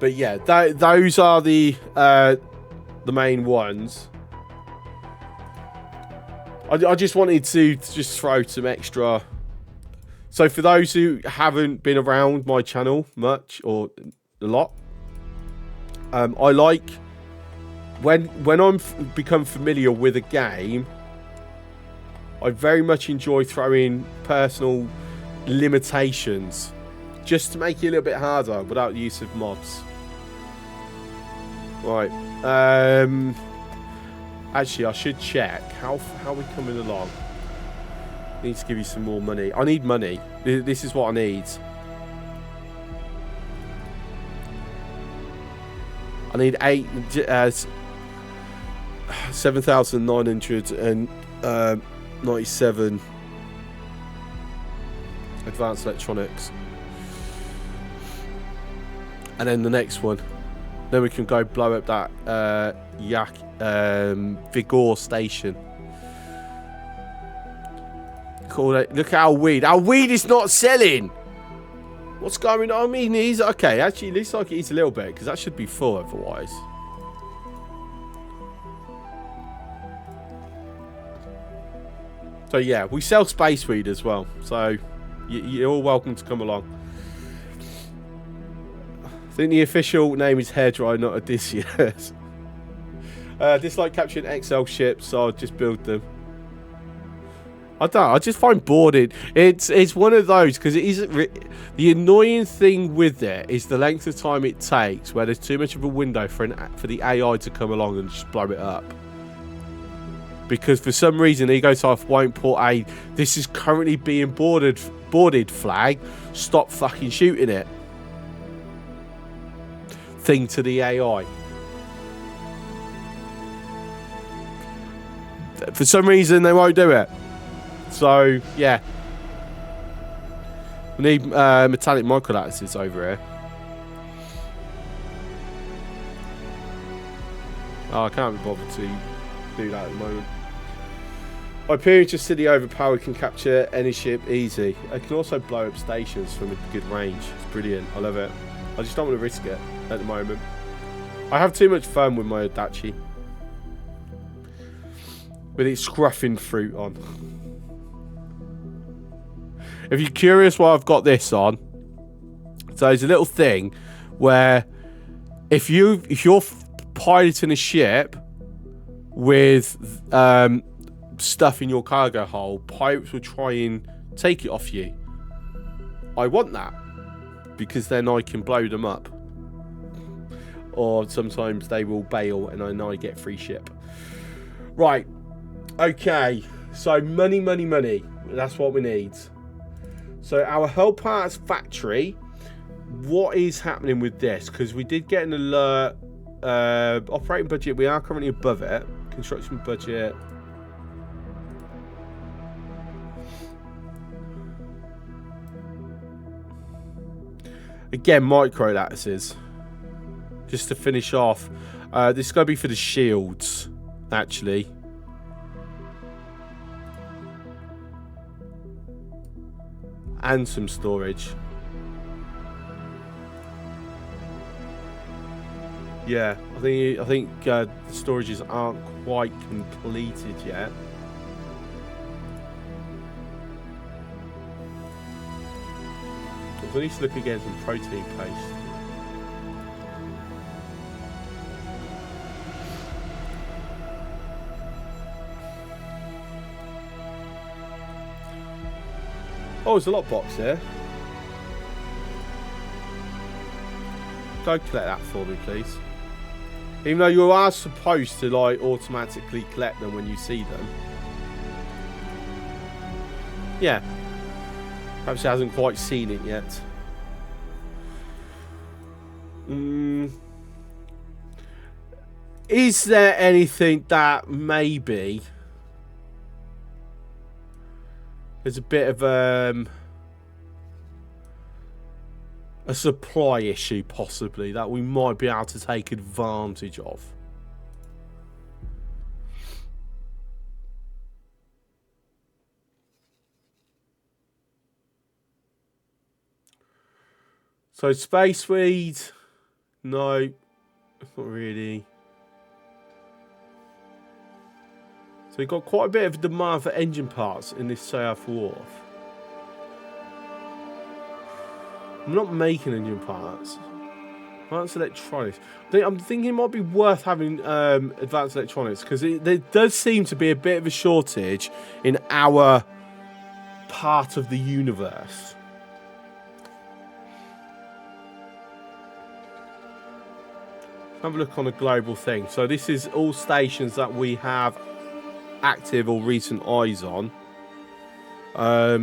But yeah, those are the main ones. I just wanted to just throw some extra. So for those who haven't been around my channel much or a lot, I like when I'm become familiar with a game, I very much enjoy throwing personal limitations just to make it a little bit harder without the use of mods. Right. Actually, I should check how are we coming along. I need to give you some more money. I need money. This is what I need. I need 7,997 advanced electronics, and then the next one. Then we can go blow up that Vigor station. Cool. Look at our weed. Our weed is not selling. What's going on? I mean, he's okay. Actually, it looks like it eats a little bit because that should be full otherwise. So yeah, we sell space weed as well. So you're all welcome to come along. I think the official name is Hairdryer, not Odysseus. Dislike capturing XL ships, so I'll just build them. I don't. I just find boarding. It's one of those because it isn't. The annoying thing with it is the length of time it takes, where there's too much of a window for the AI to come along and just blow it up. Because for some reason, EgoType won't put a "this is currently being boarded" flag. Stop fucking shooting it. Thing to the AI. For some reason, they won't do it. So, yeah. We need metallic microlattices over here. Oh, I can't be bothered to do that at the moment. Hyperion just silly overpowered, can capture any ship easy. It can also blow up stations from a good range. It's brilliant. I love it. I just don't want to risk it at the moment. I have too much fun with my Adachi. With its scruffing fruit on. If you're curious why I've got this on, so there's a little thing where if you're piloting a ship with stuff in your cargo hold, pirates will try and take it off you. I want that because then I can blow them up, or sometimes they will bail and then I get free ship. Right, okay, so money, that's what we need. So our hull parts factory, what is happening with this? Because we did get an alert. Operating budget, we are currently above it. Construction budget. Again, micro lattices. Just to finish off. This is going to be for the shields, actually. And some storage. Yeah, I think the storages aren't quite completed yet. So I need to look again at some protein paste. Oh, there's a lot box here. Go collect that for me, please. Even though you are supposed to like automatically collect them when you see them. Yeah. Perhaps it hasn't quite seen it yet. Is there anything that maybe there's a bit of a supply issue possibly that we might be able to take advantage of? So space speed, no, not really. So we've got quite a bit of demand for engine parts in this South Wharf. I'm not making engine parts. Advanced electronics. I'm thinking it might be worth having advanced electronics because there does seem to be a bit of a shortage in our part of the universe. Have a look on a global thing. So this is all stations that we have active or recent eyes on. I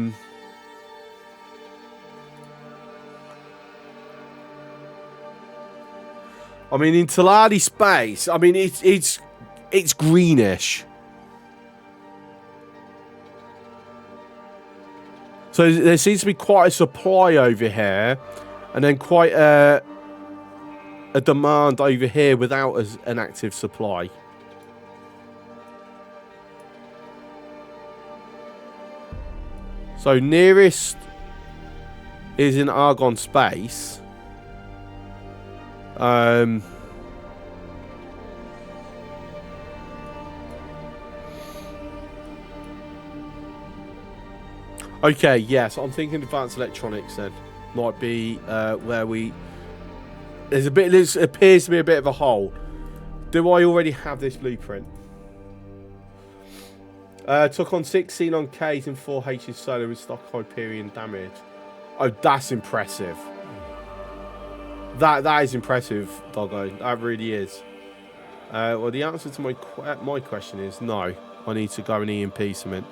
mean, in Taladi space, I mean it's greenish. So there seems to be quite a supply over here, and then quite a demand over here without an active supply. So nearest is in Argon space. Okay, yes, I'm thinking advanced electronics then might be where we. There appears to be a bit of a hole. Do I already have this blueprint? Took on 6 Xenon Ks and 4 H's solar with stock Hyperion damage. Oh, that's impressive. That is impressive, Doggo. That really is. Well, the answer to my question is no. I need to go and EMP something.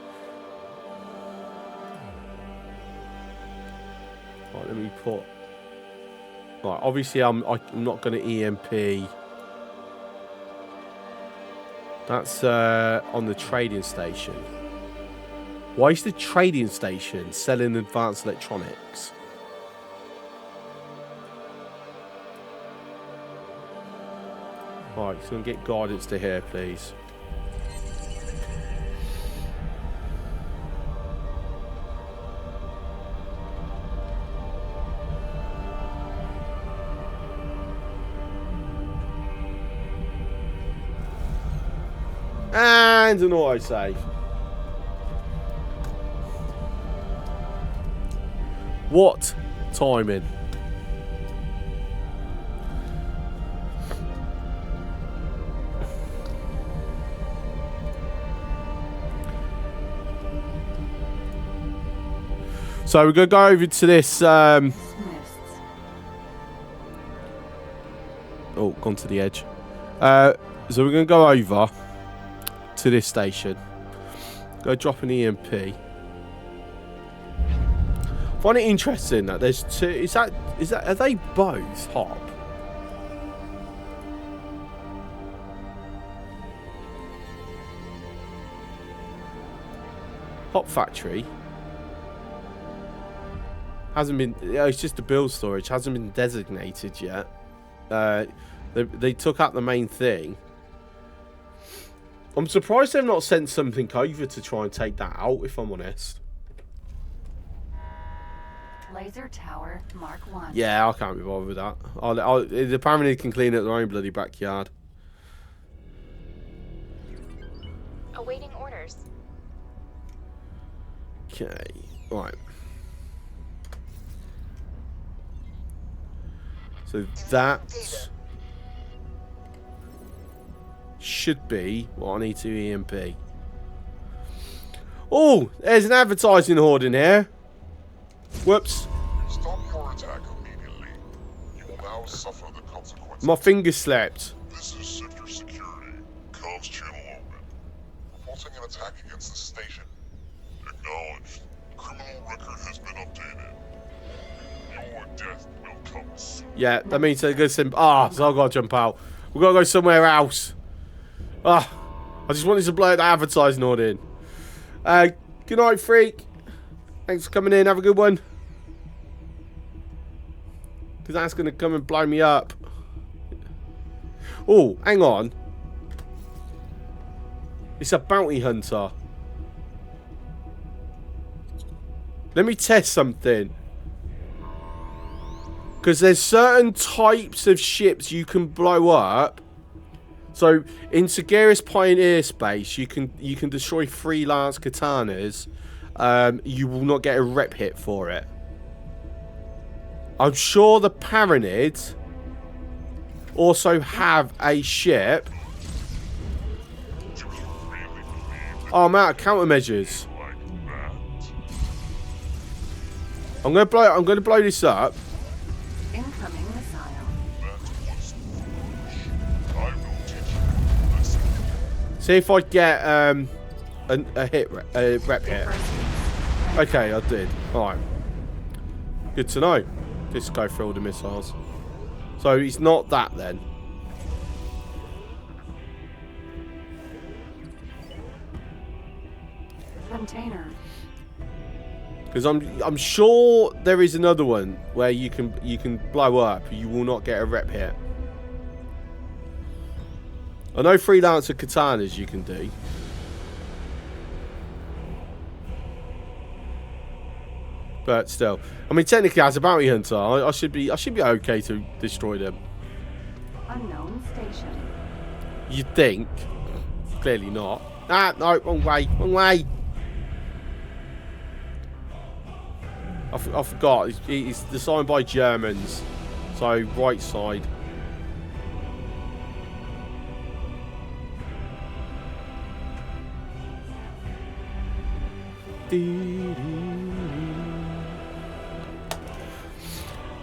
Right, let me put. Right, obviously I'm not going to EMP. That's on the trading station. Why is the trading station selling advanced electronics? Right, so I'm going to get guidance to here, please. And an autosave. What timing? So we're going to go over to this. Oh, gone to the edge. So we're going to go over to this station. Go drop an EMP. Find it interesting that there's two. Is that are they both hop? Hop factory hasn't been. It's just a build storage. Hasn't been designated yet. They took out the main thing. I'm surprised they've not sent something over to try and take that out, if I'm honest. Laser Tower Mark 1. Yeah, I can't be bothered with that. Apparently they can clean up their own bloody backyard. Awaiting orders. Okay, right. So that should be what I need to EMP. Oh, there's an advertising horde in here. Whoops. Stop your attack immediately. You will now suffer the consequences. My finger slipped. This is Sector Security. Comms channel open. Reporting an attack against the station. Acknowledged. Criminal record has been updated. Your death will come soon. Yeah, that means they're going to send... so I've got to jump out. We've got to go somewhere else. I just wanted to blow the advertising order in. Good night, freak. Thanks for coming in. Have a good one. Because that's going to come and blow me up. Oh, hang on. It's a bounty hunter. Let me test something. Because there's certain types of ships you can blow up. So in Sagira's Pioneer space, you can destroy freelance katanas. You will not get a rep hit for it. I'm sure the Paranids also have a ship. Oh, I'm out of countermeasures. I'm gonna blow this up. Incoming missile. See if I get a rep hit. Okay, I did. Alright. Good to know. Just go through all the missiles. So it's not that then. Container. Because I'm sure there is another one where you can blow up. You will not get a rep hit. I know freelancer katanas you can do. But still, I mean, technically as a bounty hunter, I should be okay to destroy them. Unknown station. You'd think. Clearly not. Ah, no, wrong way, wrong way. I forgot. It's designed by Germans, so right side.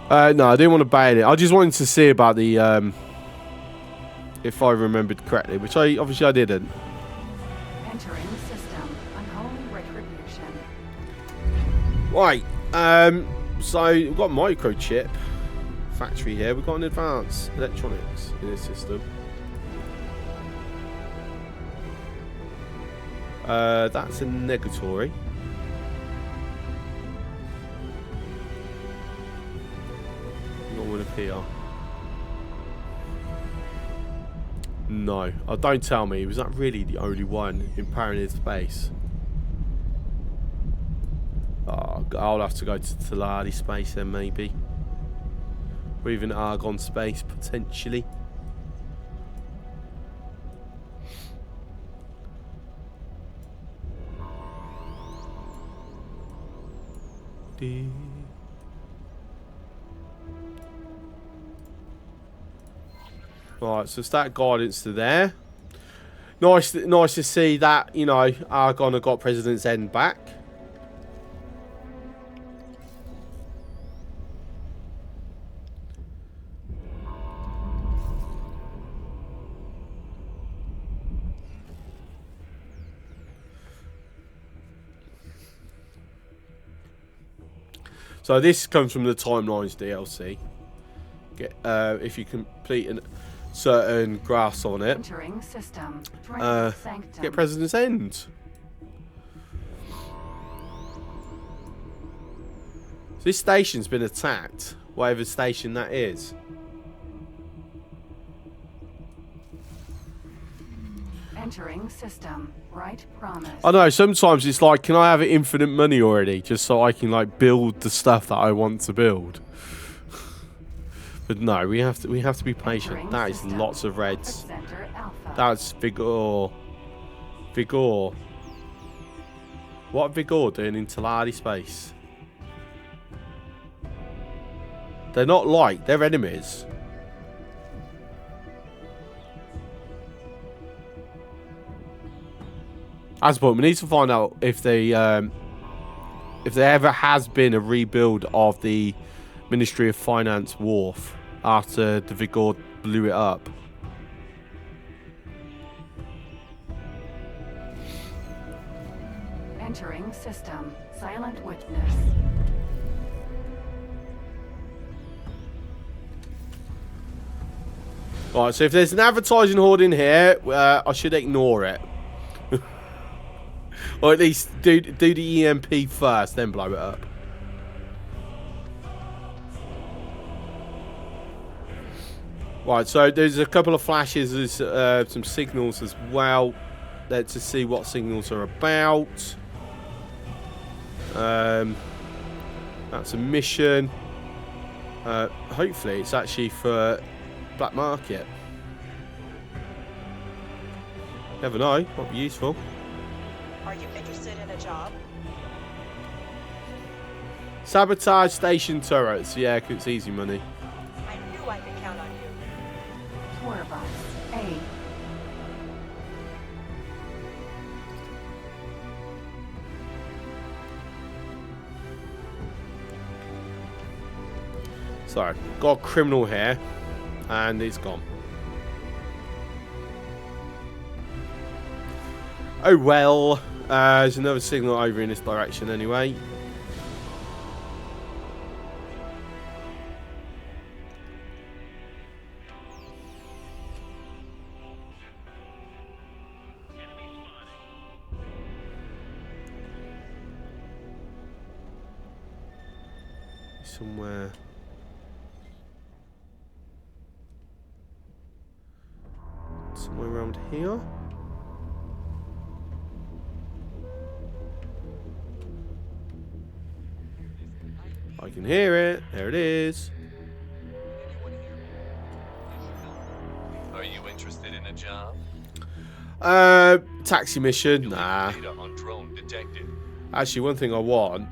No, I didn't want to ban it. I just wanted to see about the if I remembered correctly, which obviously I didn't. Entering system. Unholy retribution. Right. So we've got microchip factory here. We've got an advanced electronics in this system. That's a negatory. Not one up here. No. Oh, don't tell me. Was that really the only one in Paranid space? Oh, I'll have to go to Taladi space then, maybe. Or even Argon space, potentially. Right, so start guidance to there. Nice to see that, you know, Argon have got President's End back. So this comes from the Timelines DLC. Get if you complete a certain graphs on it, Entering system. get President's End. So this station's been attacked, whatever station that is. Entering system. Right promise. I know, sometimes it's like, can I have infinite money already, just so I can like build the stuff that I want to build? But no, we have to be patient. Entering That is system. lots of reds. Center alpha. That's Vigor. Vigor. What are Vigor doing in Taladi space? They're not like, they're enemies. As but we need to find out if there ever has been a rebuild of the Ministry of Finance wharf after the Vigor blew it up. Entering system. Silent witness. Right, so if there's an advertising hoard in here, I should ignore it. Or at least do the EMP first, then blow it up. Right, so there's a couple of flashes, there's some signals as well. Let's just see what signals are about. That's a mission. Hopefully it's actually for black market. Never know, might be useful. Are you interested in a job? Sabotage station turrets. Yeah, 'cause it's easy money. I knew I could count on you. Tour bus A. So, got a criminal here, and it's gone. Oh well, there's another signal over in this direction anyway. Somewhere. Somewhere around here. I can hear it. There it is. Are you interested in a job? Taxi mission. Nah. Data on drone detected. Actually, one thing I want.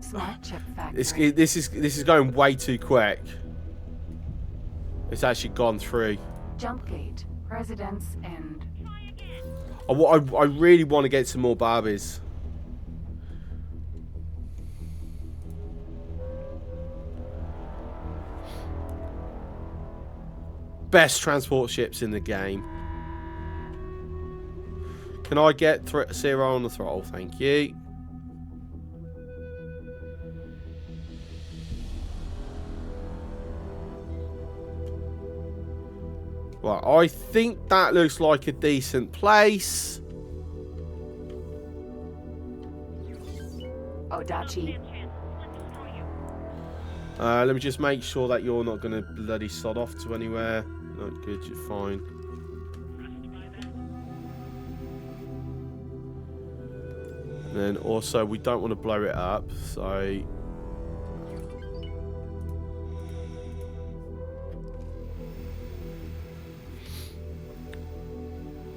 Smart chip factory. This is going way too quick. It's actually gone through. Jump gate. Residence end. I really want to get some more Barbies. Best transport ships in the game. Can I get zero on the throttle? Thank you. Right, I think that looks like a decent place. Odachi. Let me just make sure that you're not going to bloody sod off to anywhere. Not good, you're fine. And then also, we don't want to blow it up, so...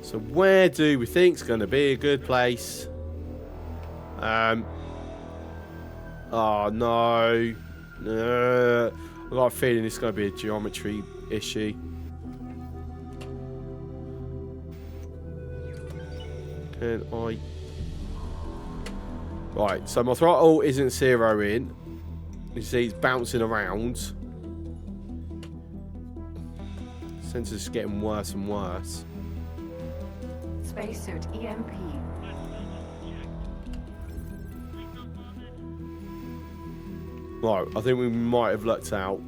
So where do we think is going to be a good place? Oh no. I've got a feeling it's going to be a geometry issue. Can I... Right, so my throttle isn't zeroing. You see it's bouncing around. Sensor's getting worse and worse. Spacesuit EMP. Right, I think we might have lucked out.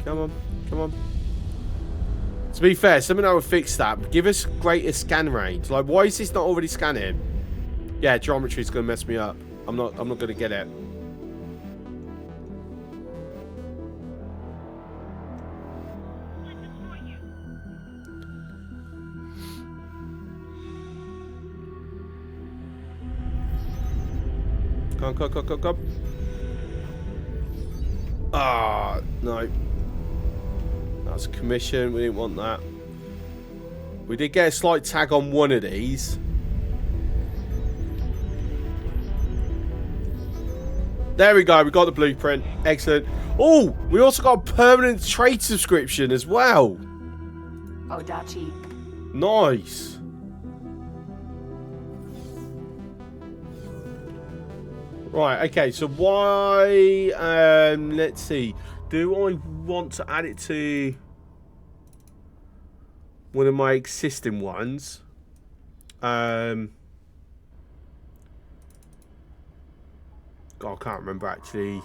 Come on, come on. To be fair, something I would fix that. Give us greater scan range. Like, why is this not already scanning? Yeah, geometry is going to mess me up. I'm not going to get it. Come, come, come, come, come. Ah, no. That's a commission. We didn't want that. We did get a slight tag on one of these. There we go. We got the blueprint. Excellent. Oh, we also got a permanent trade subscription as well. Odachi. Nice. Right, okay, so why, let's see, do I want to add it to one of my existing ones? God, I can't remember actually.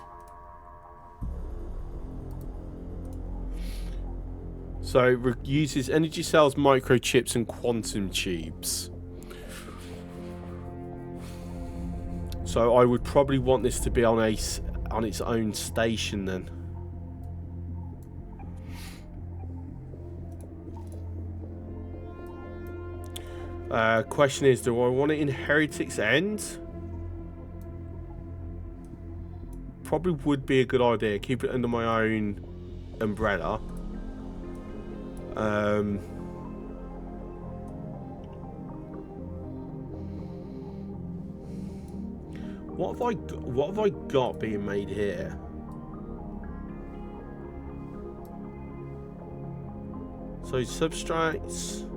So it uses energy cells, microchips, and quantum tubes. So I would probably want this to be on its own station then. Question is, do I want it in Heretic's End? Probably would be a good idea. Keep it under my own umbrella. What have I got being made here? So substrates.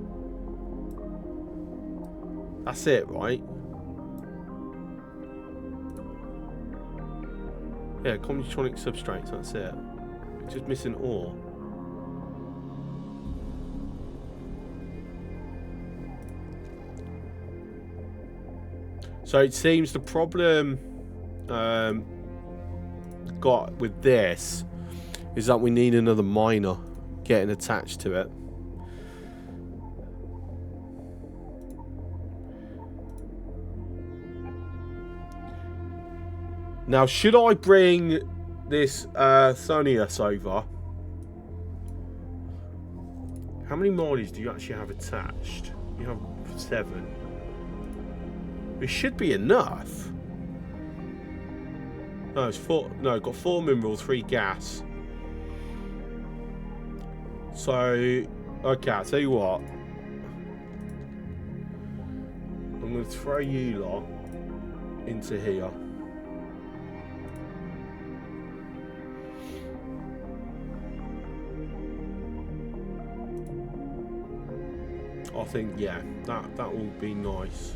That's it, right? Yeah, combinatoric substrates, that's it. Just missing ore. So it seems the problem got with this is that we need another miner getting attached to it. Now, should I bring this Thonius over? How many modules do you actually have attached? You have 7. It should be enough. No, it's 4. No, I've got 4 mineral, 3 gas. So, okay, I'll tell you what. I'm going to throw you lot into here. I think, yeah, that will be nice.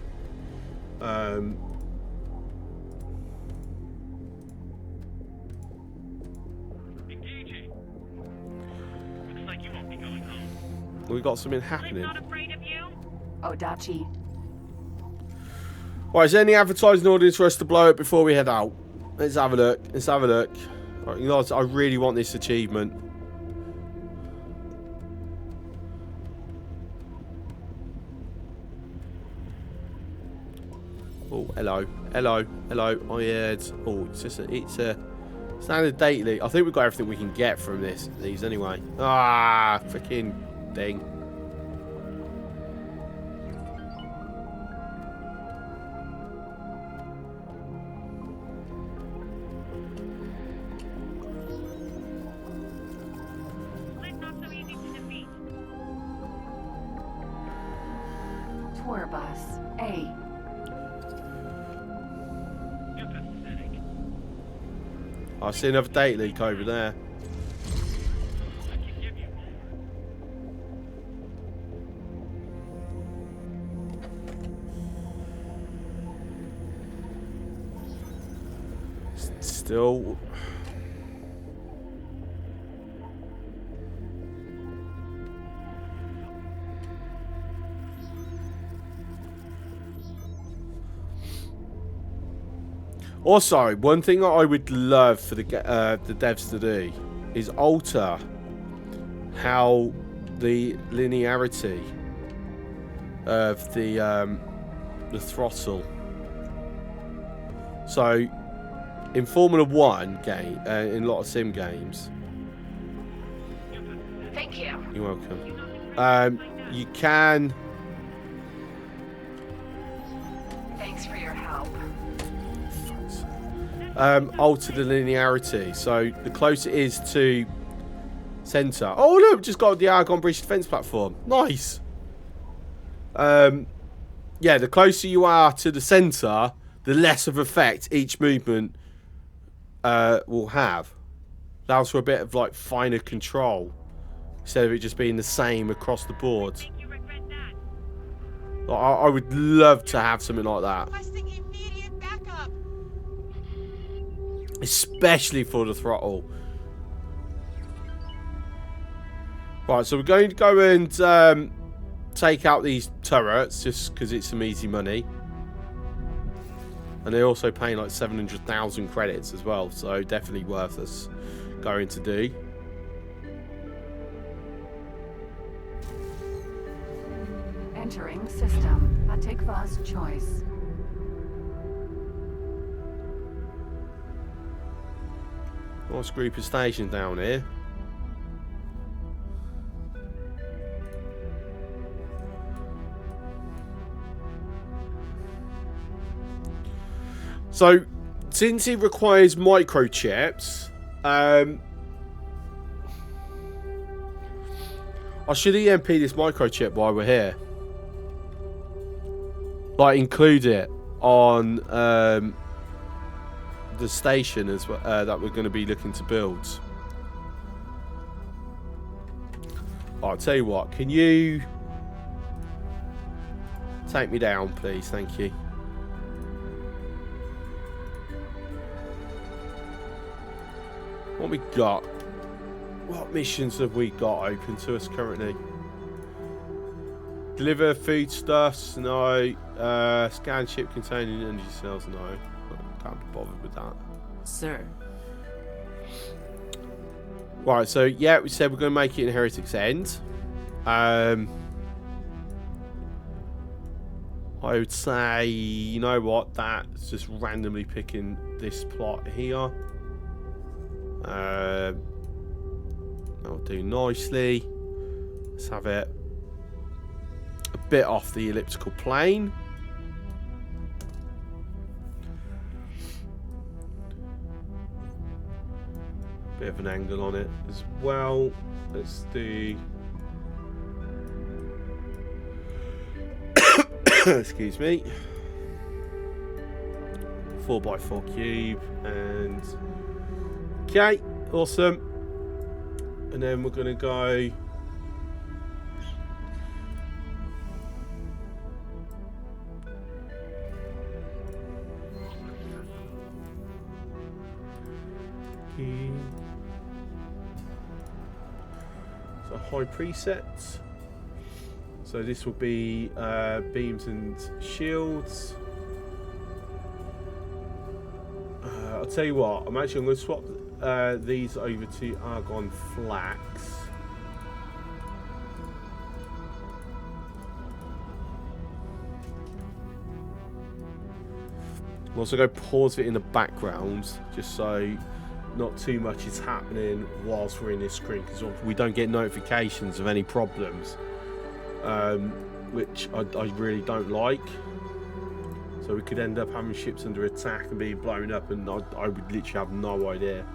Engaging. Looks like you won't be going home. We got something happening. I'm not afraid of you. Odachi. Right, is there any advertising audience for us to blow it before we head out? Let's have a look. Let's have a look. Right, you guys, I really want this achievement. Oh, hello, hello, hello. I heard. Oh, it's a standard daily. I think we've got everything we can get from these anyway. Ah, freaking thing. Not so easy to defeat. Tour bus A. I see another date leak over there. Still. Also, one thing that I would love for the devs to do is alter how the linearity of the throttle. So, in Formula 1 game, in a lot of sim games. Thank you. You're welcome. You can. Thanks for your help. Alter the linearity, so the closer it is to center. Oh look, we've just got the Argon Bridge defense platform. Nice. Yeah, the closer you are to the center, the less of effect each movement will have. Allows for a bit of like finer control instead of it just being the same across the board. I would love to have something like that. Especially for the throttle. Right, so we're going to go and take out these turrets just because it's some easy money. And they're also paying like 700,000 credits as well, so definitely worth us going to do. Entering system. Atikva's choice. Nice group of stations down here. So, since it requires microchips, I should EMP this microchip while we're here. Like, include it on the station as well, that we're going to be looking to build. I'll tell you what, can you take me down, please? Thank you. What we got? What missions have we got open to us currently? Deliver foodstuffs, no. Scan ship containing energy cells, no. Can't be bothered with that. Sir. Right, so yeah, we said we're going to make it in Heretic's End. I would say, you know what, that's just randomly picking this plot here. That'll do nicely. Let's have it a bit off the elliptical plane. Bit of an angle on it as well. Let's do excuse me, 4x4 cube, and okay, awesome. And then we're gonna go so high presets. So this will be beams and shields. I'll tell you what, I'm going to swap these over to argon flax. I'm also going to pause it in the background just so not too much is happening whilst we're in this screen, because we don't get notifications of any problems, which I really don't like. So we could end up having ships under attack and being blown up, and I would literally have no idea.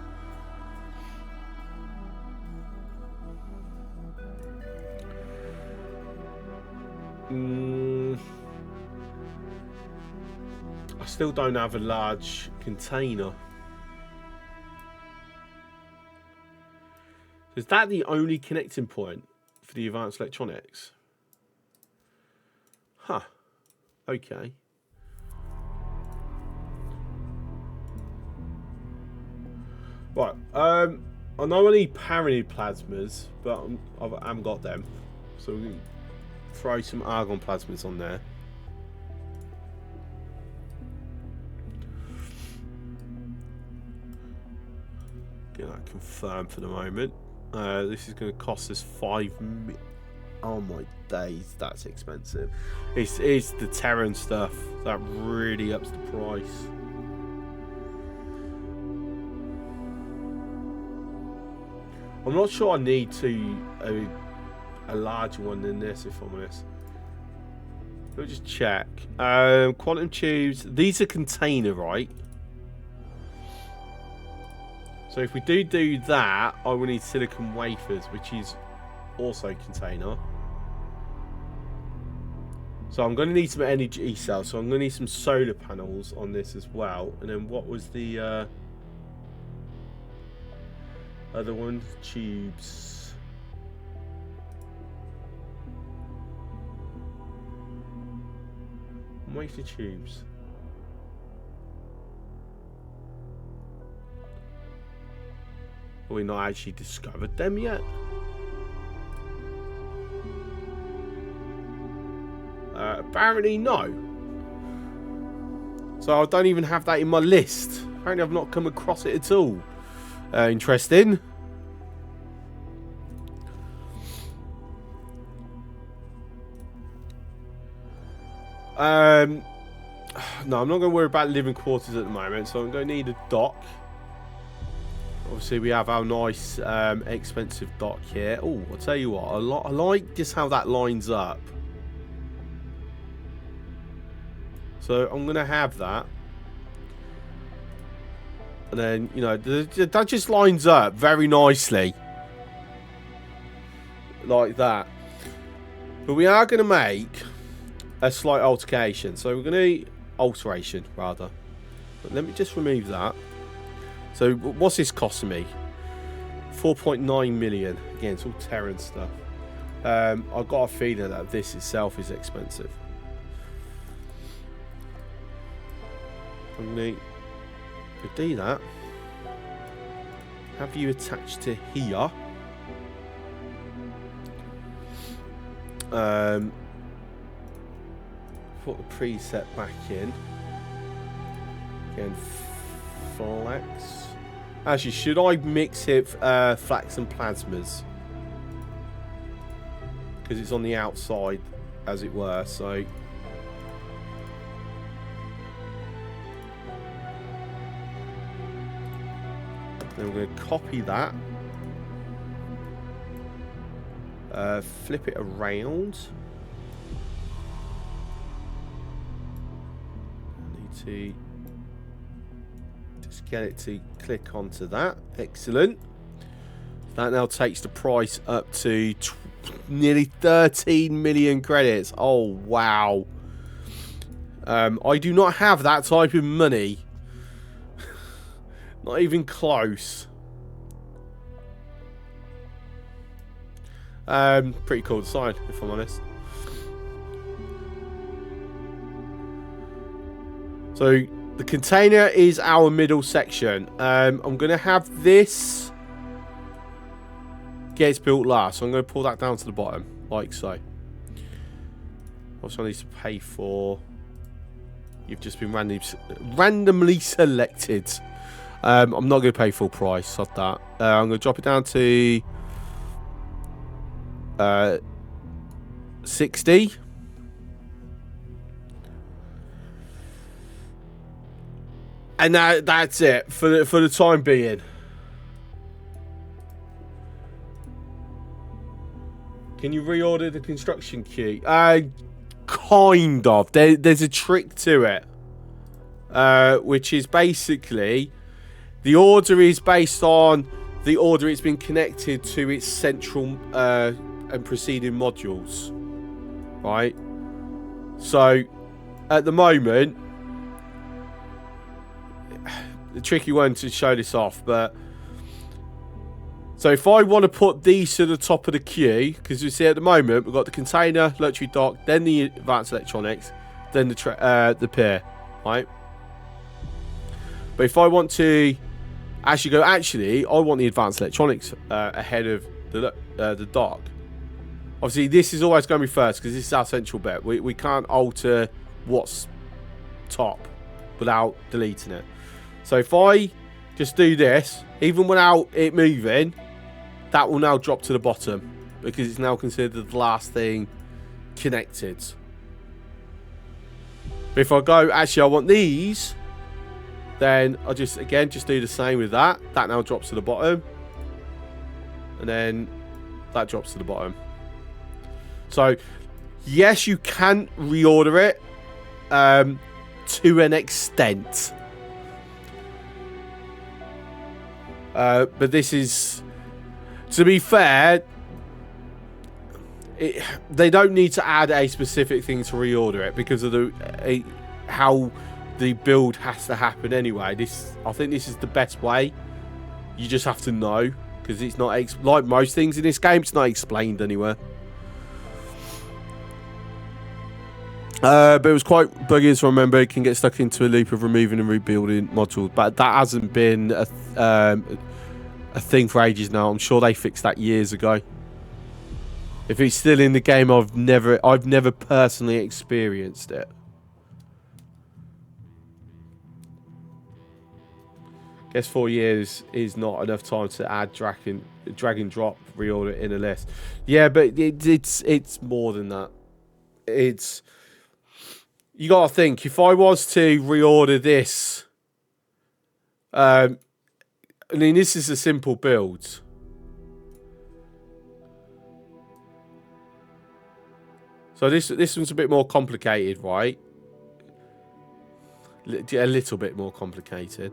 I still don't have a large container. Is that the only connecting point for the advanced electronics? Huh. Okay. Right. I know I need Paranid plasmas, but I haven't got them. So we can throw some argon plasmas on there. Get that confirmed for the moment. This is going to cost us 5 million. Oh my days, that's expensive. It's the Terran stuff that really ups the price. I'm not sure I need a larger one than this, if I'm honest. Let me just check. Quantum tubes. These are container, right? So if we do that, I will need silicon wafers, which is also container. So I'm going to need some energy cells. So I'm going to need some solar panels on this as well. And then what was the other one? Tubes. Wafer tubes. Have we not actually discovered them yet? Apparently no. So I don't even have that in my list. Apparently I've not come across it at all. Interesting. No, I'm not going to worry about living quarters at the moment, so I'm going to need a dock. Obviously, we have our nice, expensive dock here. Oh, I'll tell you what, I like just how that lines up. So I'm going to have that. And then, you know, that just lines up very nicely. Like that. But we are going to make a slight altercation. So we're going to... Alteration, rather. But let me just remove that. So what's this costing me? 4.9 million. Again, it's all Terran stuff. I've got a feeling that this itself is expensive. I'm going to do that. Have you attached to here. Put the preset back in. Again, flax. Actually, should I mix it flax and plasmas? Because it's on the outside, as it were, so... Then we're going to copy that. Flip it around. Need to just get it to click onto that. Excellent. That now takes the price up to nearly 13 million credits. Oh, wow. I do not have that type of money. Not even close. Pretty cool design, if I'm honest. So the container is our middle section. I'm going to have this gets built last. So I'm going to pull that down to the bottom, like so. Also, I need to pay for... You've just been randomly selected. I'm not going to pay full price of that. I'm going to drop it down to 60. And that's it for the time being. Can you reorder the construction queue? Kind of. There's a trick to it, which is basically the order is based on the order it's been connected to its central and preceding modules, right? So at the moment, the tricky one to show this off, but so if I want to put these to the top of the queue, because you see at the moment we've got the container, luxury dock, then the advanced electronics, then the pier, right? But if I want to actually go, I want the advanced electronics ahead of the dock. Obviously, this is always going to be first because this is our central bit. We can't alter what's top without deleting it. So if I just do this, even without it moving, that will now drop to the bottom because it's now considered the last thing connected. But if I go, I want these, then I just do the same with that. That now drops to the bottom. And then that drops to the bottom. So, yes, you can reorder it to an extent. But this is, to be fair, they don't need to add a specific thing to reorder it because of how the build has to happen anyway. I think this is the best way. You just have to know because it's not like most things in this game. It's not explained anywhere. But it was quite buggy, as I remember. It can get stuck into a loop of removing and rebuilding modules, but that hasn't been a thing for ages now. I'm sure they fixed that years ago. If it's still in the game, I've never personally experienced it. Guess 4 years is not enough time to add drag and drop reorder in a list. Yeah, but it's more than that. It's you got to think, if I was to reorder this, I mean, this is a simple build. So this one's a bit more complicated, right? A little bit more complicated.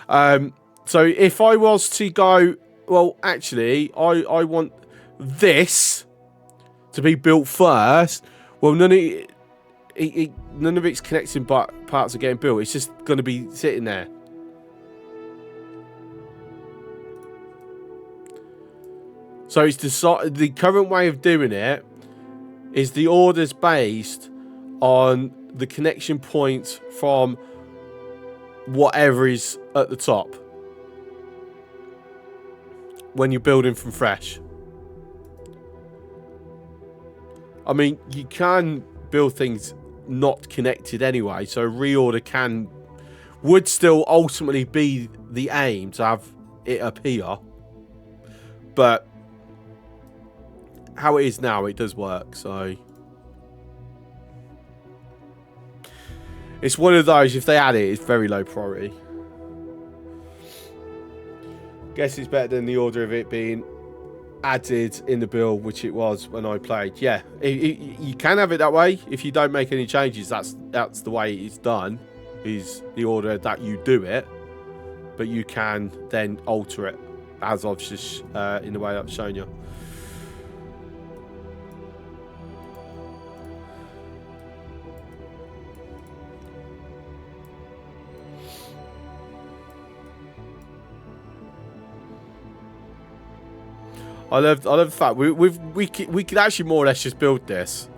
So if I was to go, well, actually, I want this to be built first. Well, none of its connecting parts are getting built. It's just going to be sitting there. So it's the current way of doing it is the orders based on the connection points from whatever is at the top when you're building from fresh. I mean, you can build things not connected anyway, so a reorder would still ultimately be the aim to have it appear, but how it is now, it does work. So it's one of those, if they add it, it's very low priority. Guess it's better than the order of it being added in the build, which it was when I played. Yeah, you can have it that way. If you don't make any changes, that's the way it's done, is the order that you do it. But you can then alter it, as I've just in the way I've shown you. I love the fact we could actually more or less just build this.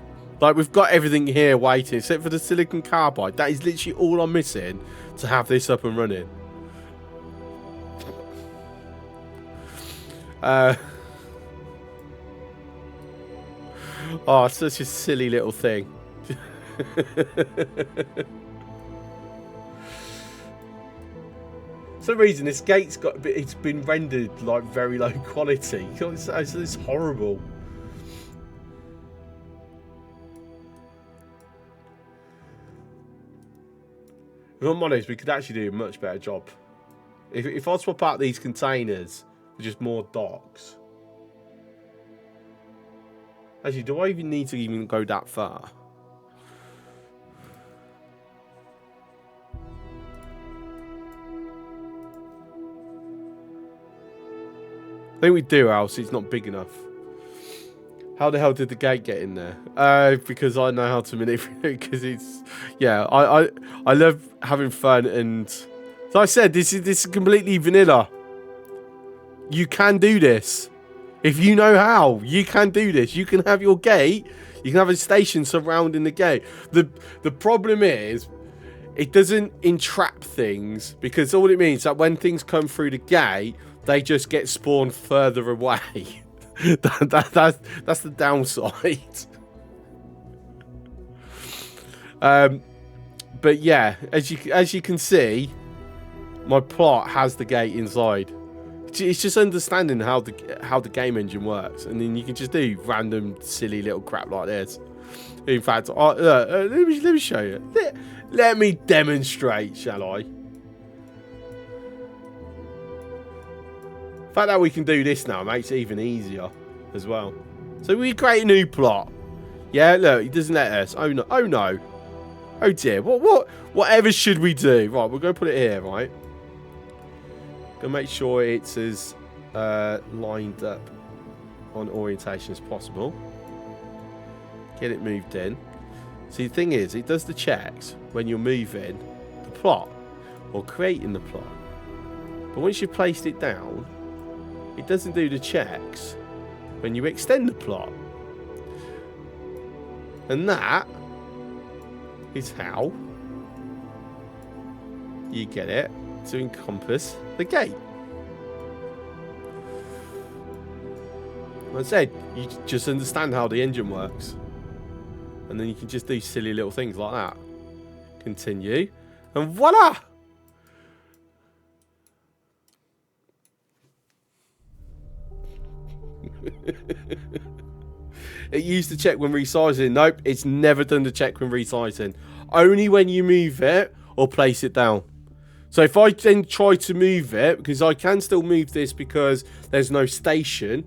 Like, we've got everything here waiting, except for the silicon carbide. That is literally all I'm missing to have this up and running. Oh, it's such a silly little thing. For some reason, this gate's it's been rendered like very low quality. It's horrible. If I'm honest, we could actually do a much better job. If I swap out these containers for just more docks. Actually, do I even need to even go that far? I think we do, else it's not big enough. How the hell did the gate get in there? Because I know how to manipulate. Because it's, yeah, I love having fun, and like I said, this is completely vanilla. You can do this if you know how. You can do this. You can have your gate. You can have a station surrounding the gate. The problem is, it doesn't entrap things, because all it means is that when things come through the gate, they just get spawned further away. That's the downside. But yeah, as you can see, my plot has the gate inside. It's just understanding how the game engine works, and then you can just do random silly little crap like this. In fact, let me show you. Let me demonstrate, shall I? The fact that we can do this now makes it even easier as well. So we create a new plot. Yeah, look, he doesn't let us. Oh no, oh no, oh dear. Whatever should we do? Right, we're gonna put it here, right? Gonna make sure it's as lined up on orientation as possible. Get it moved in. See, the thing is, it does the checks when you're moving the plot or creating the plot. But once you've placed it down, it doesn't do the checks when you extend the plot. And that is how you get it to encompass the gate. Like I said, you just understand how the engine works. And then you can just do silly little things like that. Continue. And voila! it used to check when resizing. Nope, it's never done the check when resizing. Only when you move it or place it down. So if I then try to move it, because I can still move this because there's no station,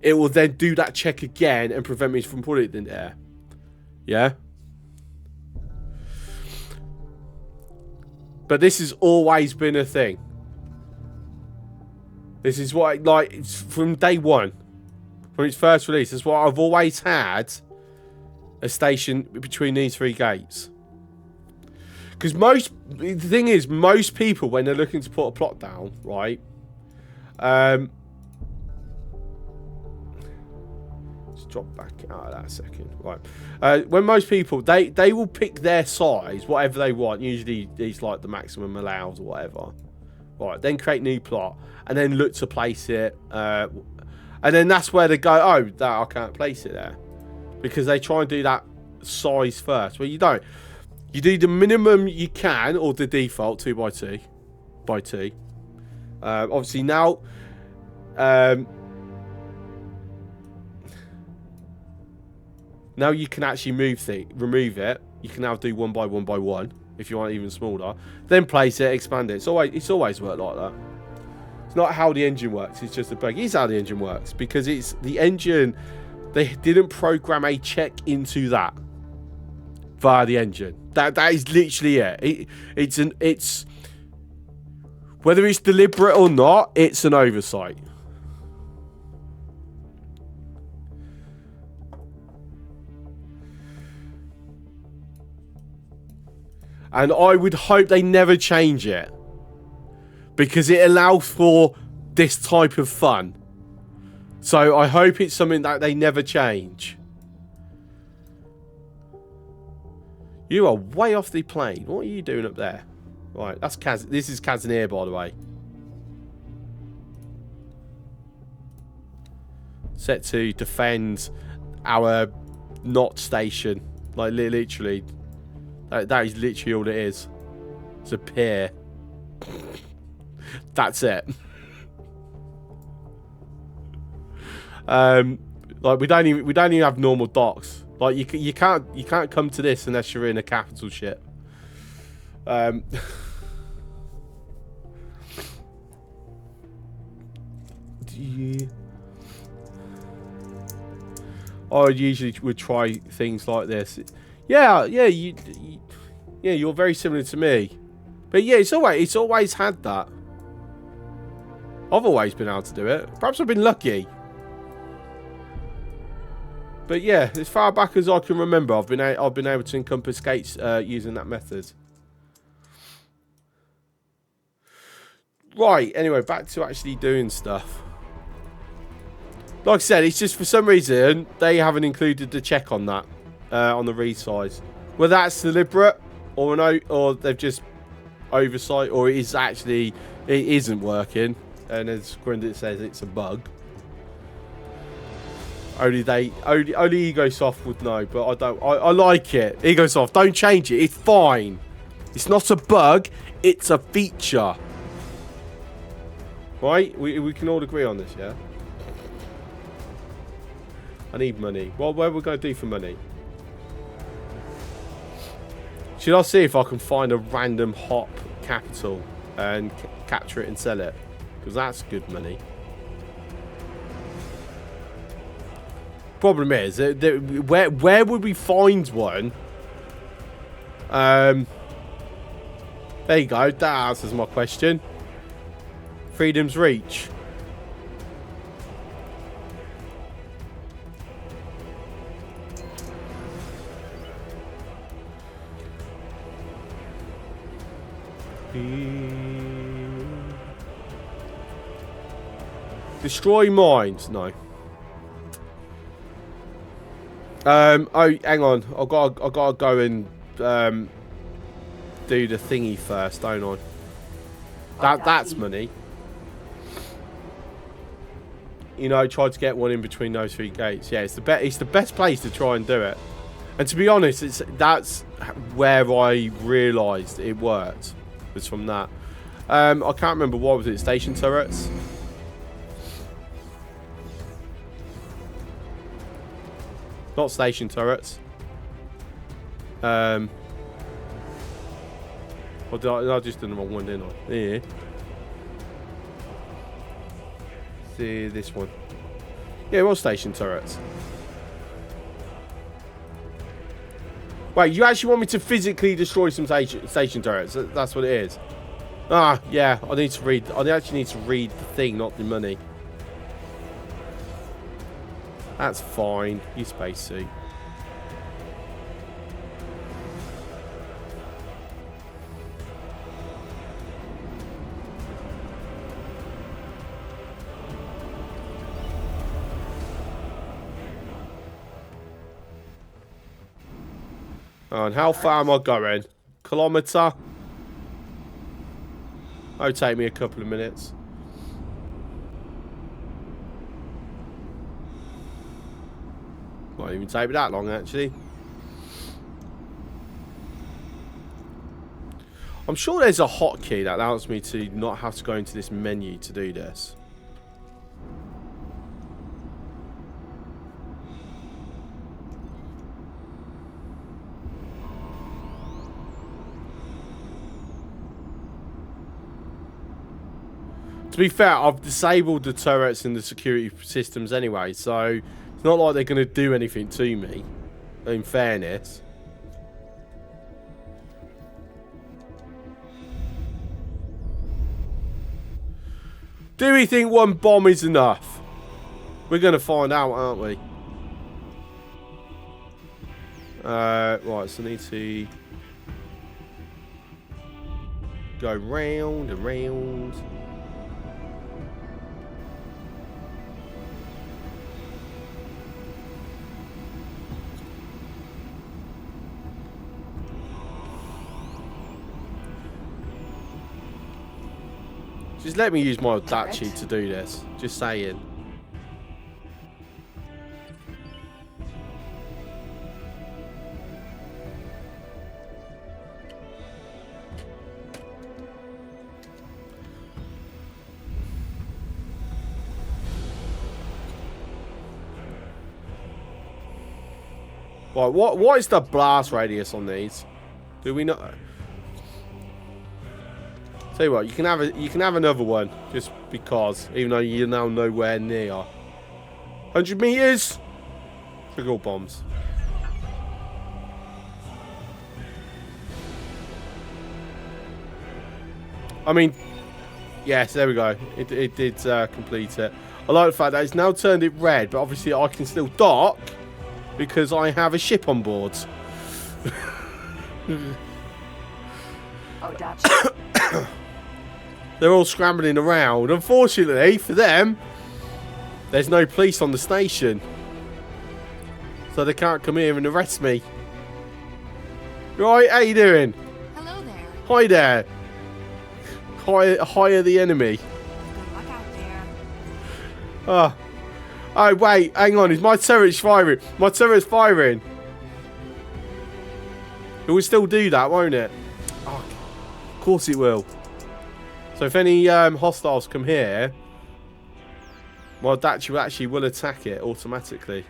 it will then do that check again and prevent me from putting it in there. Yeah? But this has always been a thing. This is what, like, it's from day one. From its first release. That's what I've always had. A station between these 3 gates. Because the thing is, most people, when they're looking to put a plot down, right? Let's drop back out of that a second. Right. When most people, they will pick their size, whatever they want. Usually it's like the maximum allowed or whatever. Right. Then create new plot. And then look to place it. And then that's where they go, oh, that I can't place it there. Because they try and do that size first. Well, you don't. You do the minimum you can, or the default 2 by 2 by 2. Obviously now, now you can actually remove it. You can now do 1 by 1 by 1 if you want even smaller. Then place it, expand it. It's always worked like that. It's not how the engine works. It's just a bug. It's how the engine works because it's the engine. They didn't program a check into that via the engine. That is literally it. It's whether it's deliberate or not, it's an oversight. And I would hope they never change it because it allows for this type of fun. So I hope it's something that they never change. You are way off the plane. What are you doing up there? Right, that's Kaz. This is Kazanir, by the way. Set to defend our not station. Like, literally. That is literally all it is. It's a pier. That's it. Like we don't even have normal docks. Like you can't come to this unless you're in a capital ship. I usually would try things like this. Yeah, you're very similar to me. But yeah, it's always had that. I've always been able to do it. Perhaps I've been lucky. But yeah, as far back as I can remember, I've been able to encompass gates using that method. Right, anyway, back to actually doing stuff. Like I said, it's just for some reason they haven't included the check on that, on the resize. Whether that's deliberate or or they've just oversight, or it isn't working, and as Grundit says, it's a bug. Only Egosoft would know, but I don't. I like it. Egosoft, don't change it. It's fine. It's not a bug. It's a feature. Right? We can all agree on this, yeah? I need money. What are we going to do for money? Should I see if I can find a random hop capital and capture it and sell it? Because that's good money. Problem is, where would we find one? There you go. That answers my question. Freedom's Reach. Destroy mines? No. Oh, hang on. I gotta go and do the thingy first, don't I? That's money. You know, try to get one in between those 3 gates. Yeah, it's the best place to try and do it. And to be honest, that's where I realised it worked. Was from that. I can't remember what was it. Station turrets. Got station turrets. I just done the wrong one, didn't I? Yeah. See this one. Yeah, what station turrets? Wait, you actually want me to physically destroy some station turrets? That's what it is. Ah, yeah. I need to read. I actually need to read the thing, not the money. That's fine. You spacesuit. Oh, and how far am I going? Kilometre? It'll take me a couple of minutes. Might even take me that long, actually. I'm sure there's a hotkey that allows me to not have to go into this menu to do this. To be fair, I've disabled the turrets and the security systems anyway, so it's not like they're going to do anything to me, in fairness. Do we think one bomb is enough? We're going to find out, aren't we? Right, so I need to go round and round. Just let me use my Dachi to do this. Just saying. Right, what is the blast radius on these? Do we not? Tell you what, you can have another one just because, even though you're now nowhere near. 100 meters. Trigger bombs. I mean, yes, there we go. It did complete it. I like the fact that it's now turned it red, but obviously I can still dock because I have a ship on board. Oh, that's They're all scrambling around. Unfortunately for them, there's no police on the station, so they can't come here and arrest me. Right, how you doing? Hello there. Hi there. Hire the enemy. Good luck out there. Oh, wait, hang on. Is my turret's firing? My turret's firing. It will still do that, won't it? Oh, of course it will. So if any hostiles come here, my Dachi actually will attack it automatically.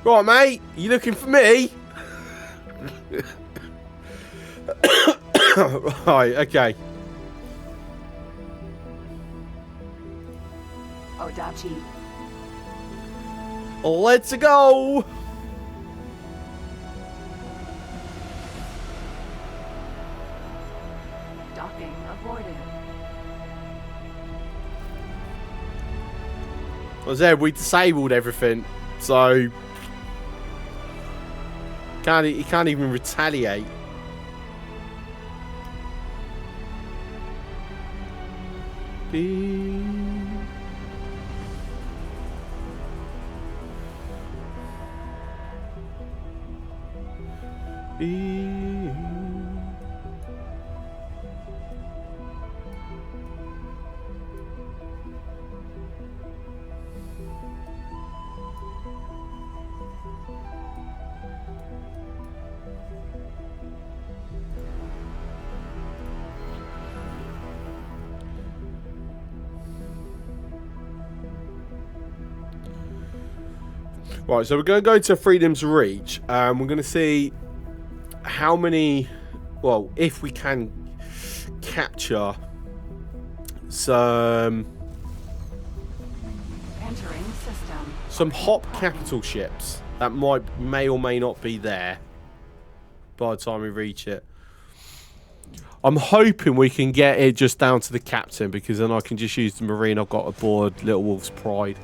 Right, mate, you looking for me? Right, okay. Odachi. Let's go! Docking aborted. I said we disabled everything, so he can't even retaliate. Right, so we're going to go to Freedom's Reach. We're going to see how many, well, if we can capture some Entering system. some hop capital ships that may or may not be there by the time we reach it. I'm hoping we can get it just down to the captain, because then I can just use the marine I've got aboard Little Wolf's Pride.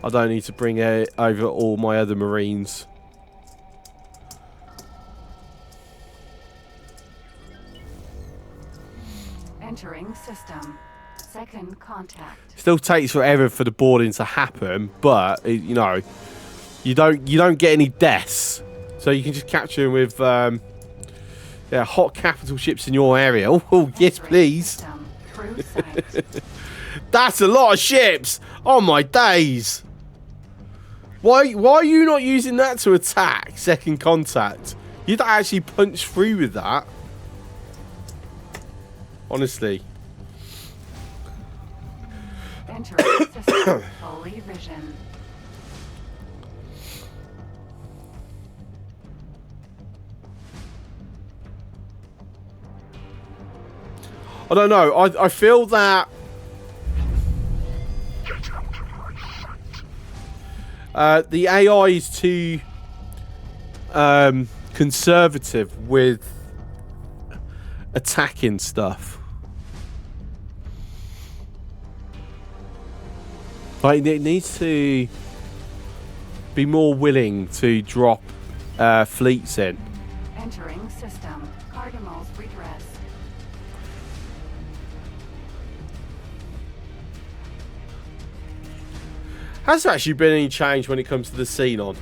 I don't need to bring it over all my other marines. Entering system. Second contact. Still takes forever for the boarding to happen, but you know, you don't get any deaths, so you can just capture them with yeah, hot capital ships in your area. Oh yes, please. That's a lot of ships. Oh my days. Why are you not using that to attack second contact? You'd actually punch through with that. Honestly. Entering system. Fully vision. I don't know. I feel that the AI is too conservative with attacking stuff. Like, it needs to be more willing to drop fleets in. Entering system. Cardinals redress. Has there actually been any change when it comes to the Xenon?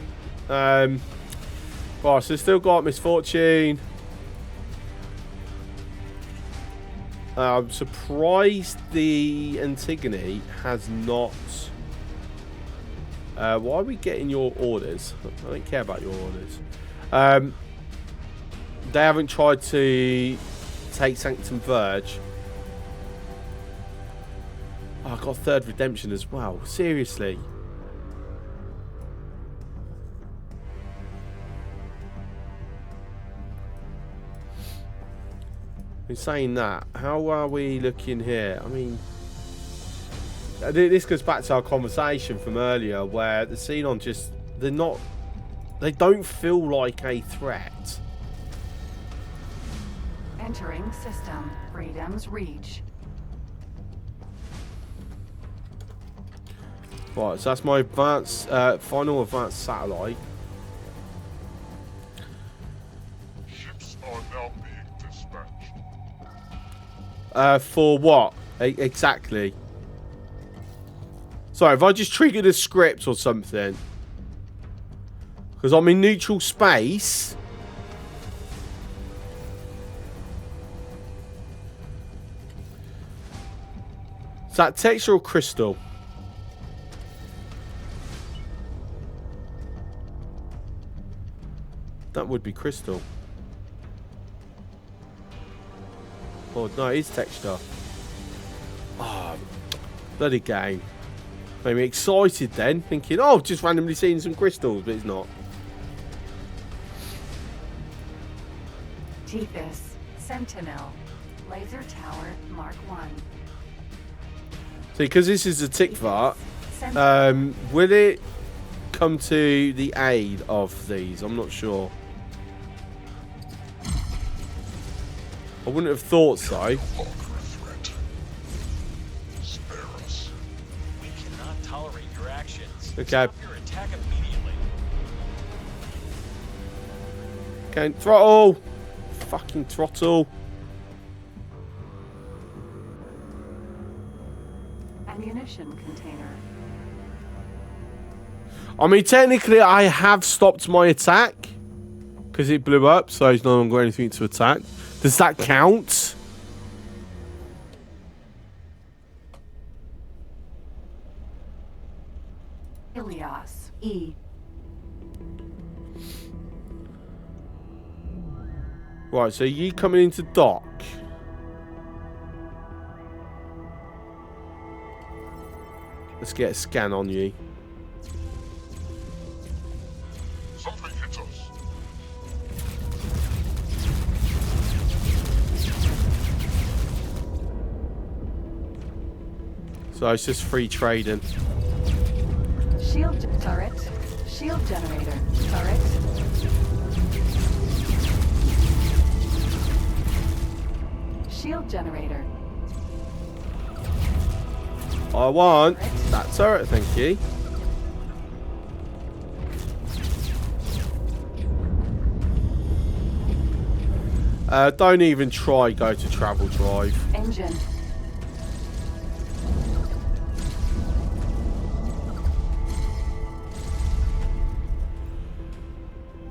Right, so still got Misfortune. I'm surprised the Antigone has not. Why are we getting your orders? I don't care about your orders. They haven't tried to take Sanctum Verge. Oh, I got a third redemption as well. Seriously. In saying that, how are we looking here? I mean, this goes back to our conversation from earlier, where the Xenon just, they don't feel like a threat. Entering system. Freedom's Reach. Right, so that's my advanced, final advanced satellite. Ships are now being dispatched. For what? Exactly. Sorry, if I just triggered a script or something. Because I'm in neutral space. Is that texture or crystal? That would be crystal. Oh, no, it is texture. Oh, bloody game. Made me excited then, thinking, oh, I've just randomly seen some crystals, but it's not. Jeepus. Sentinel. Laser Tower Mark 1. See, because this is a Tikvat, will it come to the aid of these? I'm not sure. I wouldn't have thought so. Longer threat. Spare us. We cannot tolerate your actions. Okay. Stop your attack immediately. Okay, throttle. Fucking throttle. Ammunition container. I mean, technically, I have stopped my attack because it blew up, so he's no longer anything to attack. Does that count? Ilias. E. Right, so you coming into dock. Let's get a scan on you. So it's just free trading. Shield turret. Shield generator. Turret. Shield generator. I want that turret, thank you. Don't even try go to travel drive. Engine.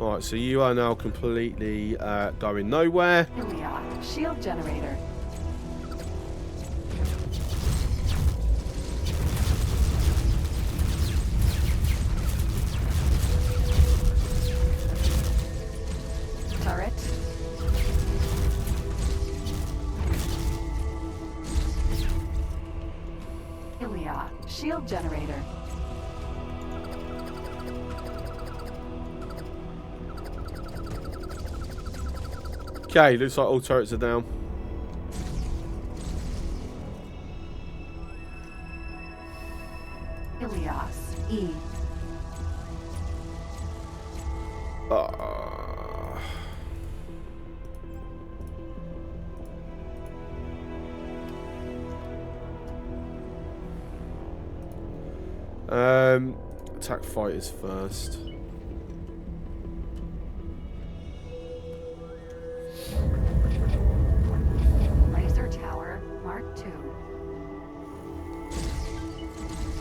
Alright, so you are now completely going nowhere. Here we are. Shield generator. Turret. Here we are. Shield generator. Okay, looks like all turrets are down. Ilias. E. Attack fighters first. Laser tower. Mark II.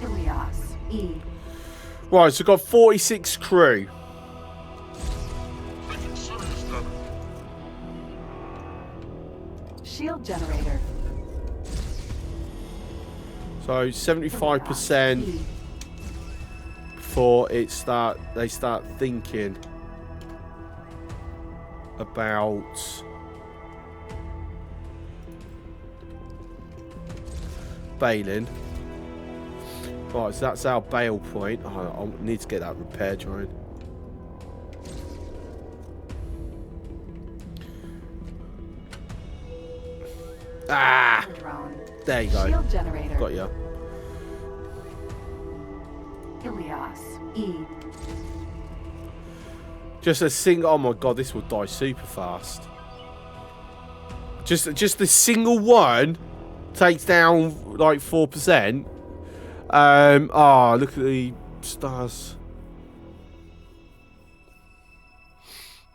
Ilias. E. Right, so we've got 46 crew. Shield generator. So 75% before they start thinking about bailing. Right, so that's our bail point. I need to get that repaired, John. Ah! There you go. Shield generator. Got ya. Ilias. E. Just a single. Oh my god, this will die super fast. Just the single one takes down like 4%. Oh, look at the stars.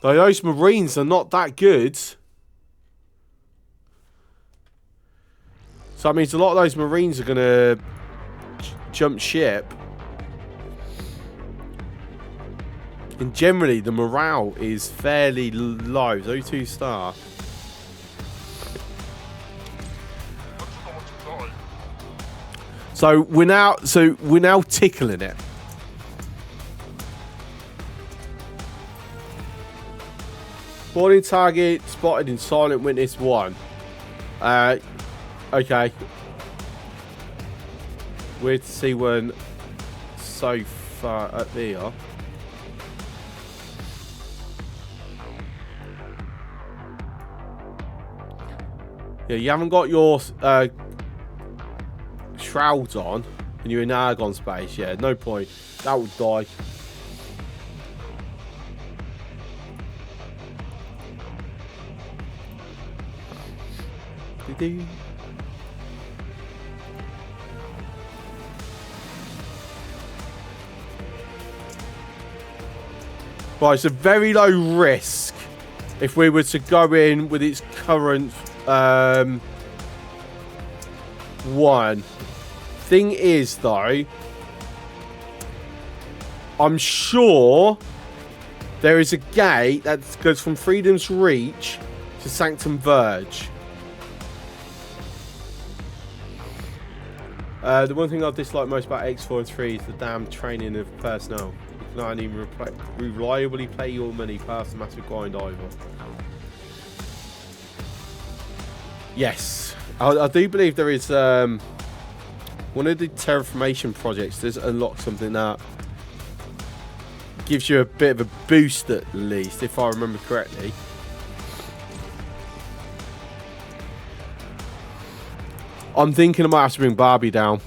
Those Marines are not that good. So that means a lot of those Marines are going to jump ship. And generally, the morale is fairly low. It's only 2-star. So we're now tickling it. Boarding target spotted in Silent Witness 1. Okay. Weird to see one so far up there. Yeah, you haven't got your shrouds on and you're in Argon space. Yeah, no point. That would die. Right, it's a very low risk if we were to go in with its current one. Thing is, though, I'm sure there is a gate that goes from Freedom's Reach to Sanctum Verge. The one thing I dislike most about X4 and 3 is the damn training of personnel. You can't even reliably play your money past the massive grind either. Yes, I do believe there is one of the terraformation projects does unlock something that gives you a bit of a boost at least, if I remember correctly. I'm thinking I might have to bring Barbie down.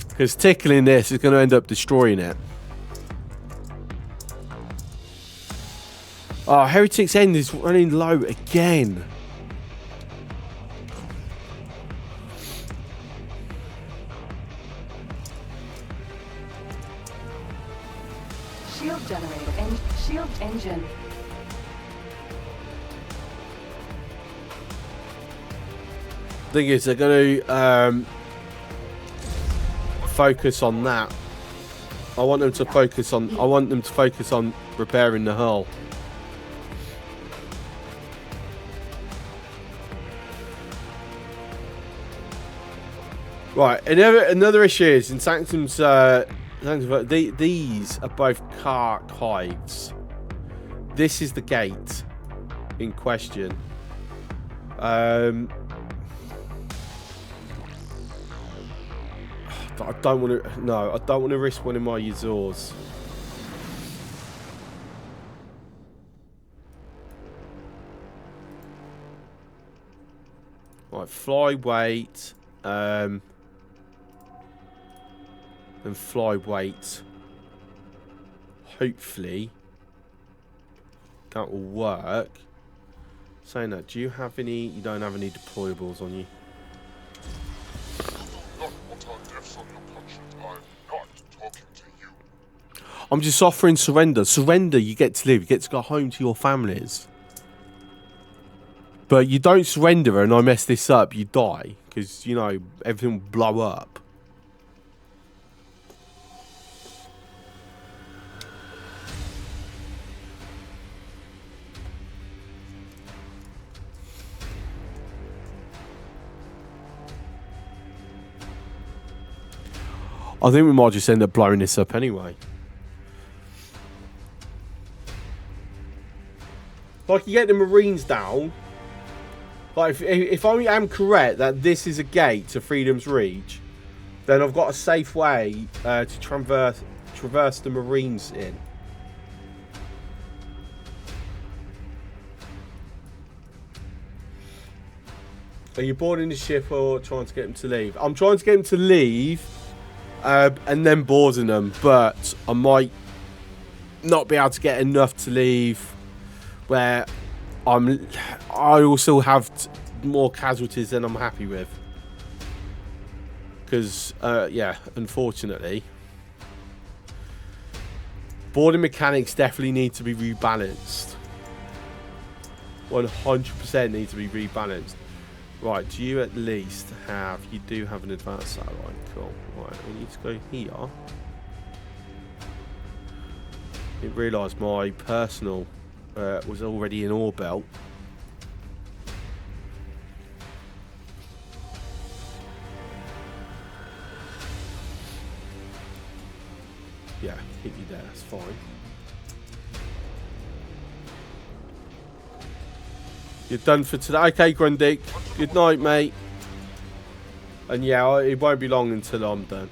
Because tickling this is going to end up destroying it. Oh, Heretic's End is running low again. Shield generator and shield engine. Thing is, they're going to focus on that. I want them to focus on. I want them to focus on repairing the hull. Right, another issue is in Sanctum's. These are both car archives. This is the gate in question. I don't want to. No, I don't want to risk one of my Yazors. Right, fly weight. And fly weight. Hopefully that will work. Saying that, do you have any? You don't have any deployables on you. I'm just offering surrender. Surrender, you get to live. You get to go home to your families. But you don't surrender and I mess this up, you die. Because, you know, everything will blow up. I think we might just end up blowing this up anyway. If I can get the Marines down, like if I am correct that this is a gate to Freedom's Reach, then I've got a safe way to traverse the Marines in. Are you boarding the ship or trying to get them to leave? I'm trying to get them to leave. And then boarding them, but I might not be able to get enough to leave where I also have more casualties than I'm happy with, because yeah, unfortunately boarding mechanics definitely need to be rebalanced. 100% need to be rebalanced. Right, do you at least have... You do have an advanced satellite. Cool. Right, we need to go here. I didn't realise my personal was already in orbit. Yeah, hit you there. That's fine. You're done for today. Okay, Grundy. Good night, mate. And yeah, it won't be long until I'm done.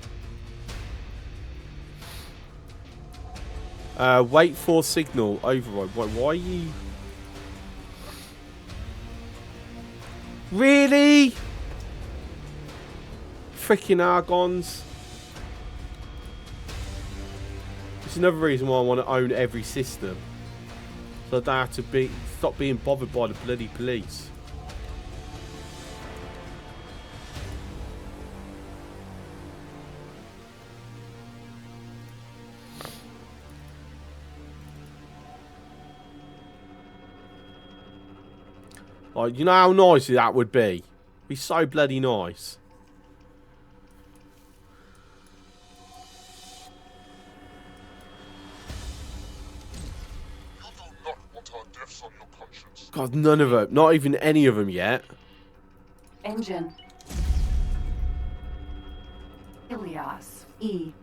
Wait for signal override. Why are you... Really? Freaking Argons. It's another reason why I want to own every system. So I don't have to stop being bothered by the bloody police. Like, you know how nice that would be? It'd be so bloody nice. God, none of them. Not even any of them yet. Engine. Ilias. E.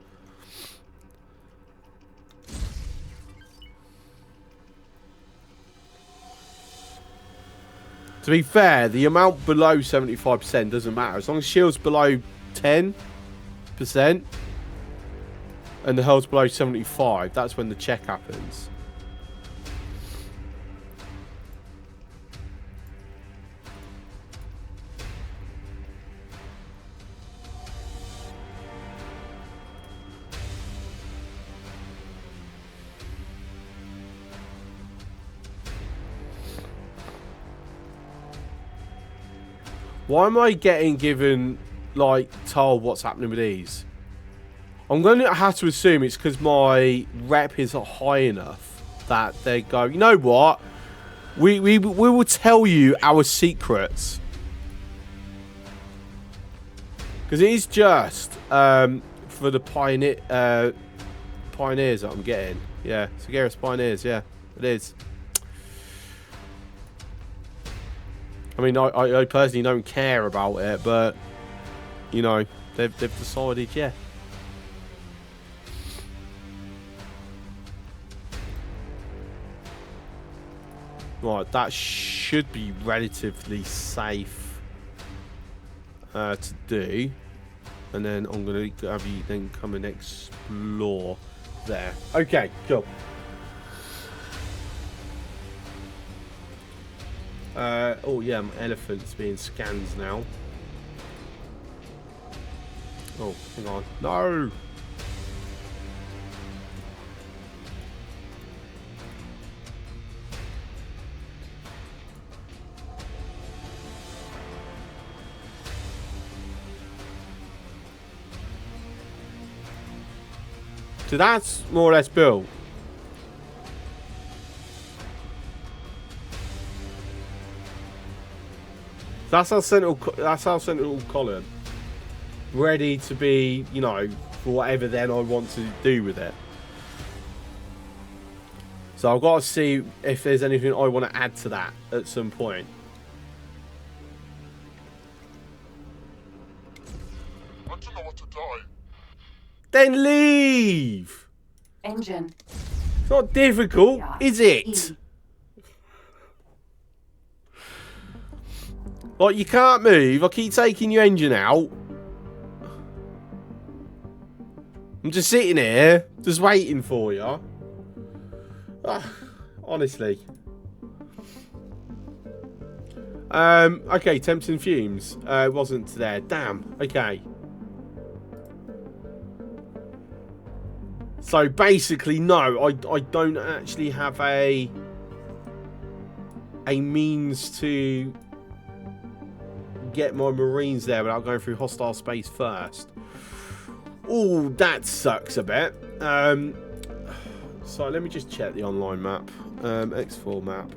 To be fair, the amount below 75% doesn't matter. As long as shield's below 10%. and the hull's below 75, that's when the check happens. Why am I getting given, like, told what's happening with these? I'm going to have to assume it's because my rep is not high enough that they go, you know what? We will tell you our secrets. Because it is just for the pioneers that I'm getting. Yeah, Sagaris Pioneers, yeah, it is. I mean, I personally don't care about it, but, you know, they've decided, yeah. Right, that should be relatively safe to do. And then I'm going to have you then come and explore there. Okay, cool. Oh yeah, my elephant's being scanned now. Oh, hang on. No! So that's more or less built. That's our central column, ready to be, you know, for whatever then I want to do with it. So I've got to see if there's anything I want to add to that at some point. I don't know what to die. Then leave. Engine. It's not difficult, is it? Like, you can't move. I keep taking your engine out. I'm just sitting here, just waiting for you. Honestly. Okay, temps and fumes. It wasn't there. Damn. Okay. So basically, no, I don't actually have a means to get my Marines there without going through hostile space first. Oh, that sucks a bit. So let me just check the online map. X4 map.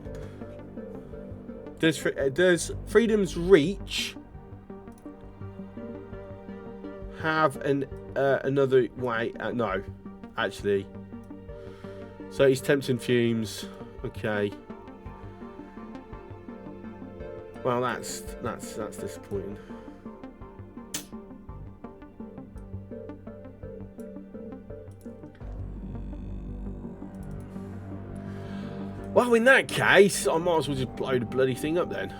Does Freedom's Reach have another way? No, actually. So he's tempting fumes. Okay. Well, that's disappointing. Well, in that case, I might as well just blow the bloody thing up then.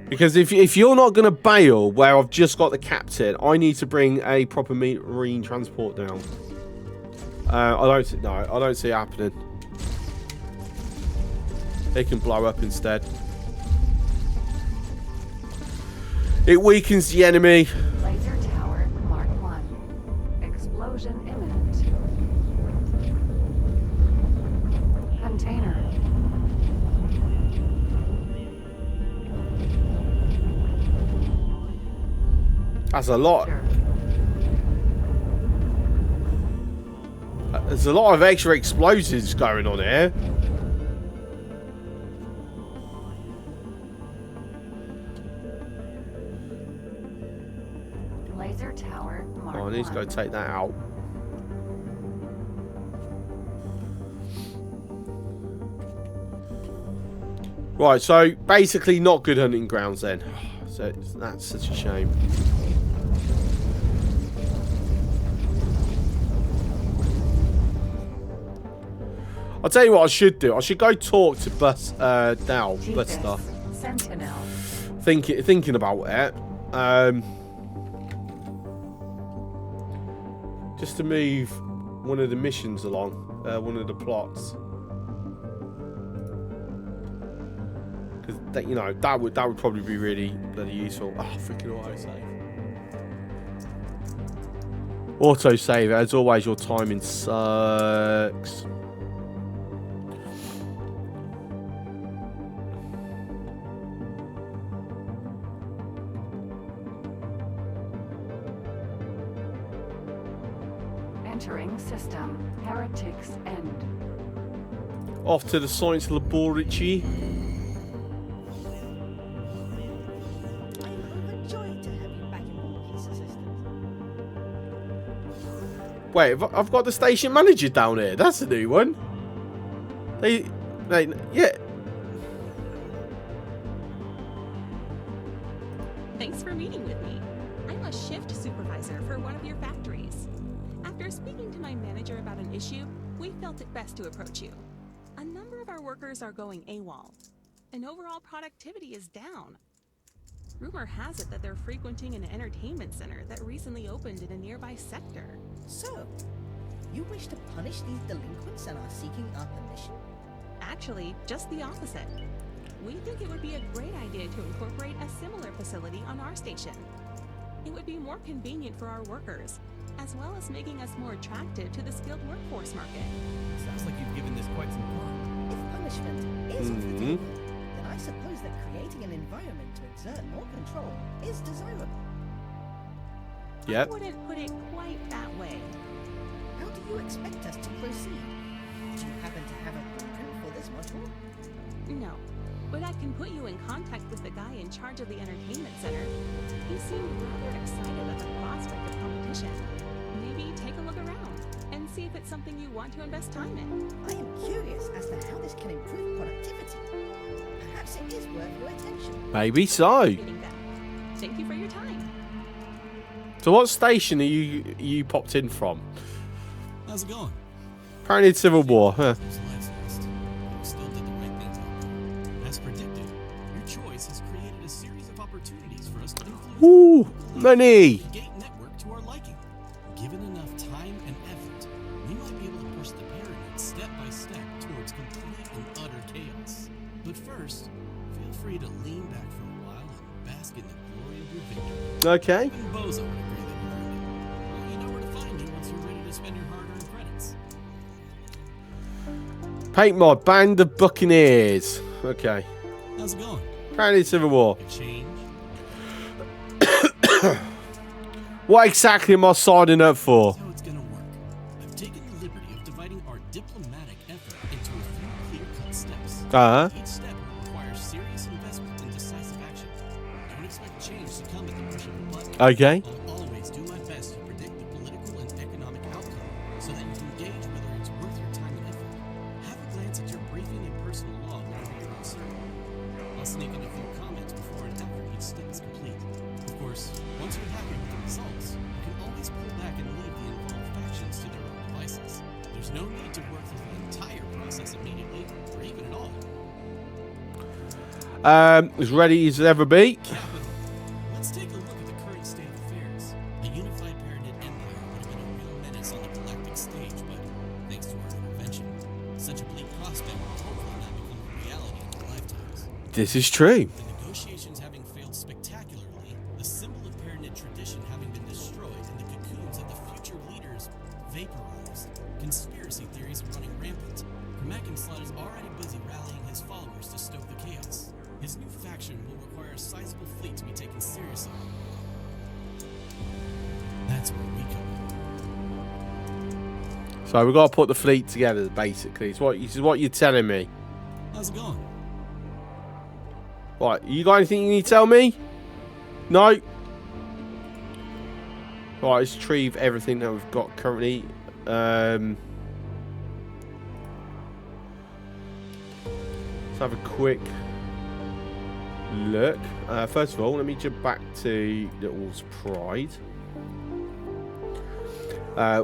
Because if you're not going to bail where I've just got the captain, I need to bring a proper marine transport down. I don't see it happening. It can blow up instead. It weakens the enemy. Laser tower Mark 1. Explosion imminent. Container. That's a lot. There's a lot of extra explosives going on here. Laser tower Mark 1. I need to go take that out. Right, so basically not good hunting grounds then. So that's such a shame. I'll tell you what I should do. I should go talk to Buster. Sentinel. Thinking about it. Just to move one of the missions along, one of the plots. Because that would probably be really bloody useful. Oh, freaking autosave. Autosave. As always, your timing sucks. Entering system. Heretics end. Off to the science laboratory. I'm overjoyed to have you back in one piece of systems. Wait, I've got the station manager down here. That's a new one. Yeah. Thanks for meeting with me. I'm a shift supervisor for one of your factories. After speaking to my manager about an issue, we felt it best to approach you. A number of our workers are going AWOL, and overall productivity is down. Rumor has it that they're frequenting an entertainment center that recently opened in a nearby sector. So, you wish to punish these delinquents and are seeking our permission? Actually, just the opposite. We think it would be a great idea to incorporate a similar facility on our station. It would be more convenient for our workers, as well as making us more attractive to the skilled workforce market. Sounds like you've given this quite some thought. If punishment is off the table, then I suppose that creating an environment to exert more control is desirable. Yep. I wouldn't put it quite that way. How do you expect us to proceed? Do you happen to have a blueprint for this module? No, but I can put you in contact with the guy in charge of the entertainment center. He seemed rather excited at the prospect of competition. Maybe take a look around and see if it's something you want to invest time in. I am curious as to how this can improve productivity. Perhaps it is worth your attention. Maybe so. Thank you for your time. So what station are you popped in from? How's it going? Apparently it's Civil War, huh? Still did the right things out there. As predicted, your choice has created a series of opportunities for us to influence Ooh, money! the gate network to our liking. Given enough time and effort, we might be able to push the pyramid step by step towards complete and utter chaos. But first, feel free to lean back for a while and bask in the glory of your victory. Okay. Even Bozo would agree that you earned it. Well, you know where to find me once you're ready to spend your hard-earned credits. Paint mod, Band of Buccaneers. Okay. How's it going? Apparently it's Civil War. Change? What exactly am I signing up for? That's how it's gonna work. I've taken the liberty of dividing our diplomatic effort into a few clear-cut steps. Each step requires serious investment and decisive action. Don't expect change to come at the push of a button. Okay. I'll always do my best to predict the political and economic outcome so that you can gauge whether it's worth your time and effort. Have a glance at your briefing and personal log whenever you're uncertain. I'll sneak in a few comments before and after each step is complete. Of course, once you're happy with the results, you can always pull back and leave the involved factions to their own devices. There's no need to work through the entire process immediately, or even at all. As ready as ever be. Let's take a look at the current state of affairs. A unified Paranid Empire would have been a real menace on the galactic stage, but thanks to our intervention, such a bleak prospect will hopefully not become a reality in our lifetimes. This is true. The negotiations having failed spectacularly, the symbol of Paranid tradition having been destroyed, and the cocoons of the future leaders vaporized, conspiracy theories are running rampant. Slot is already busy rallying his followers to stoke the chaos. His new faction will require a sizable fleet to be taken seriously. That's where we come in. So we've got to put the fleet together, basically. This is what you're telling me. How's it going? Right, you got anything you need to tell me? No? Right, let's retrieve everything that we've got currently. Let's have a quick look. First of all, let me jump back to Little's Pride.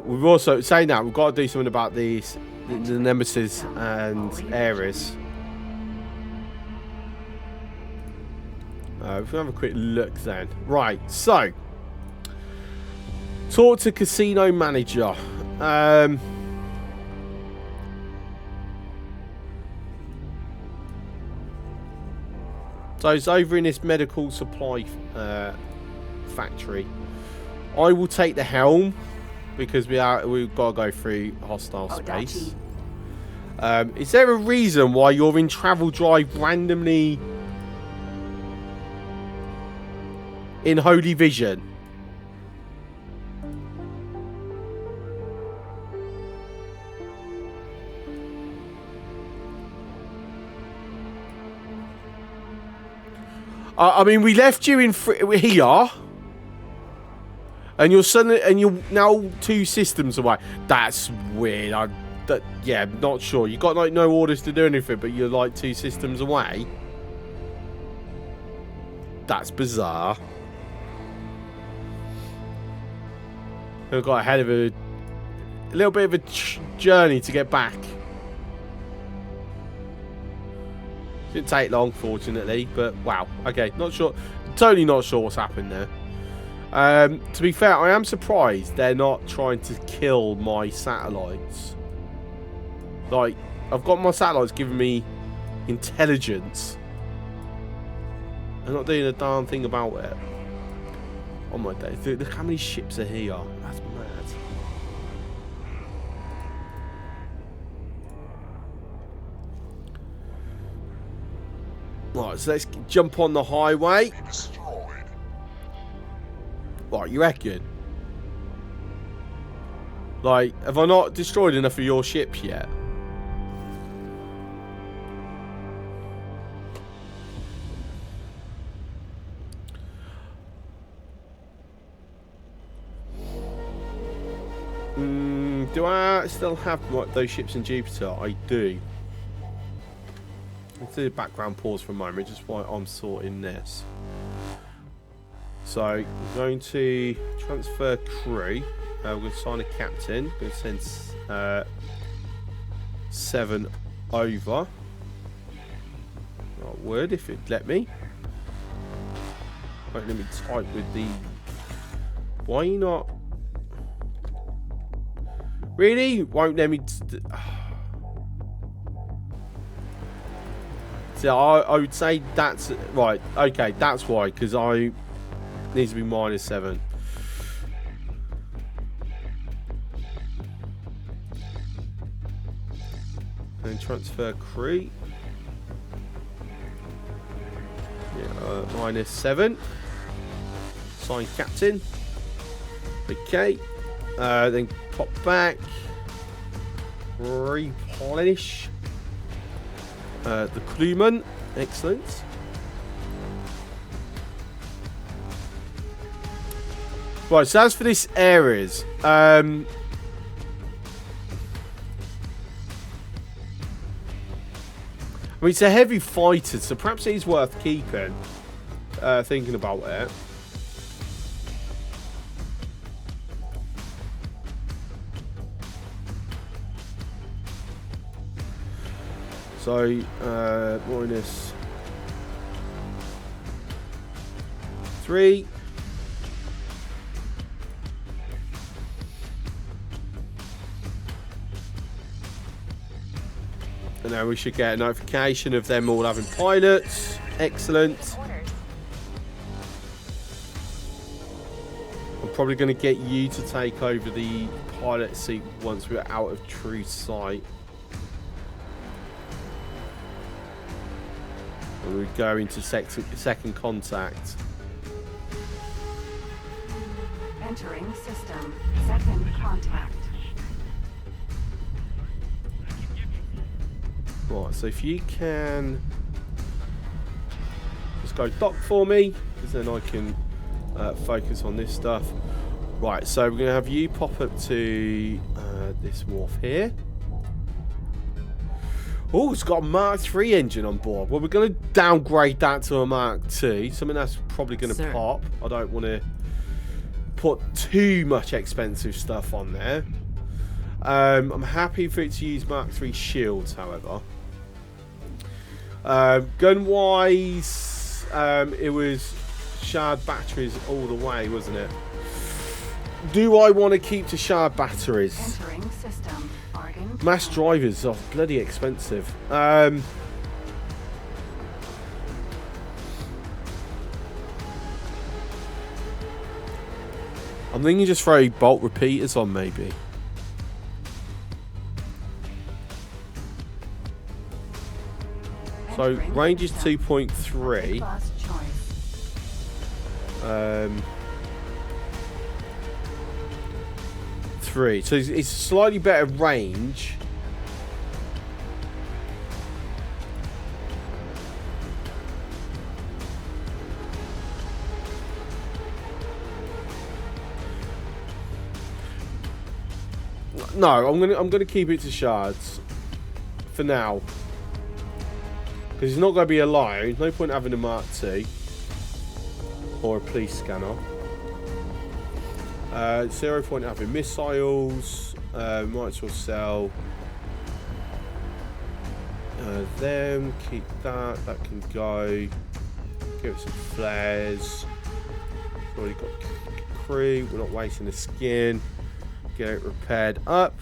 We've also, saying that, we've got to do something about this the Nemesis and Ares. If we have a quick look then. Right, so talk to casino manager. So it's over in this medical supply factory. I will take the helm because we've got to go through hostile space. Is there a reason why you're in travel drive randomly in Holy Vision? I mean, we left you in here, and you're now 2 systems away. That's weird. Yeah, I'm not sure. You got like no orders to do anything, but you're like 2 systems away. That's bizarre. We've got ahead of a little bit of a journey to get back. Didn't take long, fortunately, but wow. Okay, not sure. Totally not sure what's happened there. To be fair, I am surprised they're not trying to kill my satellites. Like, I've got my satellites giving me intelligence. They're not doing a darn thing about it. Oh my days. Look how many ships are here. That's mad. Right, so let's jump on the highway. Right, you reckon? Like, have I not destroyed enough of your ships yet? Do I still have those ships in Jupiter? I do. Let's do a background pause for a moment, just while I'm sorting this. So, I'm going to transfer crew. We're going to sign a captain. We're going to send 7 over. I would if it'd let me. Won't let me type with the. Why are you not? Really? Won't let me. So I would say that's right. Okay, that's why, because I needs to be -7. And transfer crew. Yeah, -7. Sign captain. Okay. Then pop back. Replenish. The crewman. Excellent. Right, so as for this Ares, I mean, it's a heavy fighter, so perhaps it is worth keeping. Thinking about it. So, -3. And now we should get a notification of them all having pilots. Excellent. I'm probably going to get you to take over the pilot seat once we're out of true sight. And we go into second contact. Entering system. Second contact. Right, so if you can just go dock for me, because then I can focus on this stuff. Right, so we're going to have you pop up to this wharf here. Oh, it's got a Mark III engine on board. Well, we're going to downgrade that to a Mark II. Something that's probably going to pop. I don't want to put too much expensive stuff on there. I'm happy for it to use Mark III shields, however. Gun-wise, it was shard batteries all the way, wasn't it? Do I want to keep to shard batteries? Entering system. Bargain. Mass drivers are bloody expensive. I'm thinking just throw bolt repeaters on, maybe. So range is 2.3. 3. So it's slightly better range. No, I'm gonna keep it to shards for now. Because he's not going to be alone. No point having a Mark II. Or a police scanner. 0 point having missiles. Might as well sell them. Keep that. That can go. Give it some flares. Already got crew. We're not wasting the skin. Get it repaired up.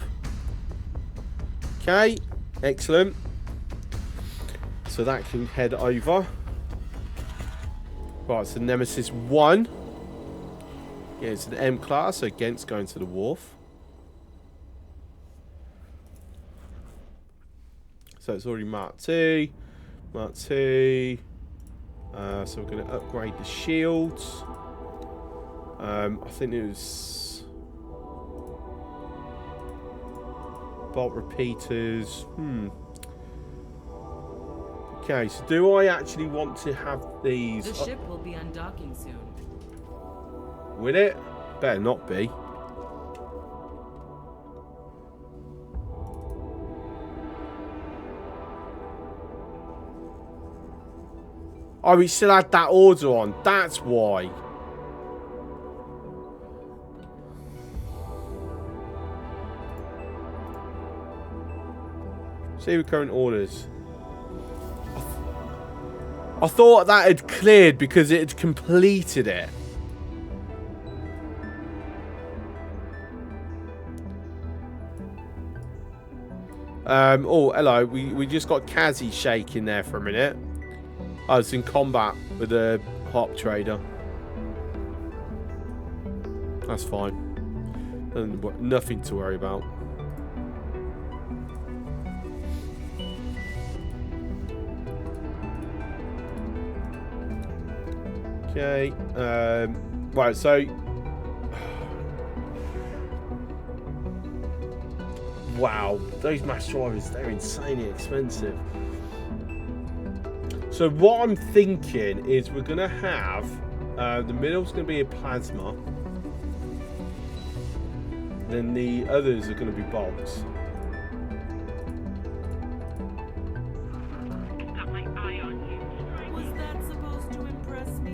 Okay. Excellent. So that can head over. Right, so Nemesis 1. Yeah, it's an M class, so against going to the wharf. So it's already Mark II. Mark II. So we're going to upgrade the shields. I think it was bolt repeaters. Okay, so do I actually want to have these? The ship will be undocking soon. Will it? Better not be. Oh, we still had that order on. That's why. See the current orders. I thought that had cleared because it had completed it. Oh, hello. We just got Kazi shaking there for a minute. I was in combat with a hop trader. That's fine. Nothing to worry about. Okay, right, so wow, those mass drivers, they're insanely expensive. So what I'm thinking is we're gonna have the middle's gonna be a plasma, then the others are gonna be bolts. Was that supposed to impress me?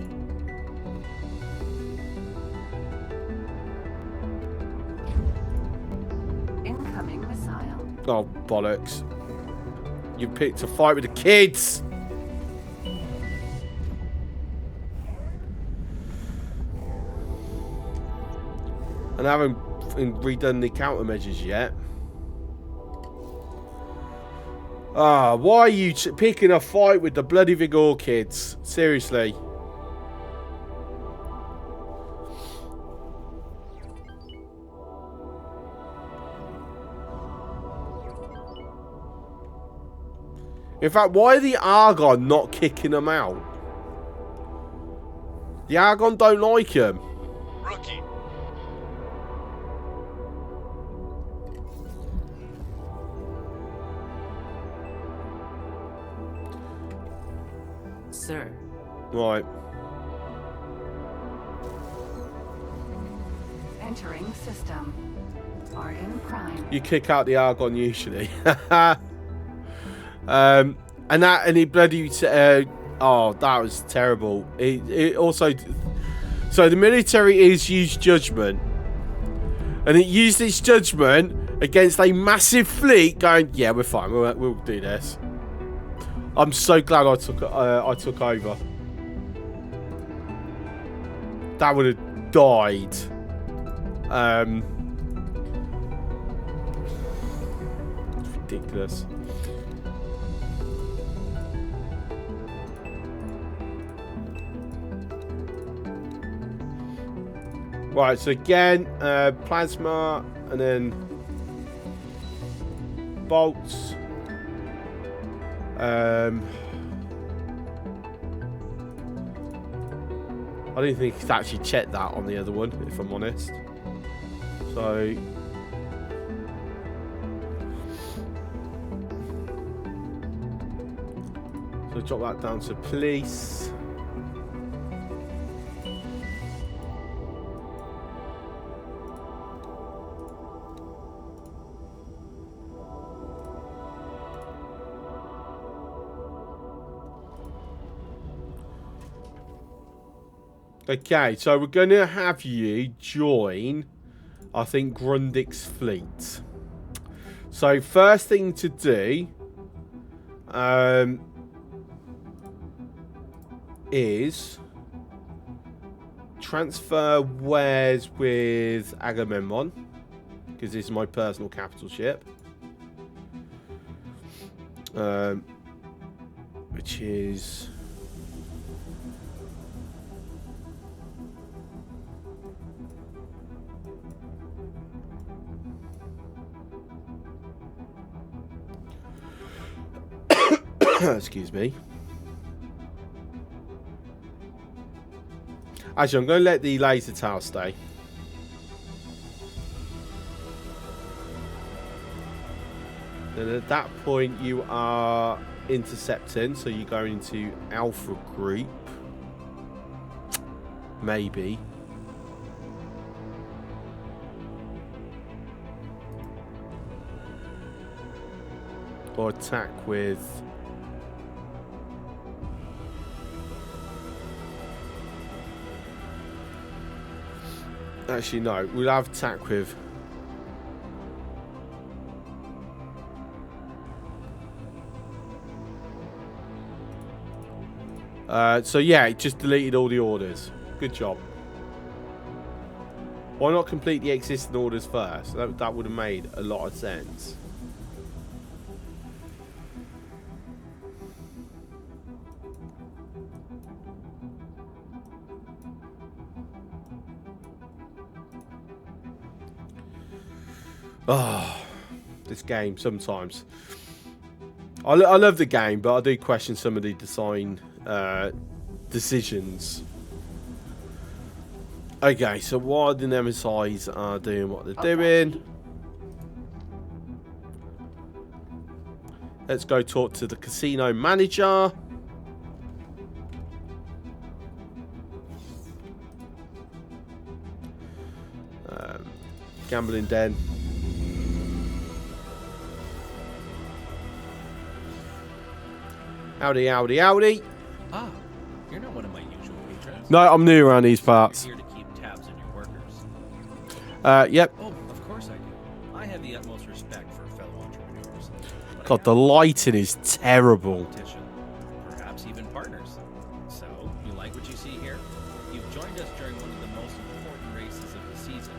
Incoming missile. Oh, bollocks. You picked a fight with the kids! And I haven't redone the countermeasures yet. Ah, why are you picking a fight with the bloody Vigor kids? Seriously. In fact, why are the Argon not kicking them out? The Argon don't like him. Rookie. Sir. Right. Entering system. Argon Prime. You kick out the Argon usually. And he bloody oh, that was terrible. It also, so the military is used judgment, and it used its judgment against a massive fleet going, yeah, we're fine. We'll do this. I'm so glad I took over. That would have died. It's ridiculous. Right, so again, plasma, and then bolts. I don't think it's actually checked that on the other one, if I'm honest. So drop that down to police. Okay, so we're going to have you join, I think, Grundy's fleet. So first thing to do is transfer wares with Agamemnon, because this is my personal capital ship. Which is... excuse me. Actually, I'm going to let the laser tower stay. And at that point, you are intercepting, so you go into Alpha Group. Maybe. Or attack with... Actually, no. We'll have attack with... so yeah, it just deleted all the orders. Good job. Why not complete the existing orders first? That would have made a lot of sense. Oh, this game sometimes. I love the game, but I do question some of the design decisions. Okay, so while the Nemesis are doing what they're doing, let's go talk to the casino manager. Gambling den. Howdy, howdy, howdy. Ah, you're not one of my usual patrons. No, I'm new around these parts. You're here to keep tabs on your workers. Yep. Oh, of course I do. I have the utmost respect for fellow entrepreneurs. God, the lighting is terrible. Perhaps even partners. So, you like what you see here? You've joined us during one of the most important races of the season.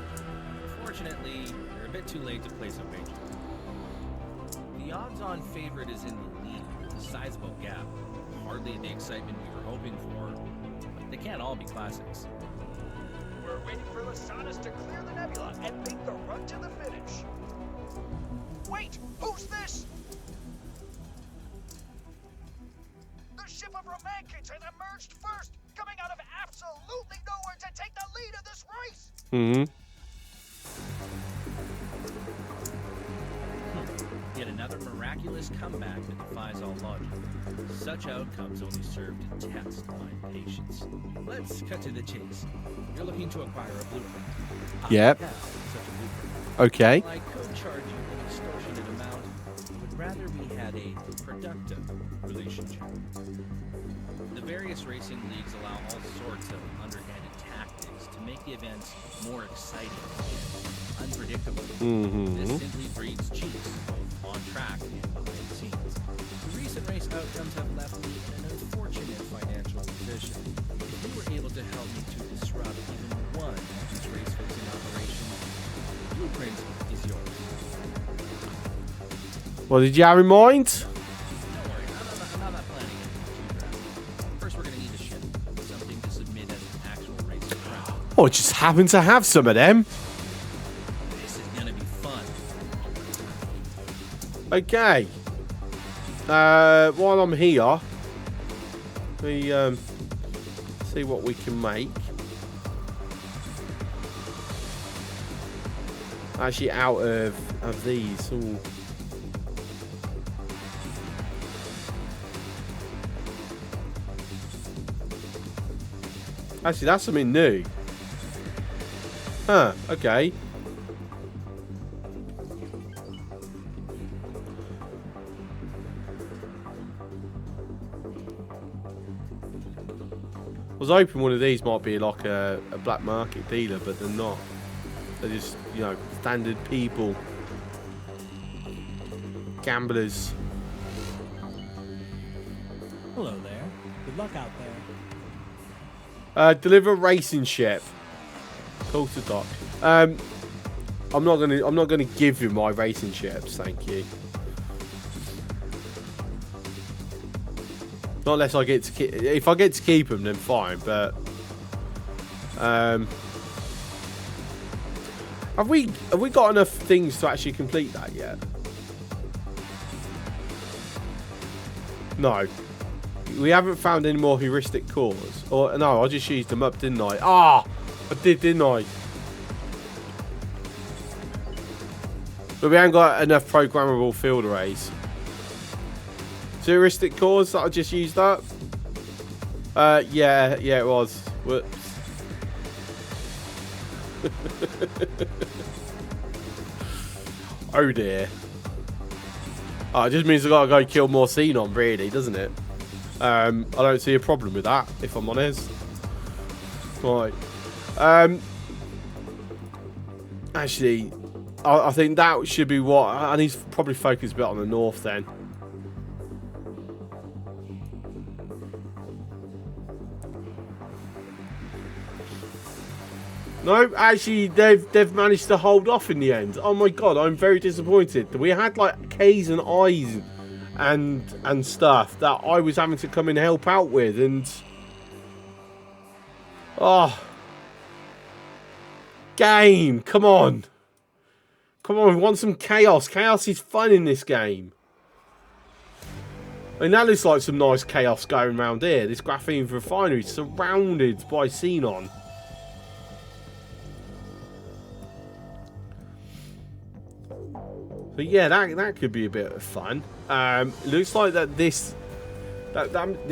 Unfortunately, you're a bit too late to place a wager. The odds-on favorite is in the lead, with a sizable gap. Hardly the excitement we were hoping for, but they can't all be classics. We're waiting for Lasanas to clear the nebula and make the run to the finish. Wait, who's this? The ship of Romankins has emerged first, coming out of absolutely nowhere to take the lead of this race. Mm-hmm. Yet another miraculous comeback that defies all logic. Such outcomes only serve to test my patience. Let's cut to the chase. You're looking to acquire a blueprint. Yep. I have such a blueprint. Okay. While I could charge you an extortionate amount, I would rather we had a productive relationship. The various racing leagues allow all sorts of underhanded tactics to make the events more exciting and unpredictable. Mm-hmm. This simply breeds cheats, both on track and behind the scenes. The recent race outcomes have left me in an unfortunate financial position. If you were able to help me to disrupt even one of these race-fixing operations, the blueprint is yours. What did you have in mind? Don't worry, I'm not planning anything too drastic. First, we're going to need a ship, something to submit as an actual race crowd. Oh, I just happen to have some of them. This is going to be fun. Okay. While I'm here, let me see what we can make. Actually, out of these. Ooh. Actually, that's something new. Huh, okay. I was hoping one of these might be like a black market dealer, but they're not. They're just, you know, standard people. Gamblers. Hello there. Good luck out there. Deliver racing ship. Call to dock. I'm not gonna give you my racing ships, thank you. Not unless I get to keep. If I get to keep them, then fine. But have we got enough things to actually complete that yet? No. We haven't found any more heuristic cores. Or no, I just used them up, didn't I? Ah, I did, didn't I? But we haven't got enough programmable field arrays. Heuristic cores that I just used up. Yeah, it was. Whoops. Oh dear. Oh, it just means I gotta go kill more Xenon, really, doesn't it? I don't see a problem with that, if I'm honest. Right. Actually, I think that should be what I need to probably focus a bit on the north then. No, actually, they've managed to hold off in the end. Oh my god, I'm very disappointed. We had like K's and I's and stuff that I was having to come and help out with, and game, come on, we want some chaos. Chaos is fun in this game. I mean, that looks like some nice chaos going around here. This graphene refinery is surrounded by xenon. So yeah, that could be a bit of fun. It looks like that this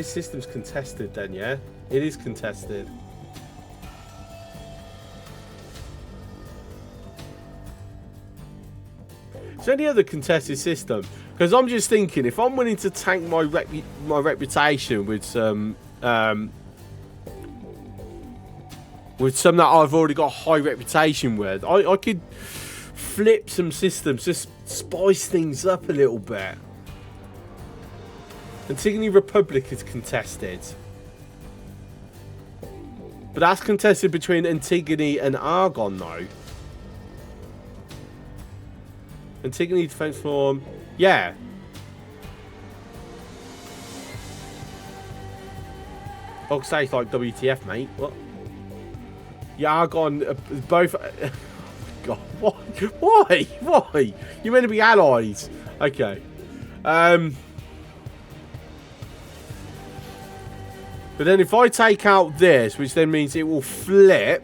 system's contested then, yeah? It is contested. Is there any other contested system? Because I'm just thinking, if I'm willing to tank my reputation with some that I've already got a high reputation with, I could flip some systems, just spice things up a little bit. Antigone Republic is contested, but that's contested between Antigone and Argon, though. Antigone Defense Form, yeah. I'll say it's like WTF, mate. What? Yeah, Argon, both. God, why? You're meant to be allies. Okay. But then if I take out this, which then means it will flip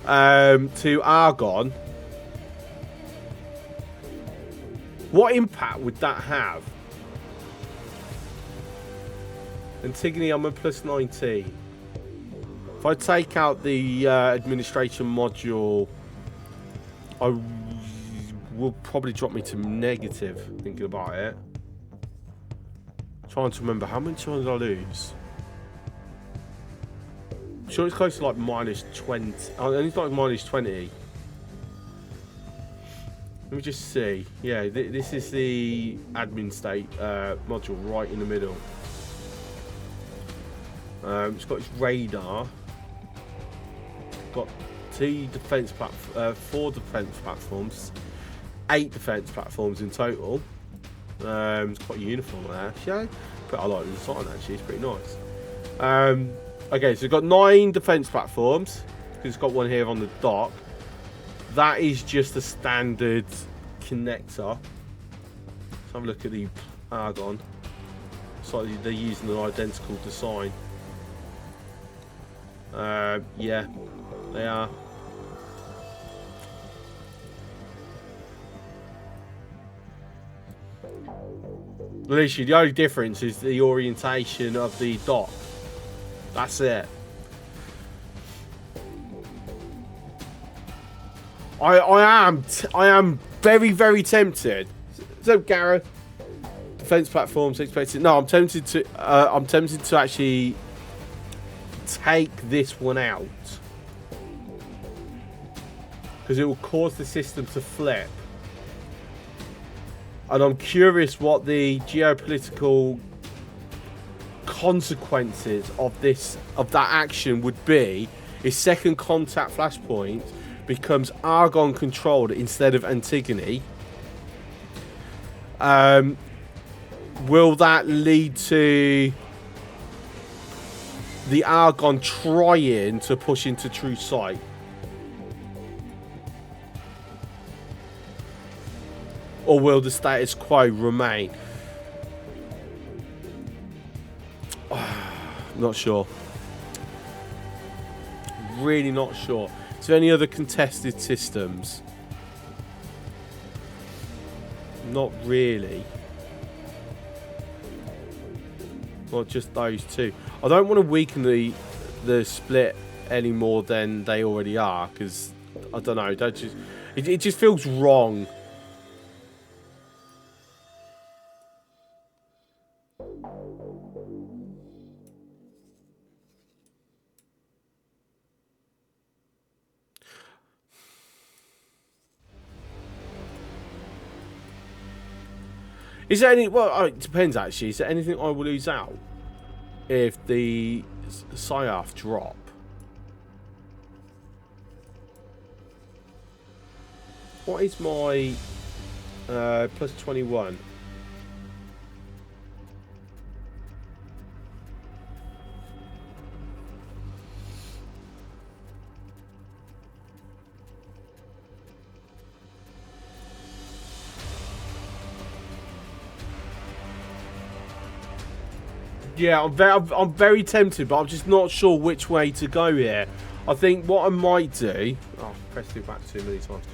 to Argon, what impact would that have? Antigone, I'm a plus 19. If I take out the administration module, I will probably drop me to negative, thinking about it. Trying to remember, how many times did I lose? I'm sure it's close to like -20. Oh, and it's like -20. Let me just see. Yeah, this is the admin state module right in the middle. It's got its radar. Got 4 defense platforms, 8 defense platforms in total. It's quite uniform there, actually. But I like the design actually, it's pretty nice. Okay, so it's got 9 defense platforms. It's got one here on the dock. That is just a standard connector. Let's have a look at the Argon. So they're using an identical design. Yeah, they are. Literally, the only difference is the orientation of the dock. That's it. I am very, very tempted. So, Gareth, defense platforms expected. No, I'm tempted to actually take this one out because it will cause the system to flip. And I'm curious what the geopolitical consequences of that action would be if second contact flashpoint becomes Argon controlled instead of Antigone. Will that lead to the Argon trying to push into true sight? Or will the status quo remain? Not sure. Really not sure. Is there any other contested systems? Not really. Not just those two. I don't want to weaken the split any more than they already are, because I don't know. It just feels wrong. Is there any... Well, it depends, actually. Is there anything I will lose out if the Psyarth drop? What is my plus 21? Yeah, I'm very tempted, but I'm just not sure which way to go here. I think what I might do... Oh, I pressed it back too many times.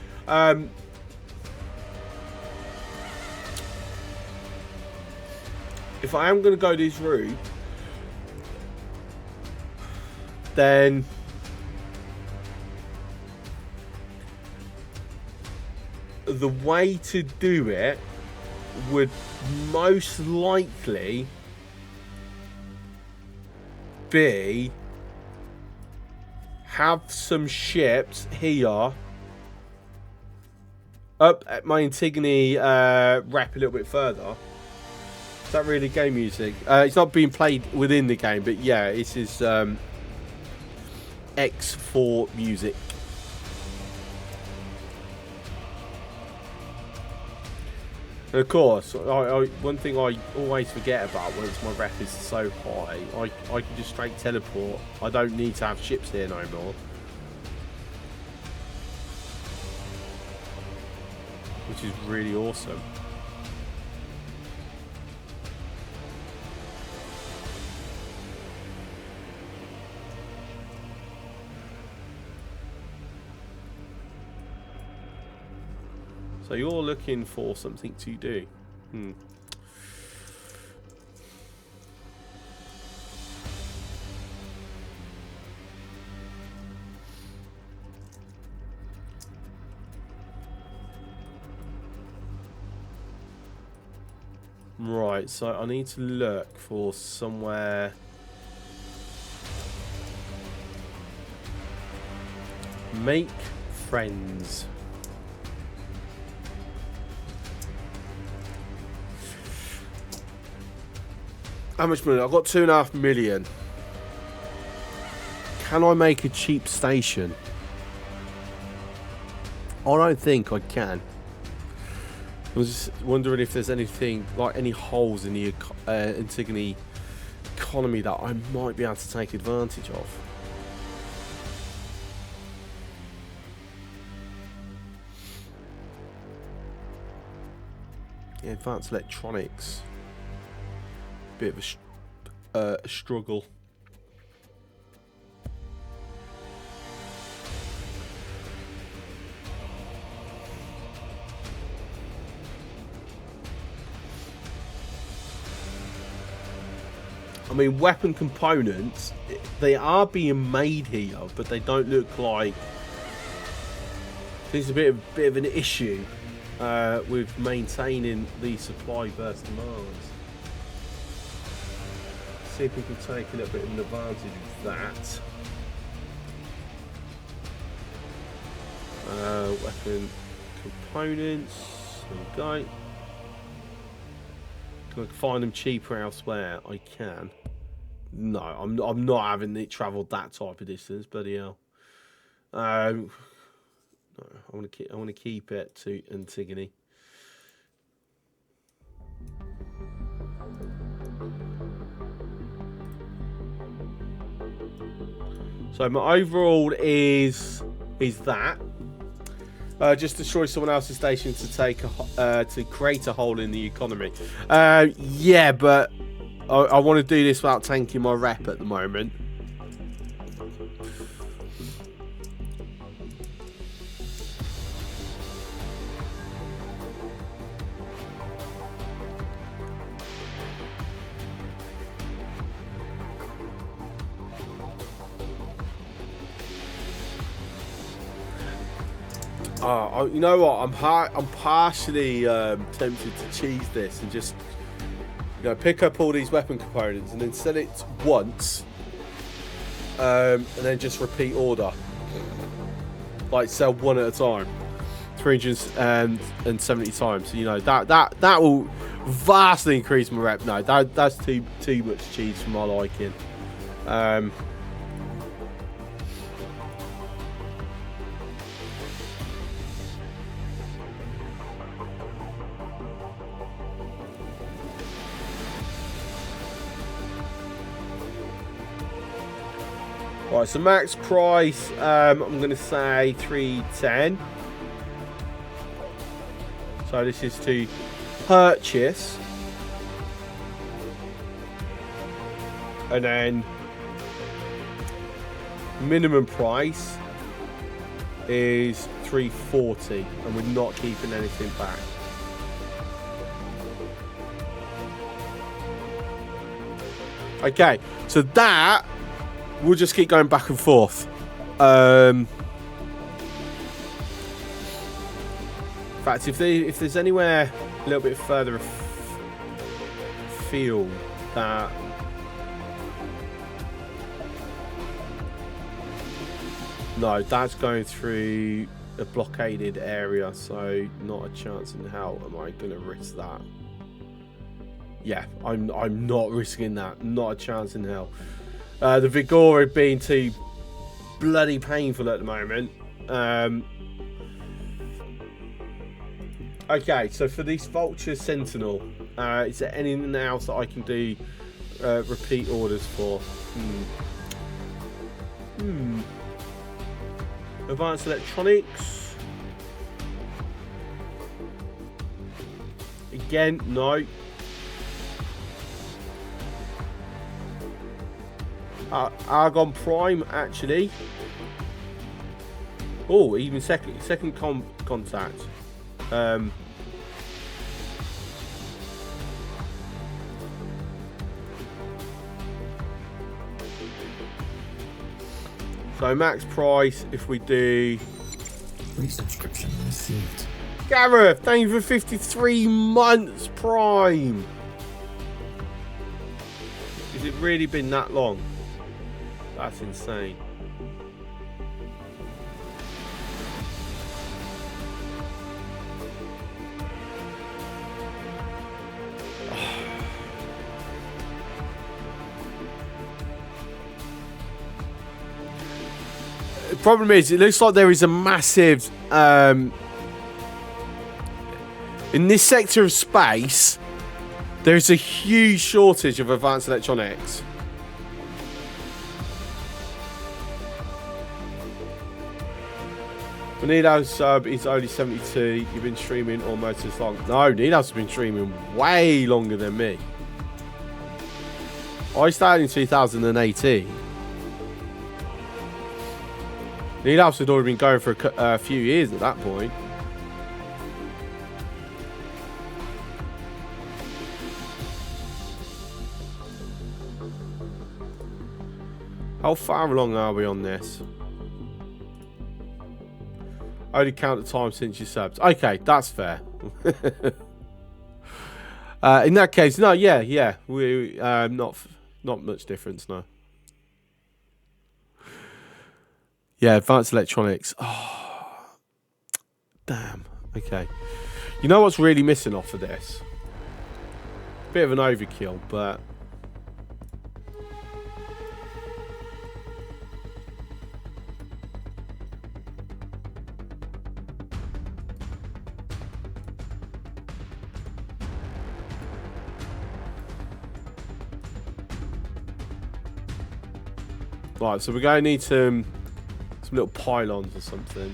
If I am going to go this route, then the way to do it would most likely be have some ships here up at my Antigone rep a little bit further. Is that really game music? It's not being played within the game, but yeah, this is X4 music. And of course, one thing I always forget about once my rep is so high, I can just straight teleport. I don't need to have ships here no more. Which is really awesome. So you're looking for something to do. Right, so I need to look for somewhere Make friends. How much money? I've got 2.5 million. Can I make a cheap station? I don't think I can. I was just wondering if there's anything, like any holes in the Antigone economy that I might be able to take advantage of. Yeah, advanced electronics. Bit of a struggle. I mean, weapon components, they are being made here, but they don't look like... There's a bit of an issue with maintaining the supply versus demands. See if we can take a little bit of an advantage of that. Weapon components, there we go. Can I find them cheaper elsewhere? I can. No, I'm not having it travelled that type of distance, bloody hell. No, I want to keep it to Antigone. So my overall is that. Just destroy someone else's station to take to create a hole in the economy. Yeah, but I want to do this without tanking my rep at the moment. You know what? I'm partially tempted to cheese this and just, you know, pick up all these weapon components and then sell it once, and then just repeat order, like sell one at a time, 370 times. So, you know, that will vastly increase my rep. No, that's too much cheese for my liking. Right, so max price, I'm going to say 310. So this is to purchase. And then minimum price is 340, and we're not keeping anything back. Okay, so that... We'll just keep going back and forth. In fact, if there's anywhere a little bit further afield that... No, that's going through a blockaded area, so not a chance in hell am I going to risk that. Yeah, I'm not risking that. Not a chance in hell. The Vigor being too bloody painful at the moment. Okay, so for this Vulture Sentinel, is there anything else that I can do repeat orders for? Advanced electronics. Again, no. Argon Prime, actually. Oh, even second contact. So max price, if we do... Resubscription received. Gareth, thank you for 53 months Prime. Has it really been that long? That's insane. problem is, it looks like there is a massive... in this sector of space, there is a huge shortage of advanced electronics. Needhouse sub is only 72. You've been streaming almost as long. No, Needhouse has been streaming way longer than me. I started in 2018. Needhouse had already been going for a few years at that point. How far along are we on this? Only count the time since you subbed. Okay, that's fair. In that case, no, yeah. We not much difference, no. Yeah, advanced electronics. Oh, damn. Okay. You know what's really missing off of this? Bit of an overkill, but... Right, so we're going to need some little pylons or something.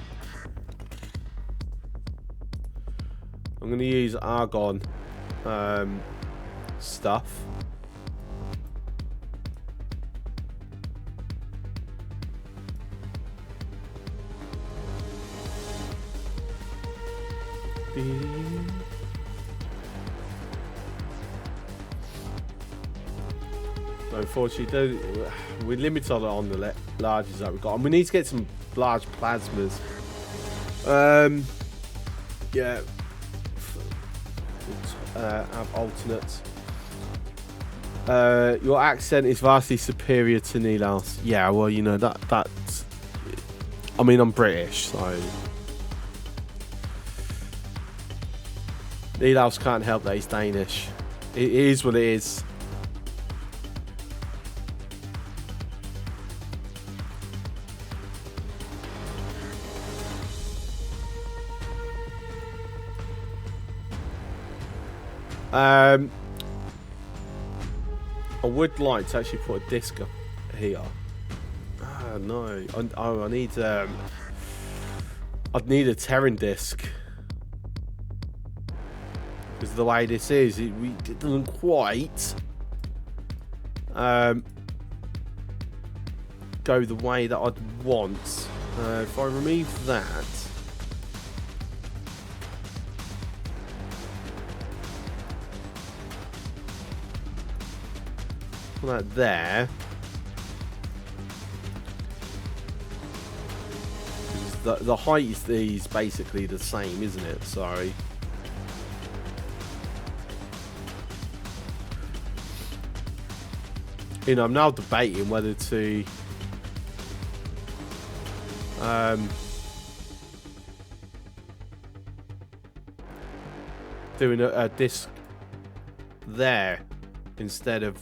I'm going to use argon stuff. Unfortunately, we're limited on the larges that we've got, and we need to get some large plasmas. Yeah, have alternates. Your accent is vastly superior to Neil's. Yeah, well, you know that's. I mean, I'm British, so Neil's can't help that he's Danish. It is what it is. I would like to actually put a disc up here. Ah, no. I need I'd need a Terran disc. Because the way this is, it doesn't quite go the way that I'd want. If I remove that. That there. The height is basically the same, isn't it? So you know, I'm now debating whether to doing a disc there instead of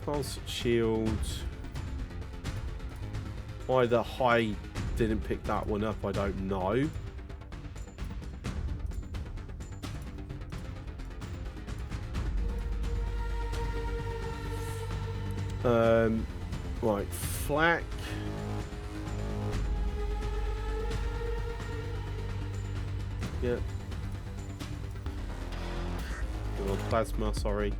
pulse shield. Why the high didn't pick that one up, I don't know. Right, flak. Yep. Or plasma, sorry.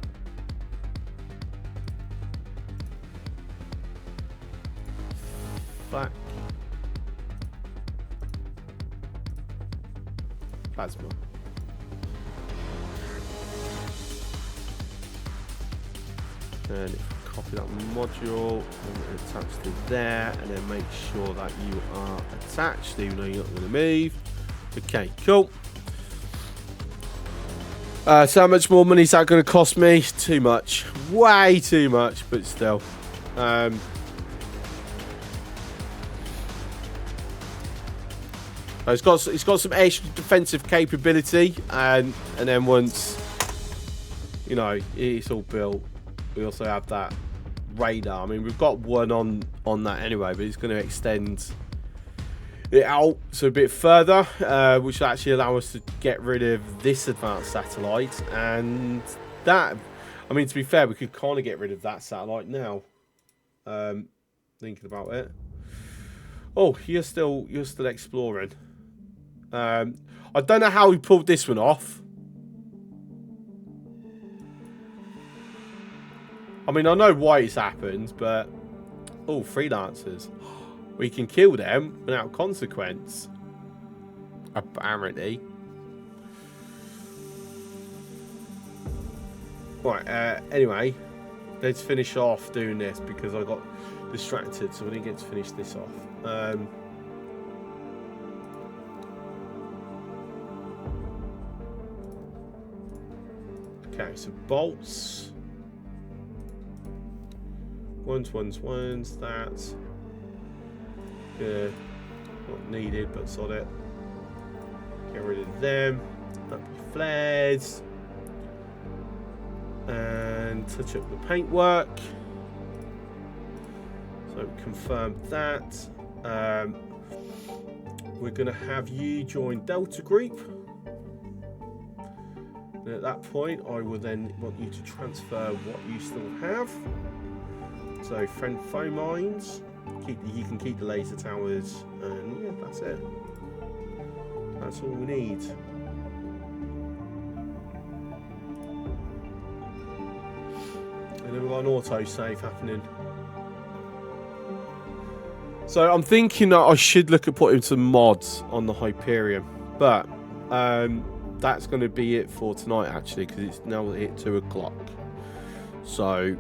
Flak. Plasma. And if we copy that module and attach to there, and then make sure that you are attached, even though you're not going to move. Okay, cool. So how much more money is that going to cost me? Too much. Way too much, but still. It's got some extra defensive capability, and then once you know, it's all built. We also have that radar. I mean, we've got one on that anyway, but it's going to extend it out so a bit further, which will actually allow us to get rid of this advanced satellite. And that, I mean, to be fair, we could kind of get rid of that satellite now. Thinking about it. Oh, you're still exploring. I don't know how we pulled this one off. I mean, I know why it's happened, but oh, freelancers, we can kill them without consequence. Apparently. Right. Anyway, let's finish off doing this because I got distracted, so we didn't get to finish this off. Okay, so bolts. Ones, that. Good. Not needed, but sod it. Get rid of them. That'd be flares. And touch up the paintwork. So confirm that. We're going to have you join Delta Group. And at that point, I will then want you to transfer what you still have. So friend phone mines. You can keep the laser towers, and yeah, that's it. That's all we need. And then we've got an auto save happening. So I'm thinking that I should look at putting some mods on the Hyperion, but that's going to be it for tonight actually, because it's now hit 2 o'clock. So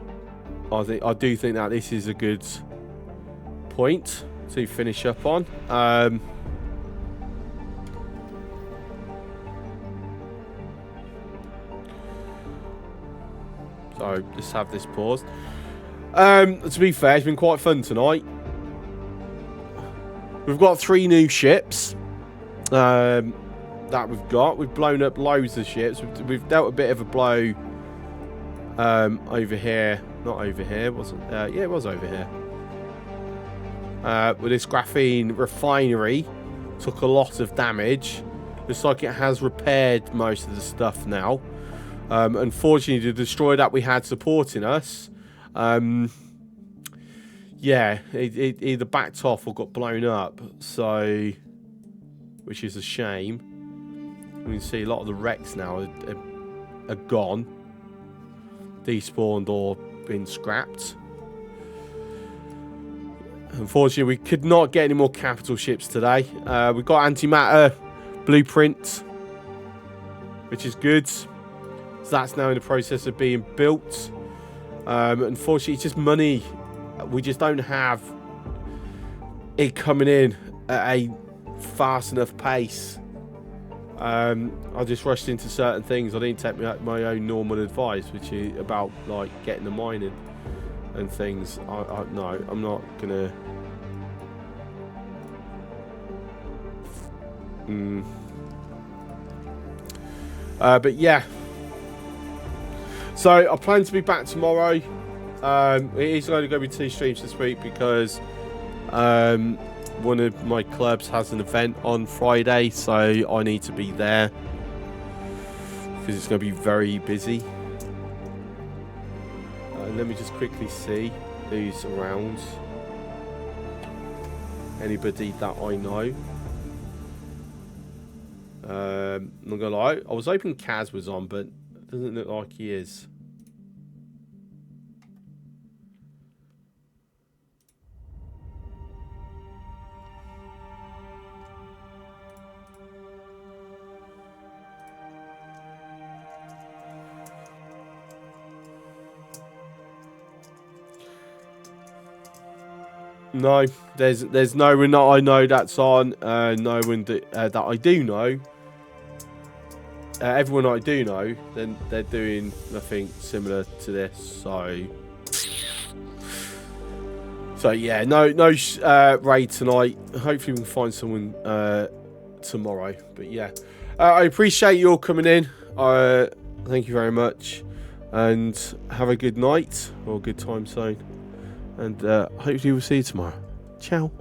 I do think that this is a good point to finish up on. So let's have this paused. To be fair, it's been quite fun tonight. We've got 3 new ships that we've got. We've blown up loads of ships. We've dealt a bit of a blow over here. Not over here, wasn't it? Yeah, it was over here. With this graphene refinery, took a lot of damage. Looks like it has repaired most of the stuff now. Unfortunately, the destroyer that we had supporting us, yeah, it either backed off or got blown up. So, which is a shame. We can see a lot of the wrecks now are gone, despawned or been scrapped. Unfortunately, we could not get any more capital ships today. We've got antimatter blueprint, which is good. So that's now in the process of being built. Unfortunately, it's just money. We just don't have it coming in at a fast enough pace. I just rushed into certain things. I didn't take my own normal advice, which is about like getting the mining and things. No, I'm not gonna. But yeah. So I plan to be back tomorrow. It is only going to be 2 streams this week because one of my clubs has an event on Friday, so I need to be there because it's going to be very busy. Let me just quickly see who's around. Anybody that I know. I'm not gonna lie, I was hoping Kaz was on, but it doesn't look like he is. No, there's no one that I know that's on. No one that I do know. Everyone I do know, then they're doing nothing similar to this. So yeah, no raid tonight. Hopefully we can find someone tomorrow. But yeah, I appreciate you all coming in. Thank you very much. and have a good night or a good time zone. And hopefully we'll see you tomorrow. Ciao.